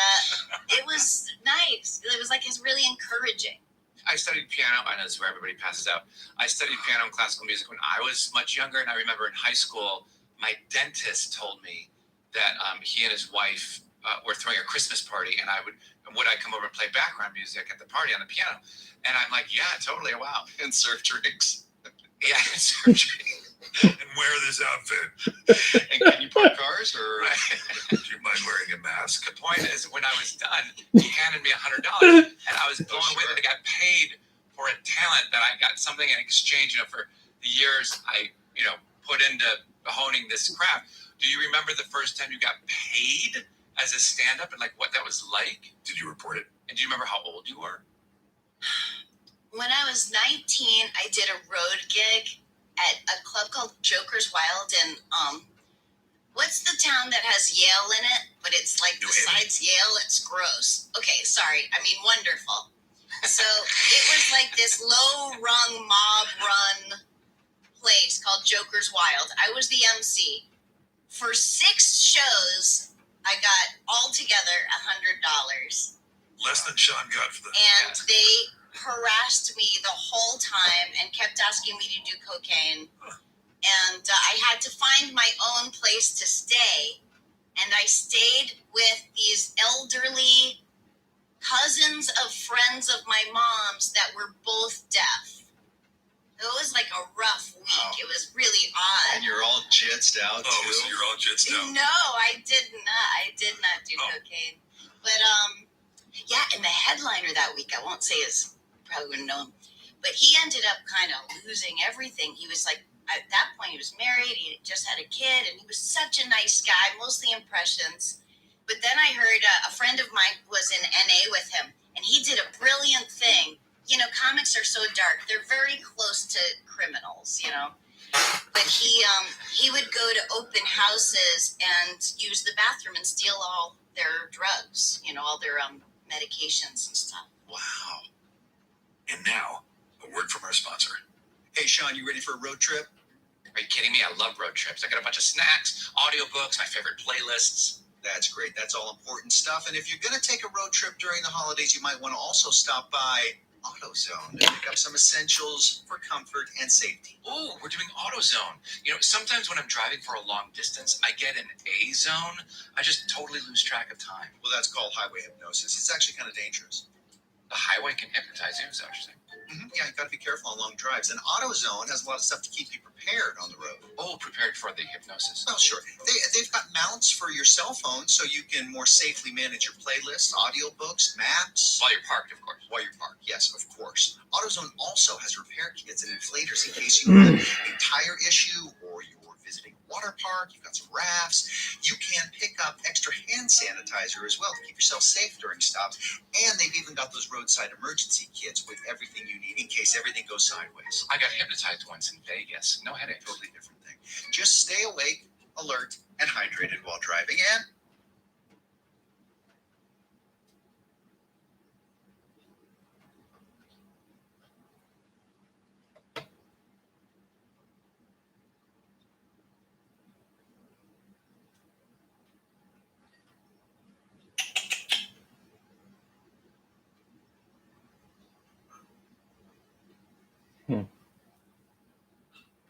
it was nice. It was it's really encouraging. I studied piano. I know this is where everybody passes out. I studied piano and classical music when I was much younger, and I remember in high school, my dentist told me that he and his wife were throwing a Christmas party, and would I come over and play background music at the party on the piano? And I'm like, yeah, totally, wow. And serve drinks. Yeah, and serve drinks. And wear this outfit. And can you park cars, or do you mind wearing a mask? The point is, when I was done, he handed me $100, and I was blown away that I got paid for a talent that I got something in exchange, for the years I, put into honing this craft. Do you remember the first time you got paid as a stand-up and what that was like? Did you report it? And do you remember how old you were? When I was 19, I did a road gig at a club called Joker's Wild in, what's the town that has Yale in it? But it's besides Yale, it's gross. Okay, sorry. I mean, wonderful. So it was this low-rung, mob-run place called Joker's Wild. I was the MC. For 6 shows, I got altogether $100. Less than Sean got for the... And they harassed me the whole time and kept asking me to do cocaine. And I had to find my own place to stay. And I stayed with these elderly cousins of friends of my mom's that were both deaf. It was a rough week. Wow. It was really odd. And you're all jitzed out, too? Oh, so you're all jitzed out. No, I did not do cocaine. But, yeah, and the headliner that week, I won't say his, probably wouldn't know him, but he ended up kind of losing everything. He was at that point, he was married, he just had a kid, and he was such a nice guy, mostly impressions. But then I heard a friend of mine was in NA with him, and he did a brilliant thing. Comics are so dark. They're very close to criminals, But he would go to open houses and use the bathroom and steal all their drugs, all their medications and stuff. Wow. And now, a word from our sponsor. Hey, Sean, you ready for a road trip? Are you kidding me? I love road trips. I got a bunch of snacks, audiobooks, my favorite playlists. That's great. That's all important stuff. And if you're going to take a road trip during the holidays, you might want to also stop by AutoZone to pick up some essentials for comfort and safety. Oh, we're doing AutoZone. You know, sometimes when I'm driving for a long distance, I get in a zone. I just totally lose track of time. Well, that's called highway hypnosis. It's actually kind of dangerous. The highway can hypnotize you, is that what you're saying? Yeah, you got to be careful on long drives. And AutoZone has a lot of stuff to keep you prepared on the road. Oh, prepared for the hypnosis. Well, sure. They've got mounts for your cell phone so you can more safely manage your playlists, audiobooks, maps. While you're parked, of course. While you're parked, yes, of course. AutoZone also has repair kits and inflators in case you have a tire issue or you're visiting a water park, you've got some rafts. You can pick up extra hand sanitizer as well to keep yourself safe during stops. And they've even got those roadside emergency kits with everything you need in case everything goes sideways. I got hypnotized once in Vegas. No headache. Totally different thing. Just stay awake, alert, and hydrated while driving. And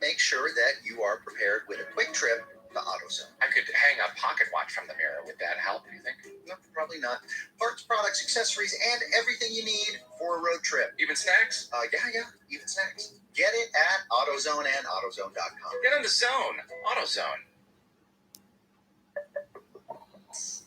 make sure that you are prepared with a quick trip to AutoZone. I could hang a pocket watch from the mirror. Would that help, do you think? No, probably not. Parts, products, accessories, and everything you need for a road trip. Even snacks? Yeah, even snacks. Get it at AutoZone and AutoZone.com. Get in the zone. AutoZone.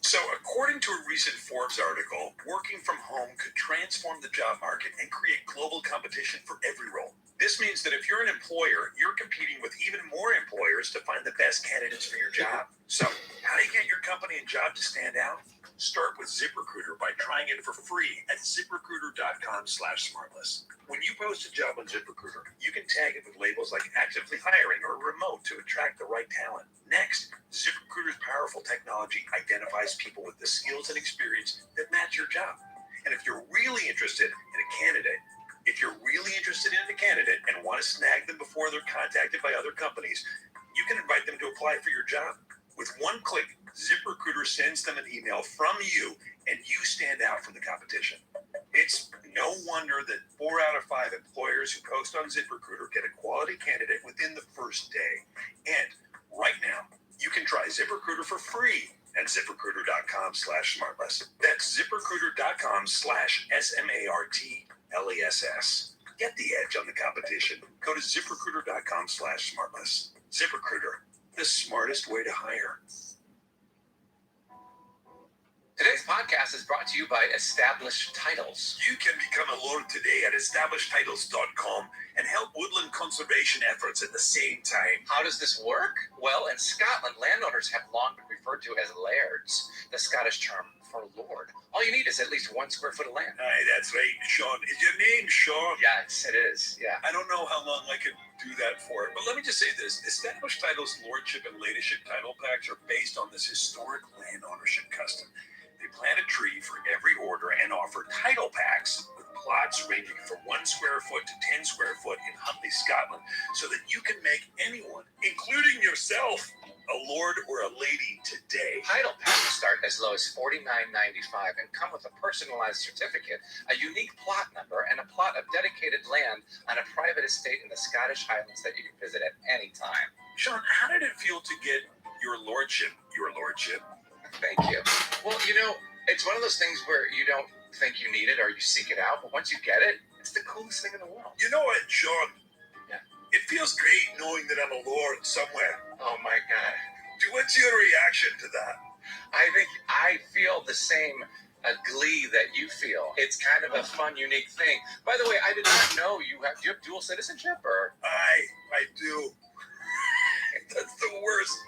So, according to a recent Forbes article, working from home could transform the job market and create global competition for every role. This means that if you're an employer, you're competing with even more employers to find the best candidates for your job. So, how do you get your company and job to stand out? Start with ZipRecruiter by trying it for free at ZipRecruiter.com/smartless. When you post a job on ZipRecruiter, you can tag it with labels like actively hiring or remote to attract the right talent. Next, ZipRecruiter's powerful technology identifies people with the skills and experience that match your job. And if you're really interested in a candidate and want to snag them before they're contacted by other companies, you can invite them to apply for your job. With one click, ZipRecruiter sends them an email from you, and you stand out from the competition. It's no wonder that 4 out of 5 employers who post on ZipRecruiter get a quality candidate within the first day. And right now, you can try ZipRecruiter for free at ZipRecruiter.com/smartless. That's ZipRecruiter.com/SMARTLESS. Get the edge on the competition. Go to ZipRecruiter.com/smartless. ZipRecruiter, the smartest way to hire. Today's podcast is brought to you by Established Titles. You can become a lord today at EstablishedTitles.com and help woodland conservation efforts at the same time. How does this work? Well, in Scotland, landowners have long been referred to as lairds, the Scottish term for lord. All you need is at least 1 square foot of land. Aye, that's right, Sean. Is your name Sean? Yes, it is. Yeah. I don't know how long I could do that for, but let me just say this. Established Titles lordship and ladyship title packs are based on this historic land ownership custom. They plant a tree for every order and offer title packs with plots ranging from 1 square foot to 10 square foot in Huntley, Scotland, so that you can make anyone, including yourself, a lord or a lady today. Title packs start as low as $49.95 and come with a personalized certificate, a unique plot number, and a plot of dedicated land on a private estate in the Scottish Highlands that you can visit at any time. Sean, how did it feel to get your lordship? Thank you. Well, you know, it's one of those things where you don't think you need it or you seek it out, but once you get it, it's the coolest thing in the world. You know what, Sean? Yeah. It feels great knowing that I'm a lord somewhere. Oh my God. What's your reaction to that? I think I feel the same glee that you feel. It's kind of a fun, unique thing. By the way, I did not know do you have dual citizenship or? I do. That's the worst.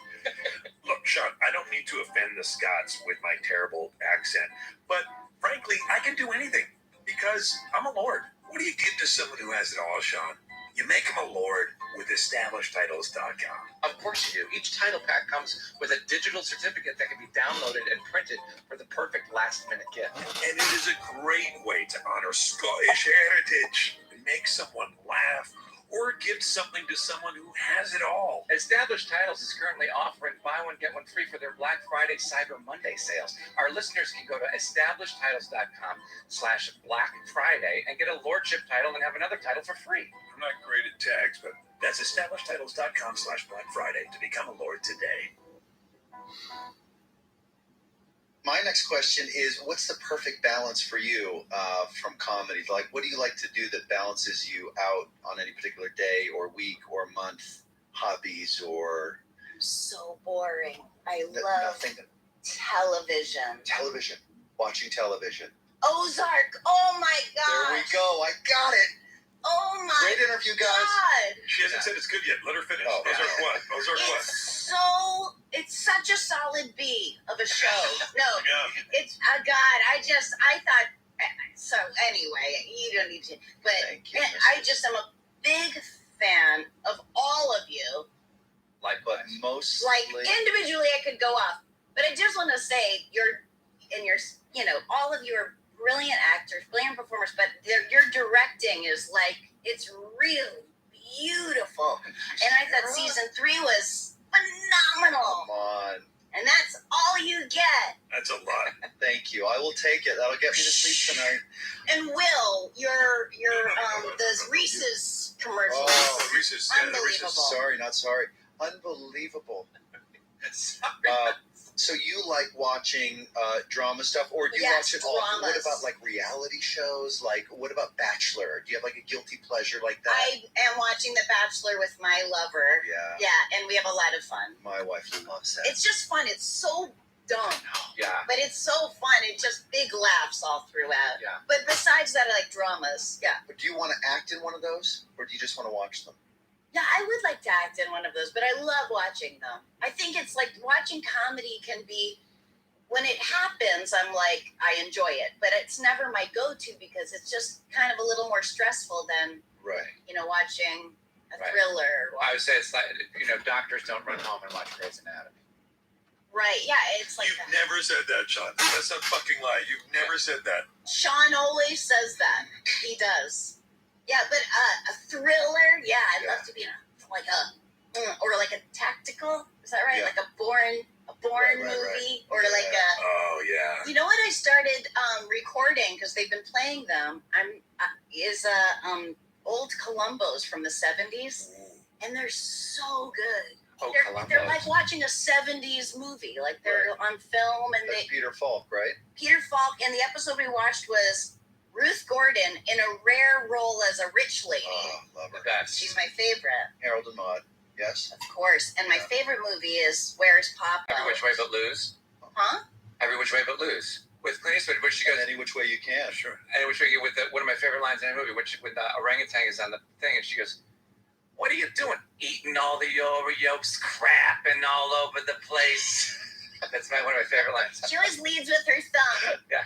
Look, Sean, I don't mean to offend the Scots with my terrible accent, but frankly, I can do anything because I'm a lord. What do you give to someone who has it all, Sean? You make him a lord with EstabliskedTitles.com. Of course you do. Each title pack comes with a digital certificate that can be downloaded and printed for the perfect last-minute gift. And it is a great way to honor Scottish heritage and make someone laugh or give something to someone who has it all. Established Titles is currently offering buy one, get one free for their Black Friday Cyber Monday sales. Our listeners can go to establishedtitles.com/Black Friday and get a lordship title and have another title for free. I'm not great at tags, but that's establishedtitles.com/Black Friday to become a lord today. My next question is, what's the perfect balance for you from comedy? Like, what do you like to do that balances you out on any particular day or week or month? Hobbies or... So boring. I love nothing. television. Television. Watching television. Ozark. Oh my god. There we go. I got it. Oh my Great interview, guys. God. She hasn't said it's good yet. Let her finish. Oh, Ozark what? Ozark what? It's such a solid B of a show. No, Yeah. it's I thought. So anyway, you don't need to. But Thank you, I just am a big fan of all of you. Like, but mostly... Like individually, I could go off, but I just want to say all of you are brilliant actors, brilliant performers. But your directing is like it's really beautiful, and I thought season 3 was phenomenal. Come on. And that's all you get. That's a lot. Thank you. I will take it. That'll get me to sleep tonight. And Will, your those Reese's commercials. Oh, Reese's. Unbelievable. Sorry, not sorry. Unbelievable. So you like watching drama stuff, or do you watch it all? Dramas. What about like reality shows? Like, what about Bachelor? Do you have like a guilty pleasure like that? I am watching The Bachelor with my lover. Yeah. Yeah, and we have a lot of fun. My wife loves that. It's just fun. It's so dumb. Yeah. But it's so fun. It's just big laughs all throughout. Yeah. But besides that, I like dramas. Yeah. But do you want to act in one of those, or do you just want to watch them? Yeah, I would like to act in one of those, but I love watching them. I think it's like watching comedy can be, when it happens, I'm like, I enjoy it. But it's never my go-to because it's just kind of a little more stressful than, watching a thriller. I would say it's like, doctors don't run home and watch Grey's Anatomy. Right, yeah, it's like You've never said that, Sean. That's a fucking lie. You've never said that. Sean always says that. He does. Yeah, but a thriller, I'd love to be in or like a tactical, is that right? Yeah. Like a Bourne movie, or like a. Oh yeah. You know what? I started recording because they've been playing them. Old Columbos from the 70s, and they're so good. Oh, They're like watching a 70s movie, like they're on film, and That's Peter Falk, right? Peter Falk, and the episode we watched was Ruth Gordon in a rare role as a rich lady. Oh, love her. She's my favorite. Harold and Maude, yes. Of course. And my favorite movie is Where's Papa? Every Which Way But Loose. Huh? Every Which Way But Loose. With Clint Eastwood, which she goes... Any which way you can. Sure. Any which way, with one of my favorite lines in the movie, when the orangutan is on the thing, and she goes, "What are you doing? Eating all the yolks, crapping all over the place." That's one of my favorite lines. She always leads with her thumb. Yeah.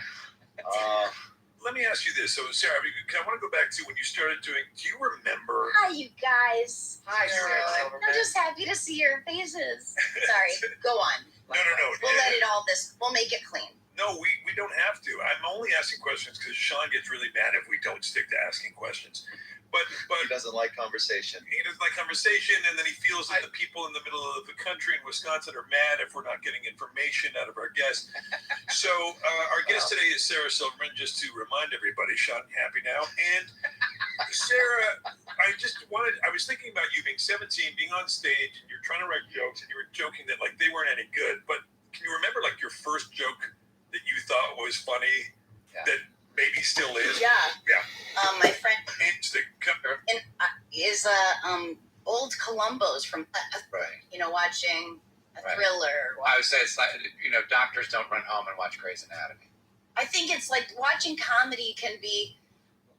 Let me ask you this. So, Sarah, I want to go back to when you started doing. Do you remember? Hi, you guys. Hi, Sarah. I'm just happy to see your faces. Sorry. Go on. No. We'll let it all We'll make it clean. No, we don't have to. I'm only asking questions because Sean gets really mad if we don't stick to asking questions. But he doesn't like conversation. He doesn't like conversation, and then he feels that the people in the middle of the country in Wisconsin are mad if we're not getting information out of our guests. So our guest today is Sarah Silverman, just to remind everybody. Sean, happy now. And Sarah, I was thinking about you being 17, being on stage, and you're trying to write jokes, and you were joking that like they weren't any good. But can you remember like your first joke that you thought was funny that maybe still is? Yeah. My friend is Old Columbos from watching a thriller. I would say it's like, doctors don't run home and watch Grey's Anatomy. I think it's like watching comedy can be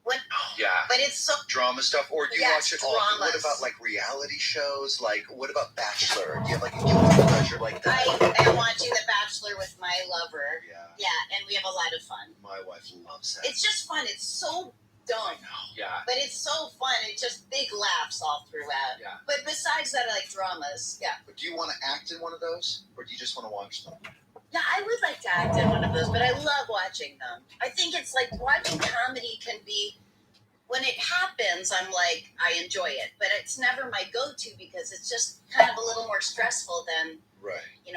but it's so drama stuff, or do you watch it all? Dramas. What about like reality shows? Like, what about Bachelor? Do you have like a guilty pleasure like that? I am watching The Bachelor with my lover. Yeah, and we have a lot of fun. My wife loves that. It's just fun. It's so dumb. Yeah. But it's so fun. It's just big laughs all throughout. Yeah. But besides that, I like dramas. Yeah. But do you want to act in one of those, or do you just want to watch them? Yeah, I would like to act in one of those, but I love watching them. I think it's like watching comedy can be, when it happens, I'm like, I enjoy it, but it's never my go-to because it's just kind of a little more stressful than,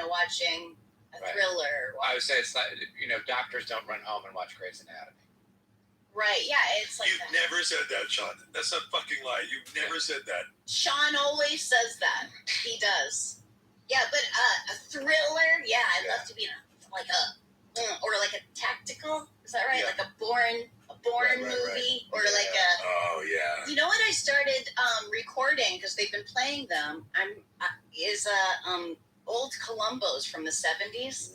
watching a thriller. I would say it's like, doctors don't run home and watch Grey's Anatomy. Right, yeah, it's like You've never said that, Sean. That's a fucking lie. You've never said that. Sean always says that. He does. Yeah, but a thriller, I'd love to be in or like a tactical, is that right? Like a Bourne movie, or like a. Oh yeah. You know what I started recording because they've been playing them. Old Columbos from the 70s,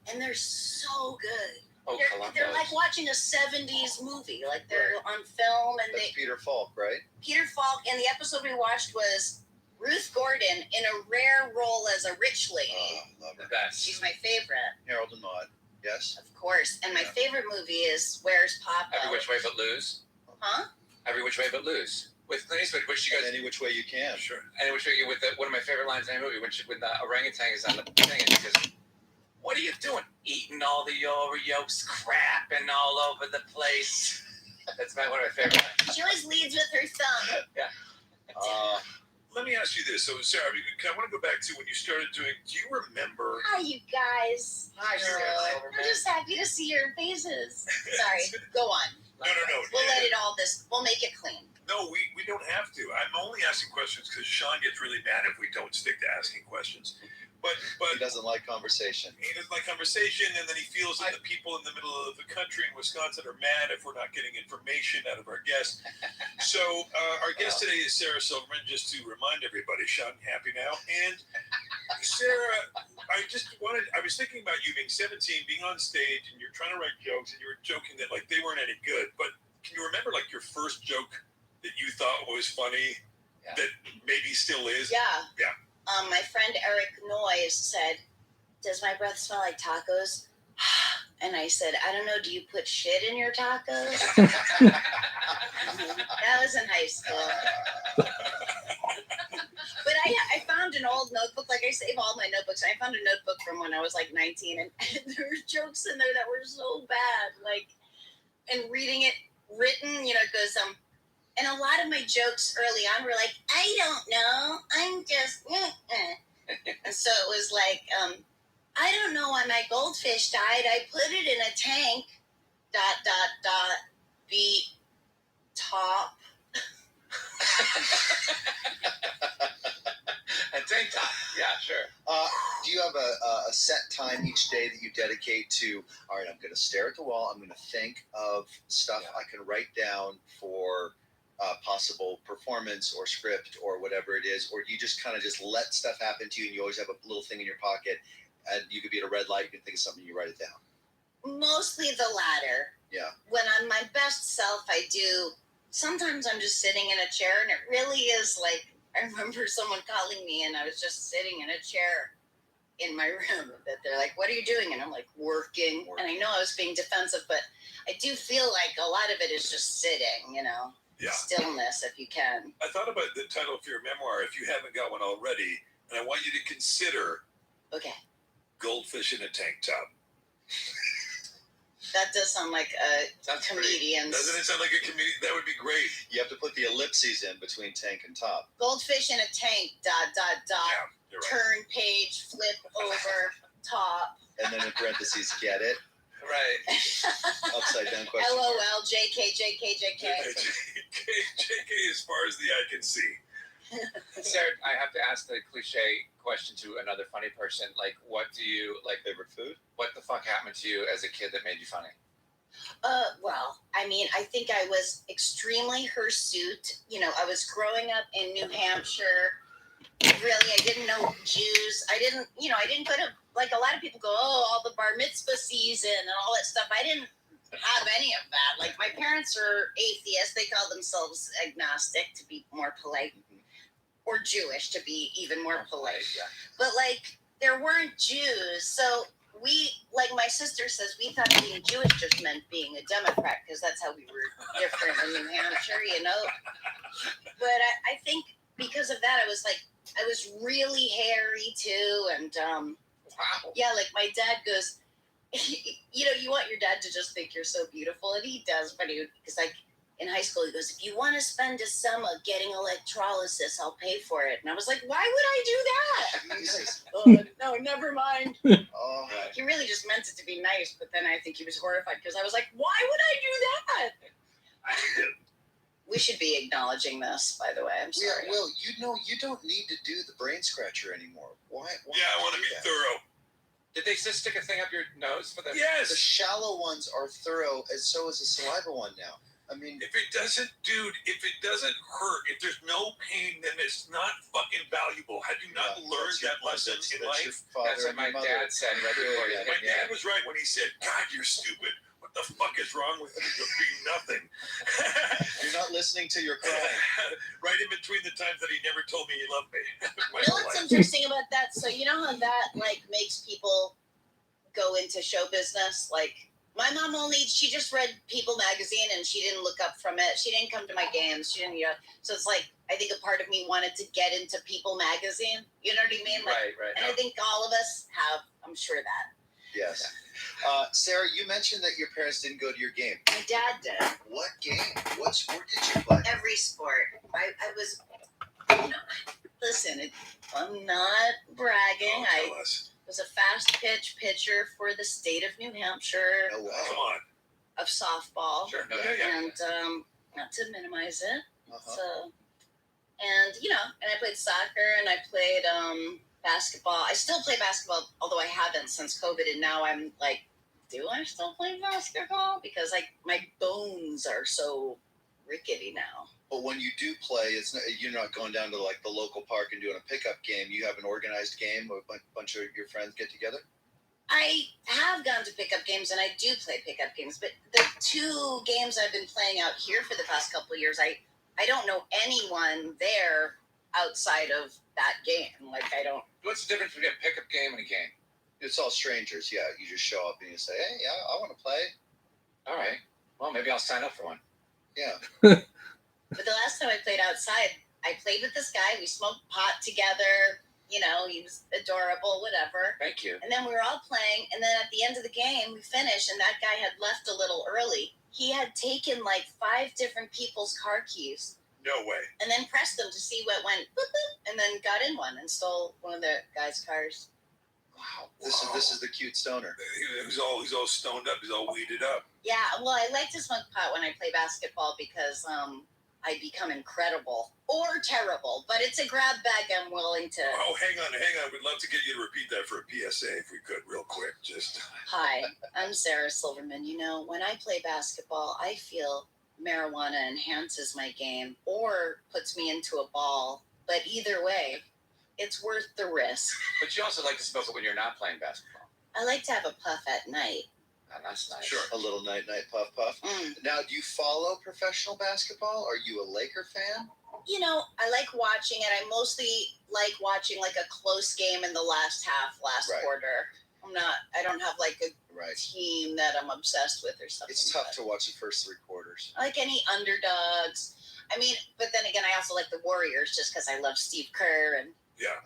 and they're so good. Oh, they're like watching a 70s movie, like they're on film, and That's Peter Falk, right? Peter Falk, and the episode we watched was Ruth Gordon in a rare role as a rich lady. Oh, love her. The best. She's my favorite. Harold and Maude. Yes. Of course. And my favorite movie is Where's Papa? Every Which Way But Lose. Huh? Every Which Way But Lose. With Clint Eastwood, which she goes. Any which way you can. Sure. Any which way you with one of my favorite lines in the movie when the orangutan is on the thing and she goes, "What are you doing? Eating all the Oreos, crapping all over the place." That's one of my favorite lines. She always leads with her thumb. Yeah. Let me ask you this. So, Sarah, I want to go back to when you started doing. Do you remember? Hi, you guys. Hi, Sarah. I'm just happy to see your faces. Sorry. Go on. No. We'll let it all we'll make it clean. No, we don't have to. I'm only asking questions because Sean gets really mad if we don't stick to asking questions. But he doesn't like conversation. He doesn't like conversation, and then he feels that the people in the middle of the country in Wisconsin are mad if we're not getting information out of our guests. So our guest today is Sarah Silverman, just to remind everybody. Sean, happy now. And Sarah, I was thinking about you being 17, being on stage, and you're trying to write jokes, and you were joking that like they weren't any good. But can you remember like your first joke that you thought was funny, that maybe still is? Yeah. Yeah. My friend Eric Noyes said, "Does my breath smell like tacos?" And I said, "I don't know. Do you put shit in your tacos?" That was in high school. But I found an old notebook. Like I save all my notebooks. I found a notebook from when I was like 19, and there were jokes in there that were so bad. Like, and reading it written, it goes and a lot of my jokes early on were like, "I don't know, I'm just," and so it was like, "I don't know why my goldfish died. I put it in a tank. ... Beat top." A tank top. Yeah, sure. Do you have a set time each day that you dedicate to, all right, I'm going to stare at the wall, I'm going to think of stuff I can write down for possible performance or script or whatever it is, or do you just kind of just let stuff happen to you and you always have a little thing in your pocket and you could be at a red light, you can think of something, you write it down? Mostly the latter. Yeah. When I'm my best self, I do. Sometimes I'm just sitting in a chair, and it really is like, I remember someone calling me, and I was just sitting in a chair in my room. That they're like, "What are you doing?" And I'm like, working. And I know I was being defensive, but I do feel like a lot of it is just sitting, Yeah. Stillness, if you can. I thought about the title of your memoir, if you haven't got one already, and I want you to consider Okay. Goldfish in a Tank Top. That does sound like a comedian's. Doesn't it sound like a comedian? That would be great. You have to put the ellipses in between tank and top. Goldfish in a tank, ... You're right. Turn page, flip over, top. And then in parentheses, get it? Right. Upside down question. LOL, JK. JK as far as the eye can see. Sarah, I have to ask the cliche question to another funny person. Like, what do you like? Favorite food? What the fuck happened to you as a kid that made you funny? Well, I mean, I think I was extremely hirsute. I was growing up in New Hampshire. Really, I didn't know Jews. I didn't go to, like a lot of people go, all the bar mitzvah season and all that stuff. I didn't have any of that. Like, my parents are atheists. They call themselves agnostic, to be more polite, or Jewish, to be even more polite. Yeah. But, like, there weren't Jews. So we, like my sister says, we thought being Jewish just meant being a Democrat, because that's how we were different in New Hampshire, But I think because of that, I was really hairy too. And, Wow. yeah, like my dad goes, you want your dad to just think you're so beautiful, and he does, but because like, in high school, he goes, if you want to spend a summer getting electrolysis, I'll pay for it. And I was like, why would I do that? Jesus. Oh, no, never mind. Oh, He really just meant it to be nice, but then I think he was horrified because I was like, why would I do that? We should be acknowledging this, by the way. I'm sorry. Will, you don't need to do the brain scratcher anymore. Why Yeah, I want to be thorough. Did they just stick a thing up your nose for the? Yes. The shallow ones are thorough, and so is the saliva one now. I mean, If it doesn't hurt, if there's no pain, then it's not fucking valuable. Had you not learned that lesson in that's your life? father That's what and my your mother. dad said right before you My hit me. dad was right when he said, God, you're stupid. What the fuck is wrong with you? You're being nothing. You're not listening to your crying. Right in between the times that he never told me he loved me. My You know whole what's life. interesting about that? So you know how that like makes people go into show business? Like my mom she just read People magazine and she didn't look up from it. She didn't come to my games. She didn't, so it's like, I think a part of me wanted to get into People magazine. You know what I mean? Like, Right. and I think all of us have, I'm sure that. Yes. Sarah, you mentioned that your parents didn't go to your game. My dad did. What game? What sport did you play? Every sport. I was, listen, I'm not bragging. I Tell us. was a fast pitch pitcher for the state of New Hampshire. Oh, wow. Come on. Of softball. Sure. No, Yeah. And not to minimize it. Uh-huh. So, and I played soccer and I played basketball. I still play basketball, although I haven't since COVID. And now I'm like, do I still play basketball? Because my bones are so rickety now. But when you do play, you're not going down to like the local park and doing a pickup game. You have an organized game where a bunch of your friends get together? I have gone to pickup games and I do play pickup games, but the 2 games I've been playing out here for the past couple of years, I don't know anyone there outside of that game. Like I don't. What's the difference between a pickup game and a game? It's all strangers. Yeah, you just show up and you say, "Hey, yeah, I want to play." All right. Well, maybe I'll sign up for one. Yeah. But the last time I played outside, I played with this guy. We smoked pot together. He was adorable, whatever. Thank you. And then we were all playing. And then at the end of the game, we finished, and that guy had left a little early. He had taken like 5 different people's car keys No way. and then pressed them to see what went boop, boop, and then got in one and stole one of the guy's cars. Wow. This is the cute stoner. He's all stoned up. He's all weeded up. Yeah, well, I like to smoke pot when I play basketball because I become incredible or terrible, but it's a grab bag I'm willing to. Oh, hang on. We'd love to get you to repeat that for a PSA if we could, real quick. Just. Hi, I'm Sarah Silverman. When I play basketball, I feel marijuana enhances my game or puts me into a ball. But either way, it's worth the risk. But you also like to smoke it when you're not playing basketball. I like to have a puff at night. Oh, that's nice. Sure. A little night puff. Now, do you follow professional basketball? Are you a Laker fan? I like watching it. I mostly like watching like a close game in the last Right. quarter. I don't have like a Right. team that I'm obsessed with or something. It's tough to watch the first 3 quarters. I like any underdogs. But then again, I also like the Warriors just because I love Steve Kerr and, Yeah.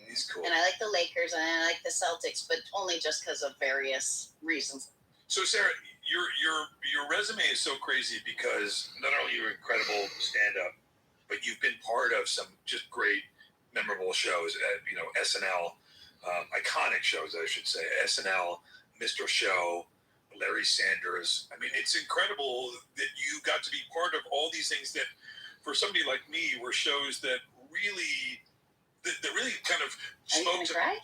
He's cool. and I like the Lakers and I like the Celtics, but only just because of various reasons. So Sarah, your resume is so crazy because not only are you an incredible stand-up, but you've been part of some just great, memorable shows. SNL, iconic shows, I should say. SNL, Mr. Show, Larry Sanders. I mean, it's incredible that you got to be part of all these things that, for somebody like me, were shows that really kind of Are you spoke gonna to. cry?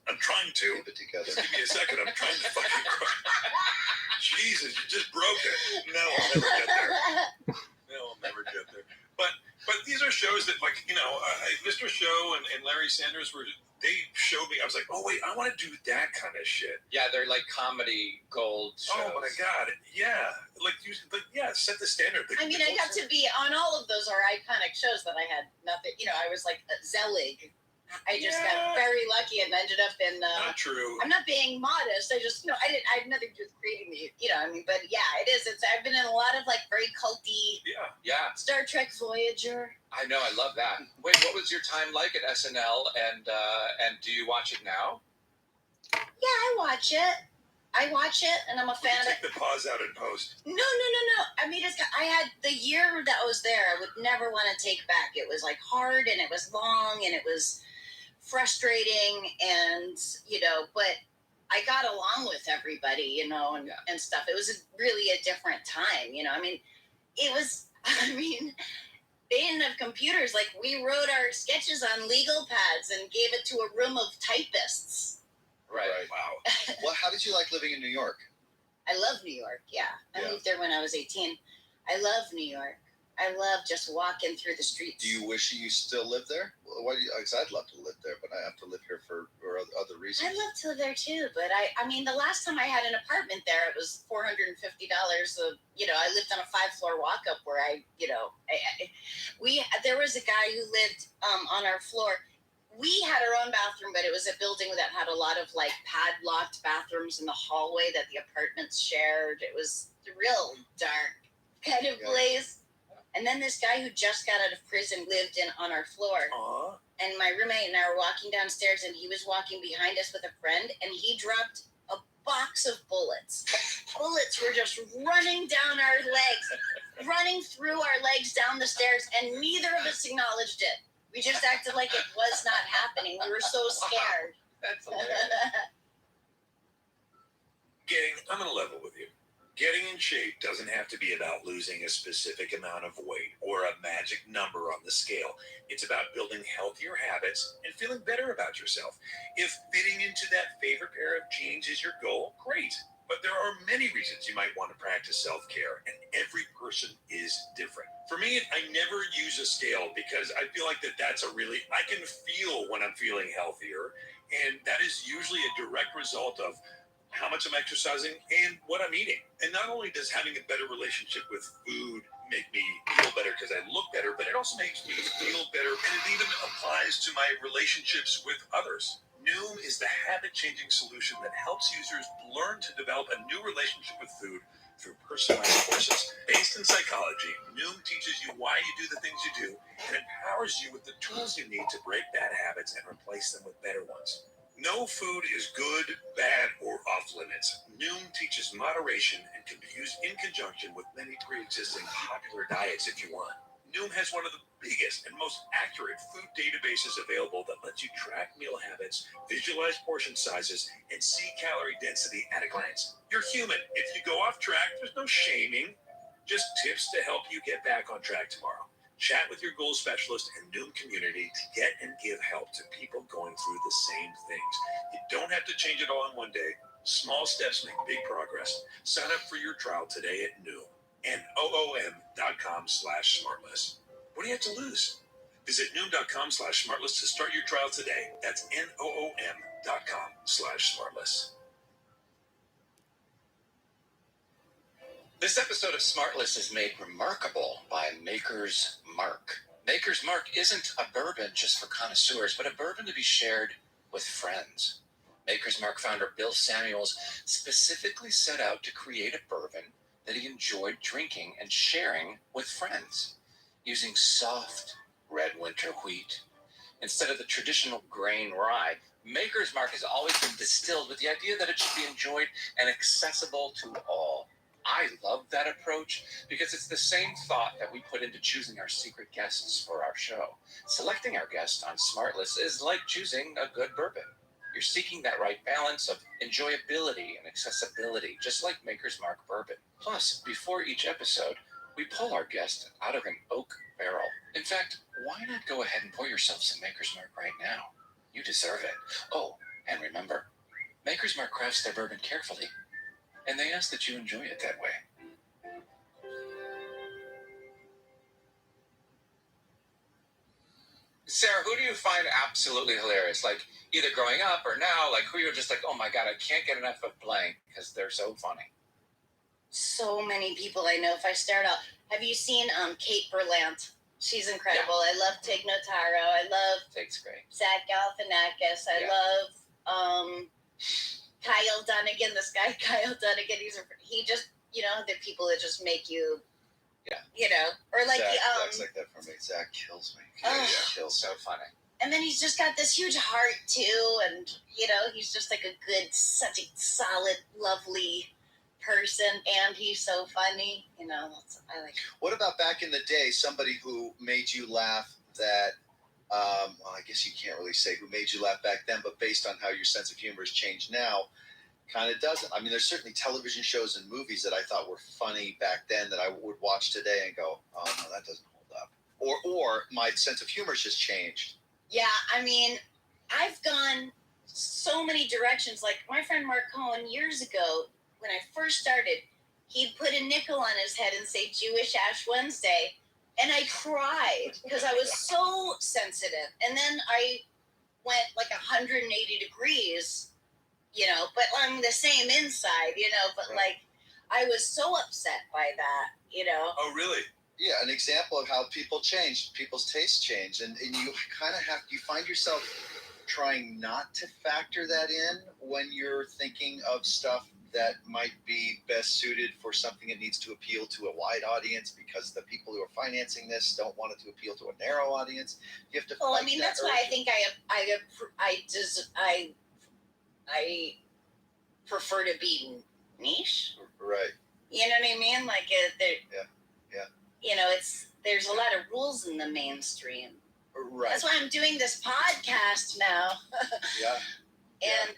I'm trying to. Keep it together. Just give me a second. I'm trying to fucking cry. Jesus, you just broke it. No, I'll never get there. But these are shows that, like, Mr. Show and Larry Sanders they showed me. I was like, oh wait, I want to do that kind of shit. Yeah, they're like comedy gold shows. Oh my god, yeah, set the standard. I got to be on all of those are iconic shows that I had nothing. I was like Zelig. I just got very lucky and ended up in. Not true. I'm not being modest. I just, I had nothing to do with creating the, But yeah, it is. I've been in a lot of like very culty. Yeah. Star Trek Voyager. I know. I love that. Wait, what was your time like at SNL? And do you watch it now? Yeah, I watch it. I watch it and I'm a fan of it. Take the pause out and post. No. I mean, I had the year that I was there, I would never want to take back. It was like hard and it was long and it was frustrating and, but I got along with everybody, and stuff. It was really a different time, I mean, they didn't have computers. Like, we wrote our sketches on legal pads and gave it to a room of typists. Right. Wow. Well, how did you like living in New York? I love New York, yeah. I moved there when I was 18. I love New York. I love just walking through the streets. Do you wish you still lived there? Well, why? Because I'd love to live there, but I have to live here for other reasons. I'd love to live there too, but I mean, the last time I had an apartment there, it was $450. I lived on a 5-floor walk-up where there was a guy who lived on our floor. We had our own bathroom, but it was a building that had a lot of like padlocked bathrooms in the hallway that the apartments shared. It was a real dark kind of place. And then this guy who just got out of prison lived on our floor. Aww. And my roommate and I were walking downstairs, and he was walking behind us with a friend, and he dropped a box of bullets. Bullets were just running down our legs, running through our legs down the stairs, and neither of us acknowledged it. We just acted like it was not happening. We were so scared. That's hilarious. I'm going to level with you. Getting in shape doesn't have to be about losing a specific amount of weight or a magic number on the scale. It's about building healthier habits and feeling better about yourself. If fitting into that favorite pair of jeans is your goal, great. But there are many reasons you might want to practice self-care, and every person is different. For me, I never use a scale because I feel like I can feel when I'm feeling healthier, and that is usually a direct result of how much I'm exercising and what I'm eating. And not only does having a better relationship with food make me feel better because I look better, but it also makes me feel better, and it even applies to my relationships with others. Noom is the habit-changing solution that helps users learn to develop a new relationship with food through personalized courses. Based in psychology, Noom teaches you why you do the things you do and empowers you with the tools you need to break bad habits and replace them with better ones. No food is good, bad, or off limits. Noom teaches moderation and can be used in conjunction with many pre-existing popular diets if you want. Noom has one of the biggest and most accurate food databases available that lets you track meal habits, visualize portion sizes, and see calorie density at a glance. You're human. If you go off track, there's no shaming, just tips to help you get back on track tomorrow. Chat with your goal specialist and Noom community to get and give help to people going through the same things. You don't have to change it all in one day. Small steps make big progress. Sign up for your trial today at Noom. Noom.com/smartless. What do you have to lose? Visit Noom.com/smartless to start your trial today. That's Noom.com/smartless. This episode of Smartless is made remarkable by Maker's Mark. Maker's Mark isn't a bourbon just for connoisseurs, but a bourbon to be shared with friends. Maker's Mark founder Bill Samuels specifically set out to create a bourbon that he enjoyed drinking and sharing with friends, using soft red winter wheat. Instead of the traditional grain rye, Maker's Mark has always been distilled with the idea that it should be enjoyed and accessible to all. I love that approach because it's the same thought that we put into choosing our secret guests for our show. Selecting our guest on Smartless is like choosing a good bourbon. You're seeking that right balance of enjoyability and accessibility, just like Maker's Mark bourbon. Plus, before each episode, we pull our guest out of an oak barrel. In fact, why not go ahead and pour yourself some Maker's Mark right now? You deserve it. Oh, and remember, Maker's Mark crafts their bourbon carefully, and they ask that you enjoy it that way. Sarah, who do you find absolutely hilarious? Like, either growing up or now, like, who you're just like, oh my God, I can't get enough of blank because they're so funny. So many people I know. If I start out, have you seen Kate Berlant? She's incredible. Yeah. I love Tig Notaro. I love Tig's great. Zach Galifianakis. I love Kyle Dunnigan. This guy Kyle Dunnigan. He just the people that just make you. Yeah. Or like Zach's like that for me. Zach kills me. Kills. So funny. And then he's just got this huge heart too, and he's just like such a solid, lovely person, and he's so funny. I like. What about back in the day? Somebody who made you laugh that. Well, I guess you can't really say who made you laugh back then, but based on how your sense of humor has changed now, kind of doesn't. I mean, there's certainly television shows and movies that I thought were funny back then that I would watch today and go, oh no, that doesn't hold up. Or my sense of humor has just changed. Yeah, I mean, I've gone so many directions. Like my friend Mark Cohen years ago, when I first started, he'd put a nickel on his head and say Jewish Ash Wednesday. And I cried because I was so sensitive. And then I went like 180 degrees, but I'm the same inside, but like I was so upset by that, Oh, really? Yeah, an example of how people change, people's tastes change. And you kind of you find yourself trying not to factor that in when you're thinking of stuff that might be best suited for something that needs to appeal to a wide audience because the people who are financing this don't want it to appeal to a narrow audience. You have to. Well, I mean, that's why I think I prefer to be niche. Right. You know what I mean? Like, there's a lot of rules in the mainstream. Right. That's why I'm doing this podcast now. Yeah. And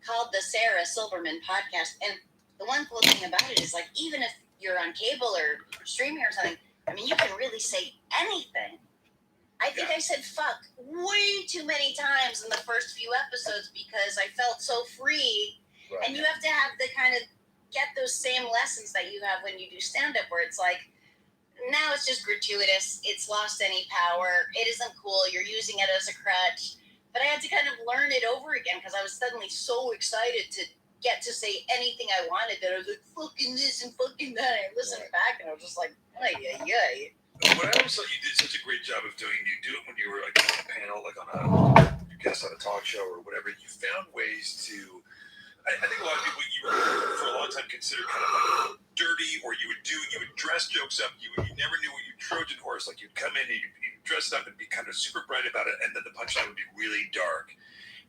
called the Sarah Silverman podcast. And the one cool thing about it is, like, even if you're on cable or streaming or something, I mean, you can really say anything. I think I said fuck way too many times in the first few episodes because I felt so free. Right. And you have to have the kind of get those same lessons that you have when you do stand-up, where it's like, now it's just gratuitous. It's lost any power. It isn't cool. You're using it as a crutch. But I had to kind of learn it over again because I was suddenly so excited to get to say anything I wanted that I was like, fucking this and fucking that. I listened back and I was just like, ay, ay, ay. What I always thought you did such a great job of doing, you do it when you were like on a panel, like on a guest on a talk show or whatever. You found ways to. I think a lot of people you were for a long time considered kind of like dirty, or you would dress jokes up. You never knew what you Trojan horse. Like you'd come in and you'd dress up and be kind of super bright about it, and then the punchline would be really dark.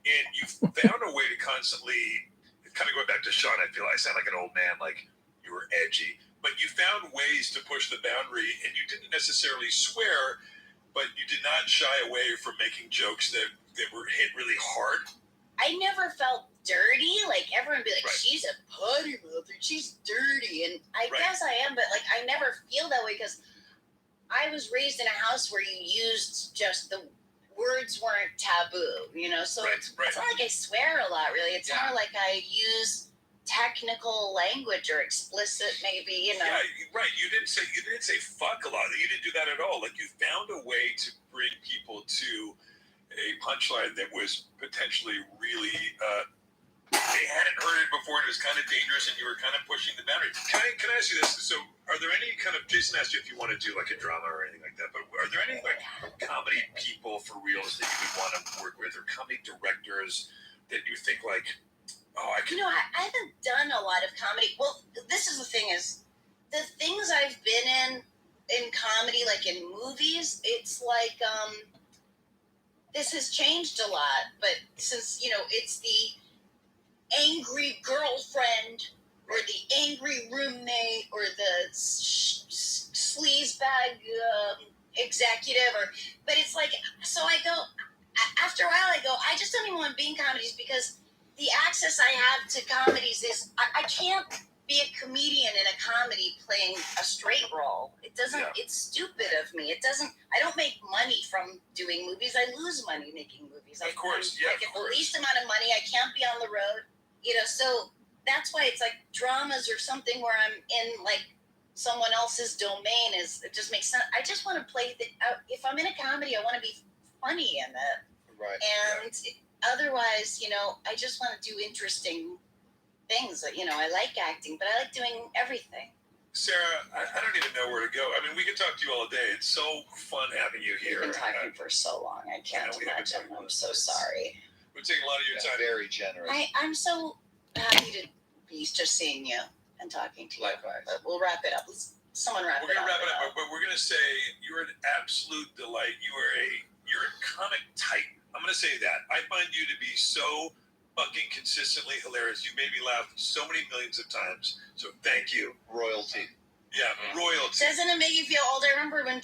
And you found a way to constantly kind of going back to Sean. I feel I sound like an old man, like you were edgy. But you found ways to push the boundary, and you didn't necessarily swear, but you did not shy away from making jokes that were hit really hard. I never felt dirty. Like everyone would be like, she's a potty mouth, she's dirty. And I guess I am, but like I never feel that way because I was raised in a house where you used just the words weren't taboo, So it's not like I swear a lot, really. It's more like I use technical language or explicit, maybe, Yeah, right. You didn't say fuck a lot. You didn't do that at all. Like you found a way to bring people to a punchline that was potentially really they hadn't heard it before and it was kind of dangerous and you were kind of pushing the boundary. Can I ask you this? So are there any kind of, Jason asked you if you want to do like a drama or anything like that, but are there any like comedy people for reals that you would want to work with or comedy directors that you think like, I haven't done a lot of comedy. Well, this is the thing is the things I've been in comedy, like in movies, it's like, this has changed a lot, but since, it's the angry girlfriend or the angry roommate or the sleazebag executive, but it's like, so I go, after a while I go, I just don't even want to be in comedies because the access I have to comedies is, I can't be a comedian in a comedy playing a straight role. It doesn't, it's stupid of me. I don't make money from doing movies. I lose money making movies. Of course, I get the least amount of money. I can't be on the road, so that's why it's like dramas or something where I'm in like someone else's domain it just makes sense. I just want to play if I'm in a comedy, I want to be funny in it. Right. And otherwise, I just want to do interesting things. I like acting, but I like doing everything. Sarah, I don't even know where to go. I mean, we could talk to you all day. It's so fun having you here. We've been talking for so long. I can't imagine. I'm so sorry. We're taking a lot of your time. Very generous. I'm so happy to be just seeing you and talking to you. Likewise. But we'll wrap it up. Someone wrap it up. We're going to wrap it up, but we're going to say you're an absolute delight. You're a comic titan. I'm gonna say that. I find you to be so fucking consistently hilarious. You made me laugh so many millions of times. So thank you. Royalty. Yeah, royalty. Doesn't it make you feel old? I remember when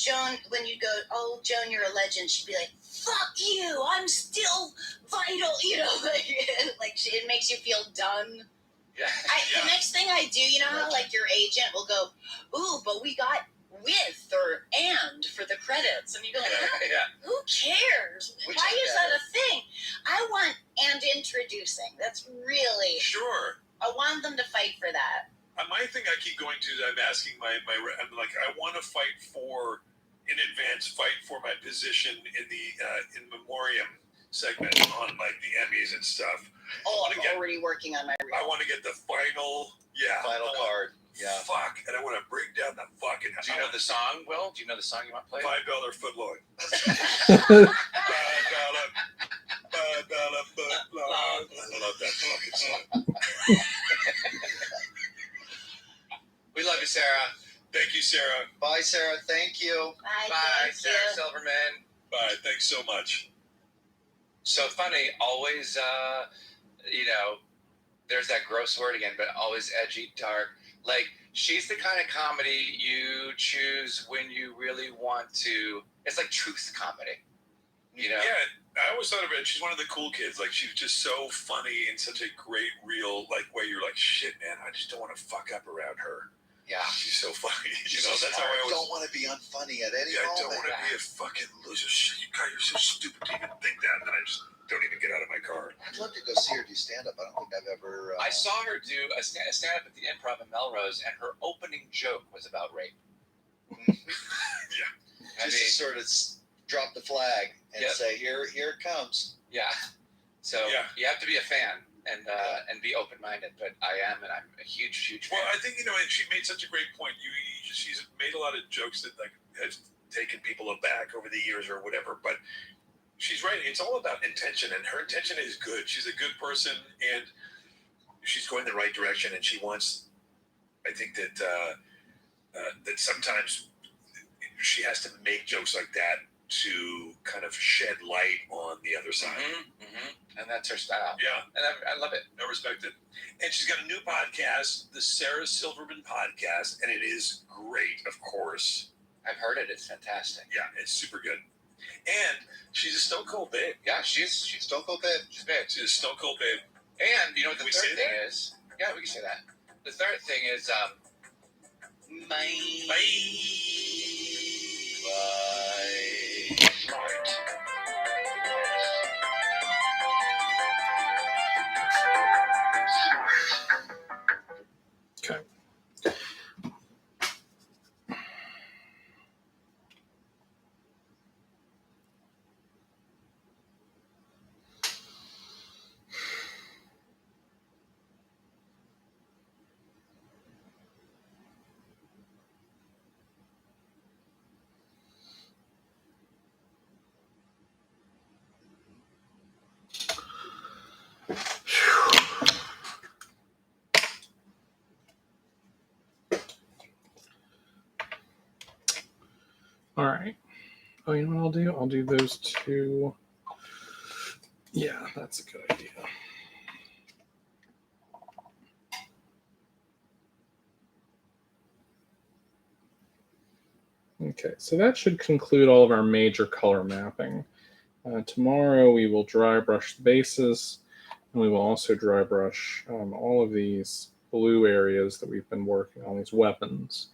you'd go, "Oh, Joan, you're a legend." She'd be like, "Fuck you, I'm still vital." You know, it makes you feel done. Yeah. The next thing I do, you know how like your agent will go, "Ooh, but we got with or and for the credits," and you go like, "Who cares? Why is that a thing?" I want and introducing. That's really Sure. I want them to fight for that. My thing I keep going to is I'm asking I'm like, I want to fight for, in advance, fight for my position in the in memoriam segment on like the Emmys and stuff. Oh, I'm already working on my reel. I want to get the final card. Yeah. Fuck, and I want to break down the fucking. Do you know the song, Will? Do you know the song you want to play? $5 footlong. $5 footlong. I love that fucking song. We love you, Sarah. Thank you, Sarah. Bye, Sarah. Thank you. Bye, Sarah Silverman. Bye. Thanks so much. So funny. Always, there's that gross word again, but always edgy, dark. Like, she's the kind of comedy you choose when you really want to. It's like truth comedy. You know? Yeah, I always thought of her. She's one of the cool kids. Like, she's just so funny and such a great, real, like, way you're like, shit, man, I just don't want to fuck up around her. Yeah. She's so funny. That's how I always don't want to be unfunny at any moment. I don't want to be a fucking loser. Shit, God, you're so stupid to even think that. And I just don't even get out of my car. I'd love to go see her do stand-up. I don't think I've ever... I saw her do a stand-up at the Improv in Melrose, and her opening joke was about rape. Yeah. Just to sort of drop the flag and say, here it comes. Yeah. So you have to be a fan and be open-minded, but I am, and I'm a huge fan. Well, I think, and she made such a great point. She's made a lot of jokes that, like, have taken people aback over the years or whatever, but she's right. It's all about intention, and her intention is good. She's a good person, and she's going the right direction, and she wants, I think that that sometimes she has to make jokes like that to kind of shed light on the other side. And that's her style. Yeah. And I love it. I respect it. And she's got a new podcast, the Sarah Silverman Podcast, and it is great, of course. I've heard it. It's fantastic. Yeah, it's super good. And she's a stone cold babe. Yeah, she's stone cold babe. She's babe. She's a stone cold babe. And you know what the third thing is? Yeah, we can say that. The third thing is Bye. Okay. All right. Oh, you know what I'll do? I'll do those two. Yeah, that's a good idea. Okay, so that should conclude all of our major color mapping. Tomorrow we will dry brush the bases, and we will also dry brush all of these blue areas that we've been working on, these weapons.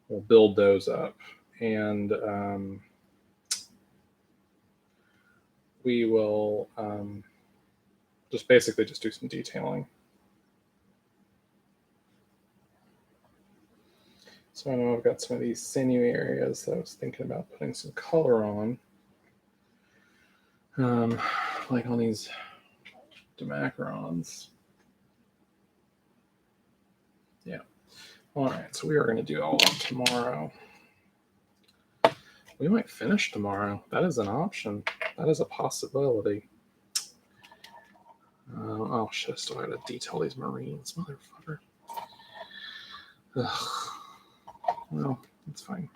We'll build those up. And we will just basically just do some detailing. So I know I've got some of these sinewy areas that I was thinking about putting some color on. Like on these Dimacrons. Yeah. All right, so we are going to do all that tomorrow. We might finish tomorrow. That is an option. That is a possibility. Oh, shit, I still got to detail these Marines, motherfucker. Ugh. Well, it's fine.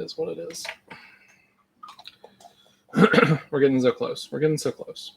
is what it is. We're getting so close. We're getting so close.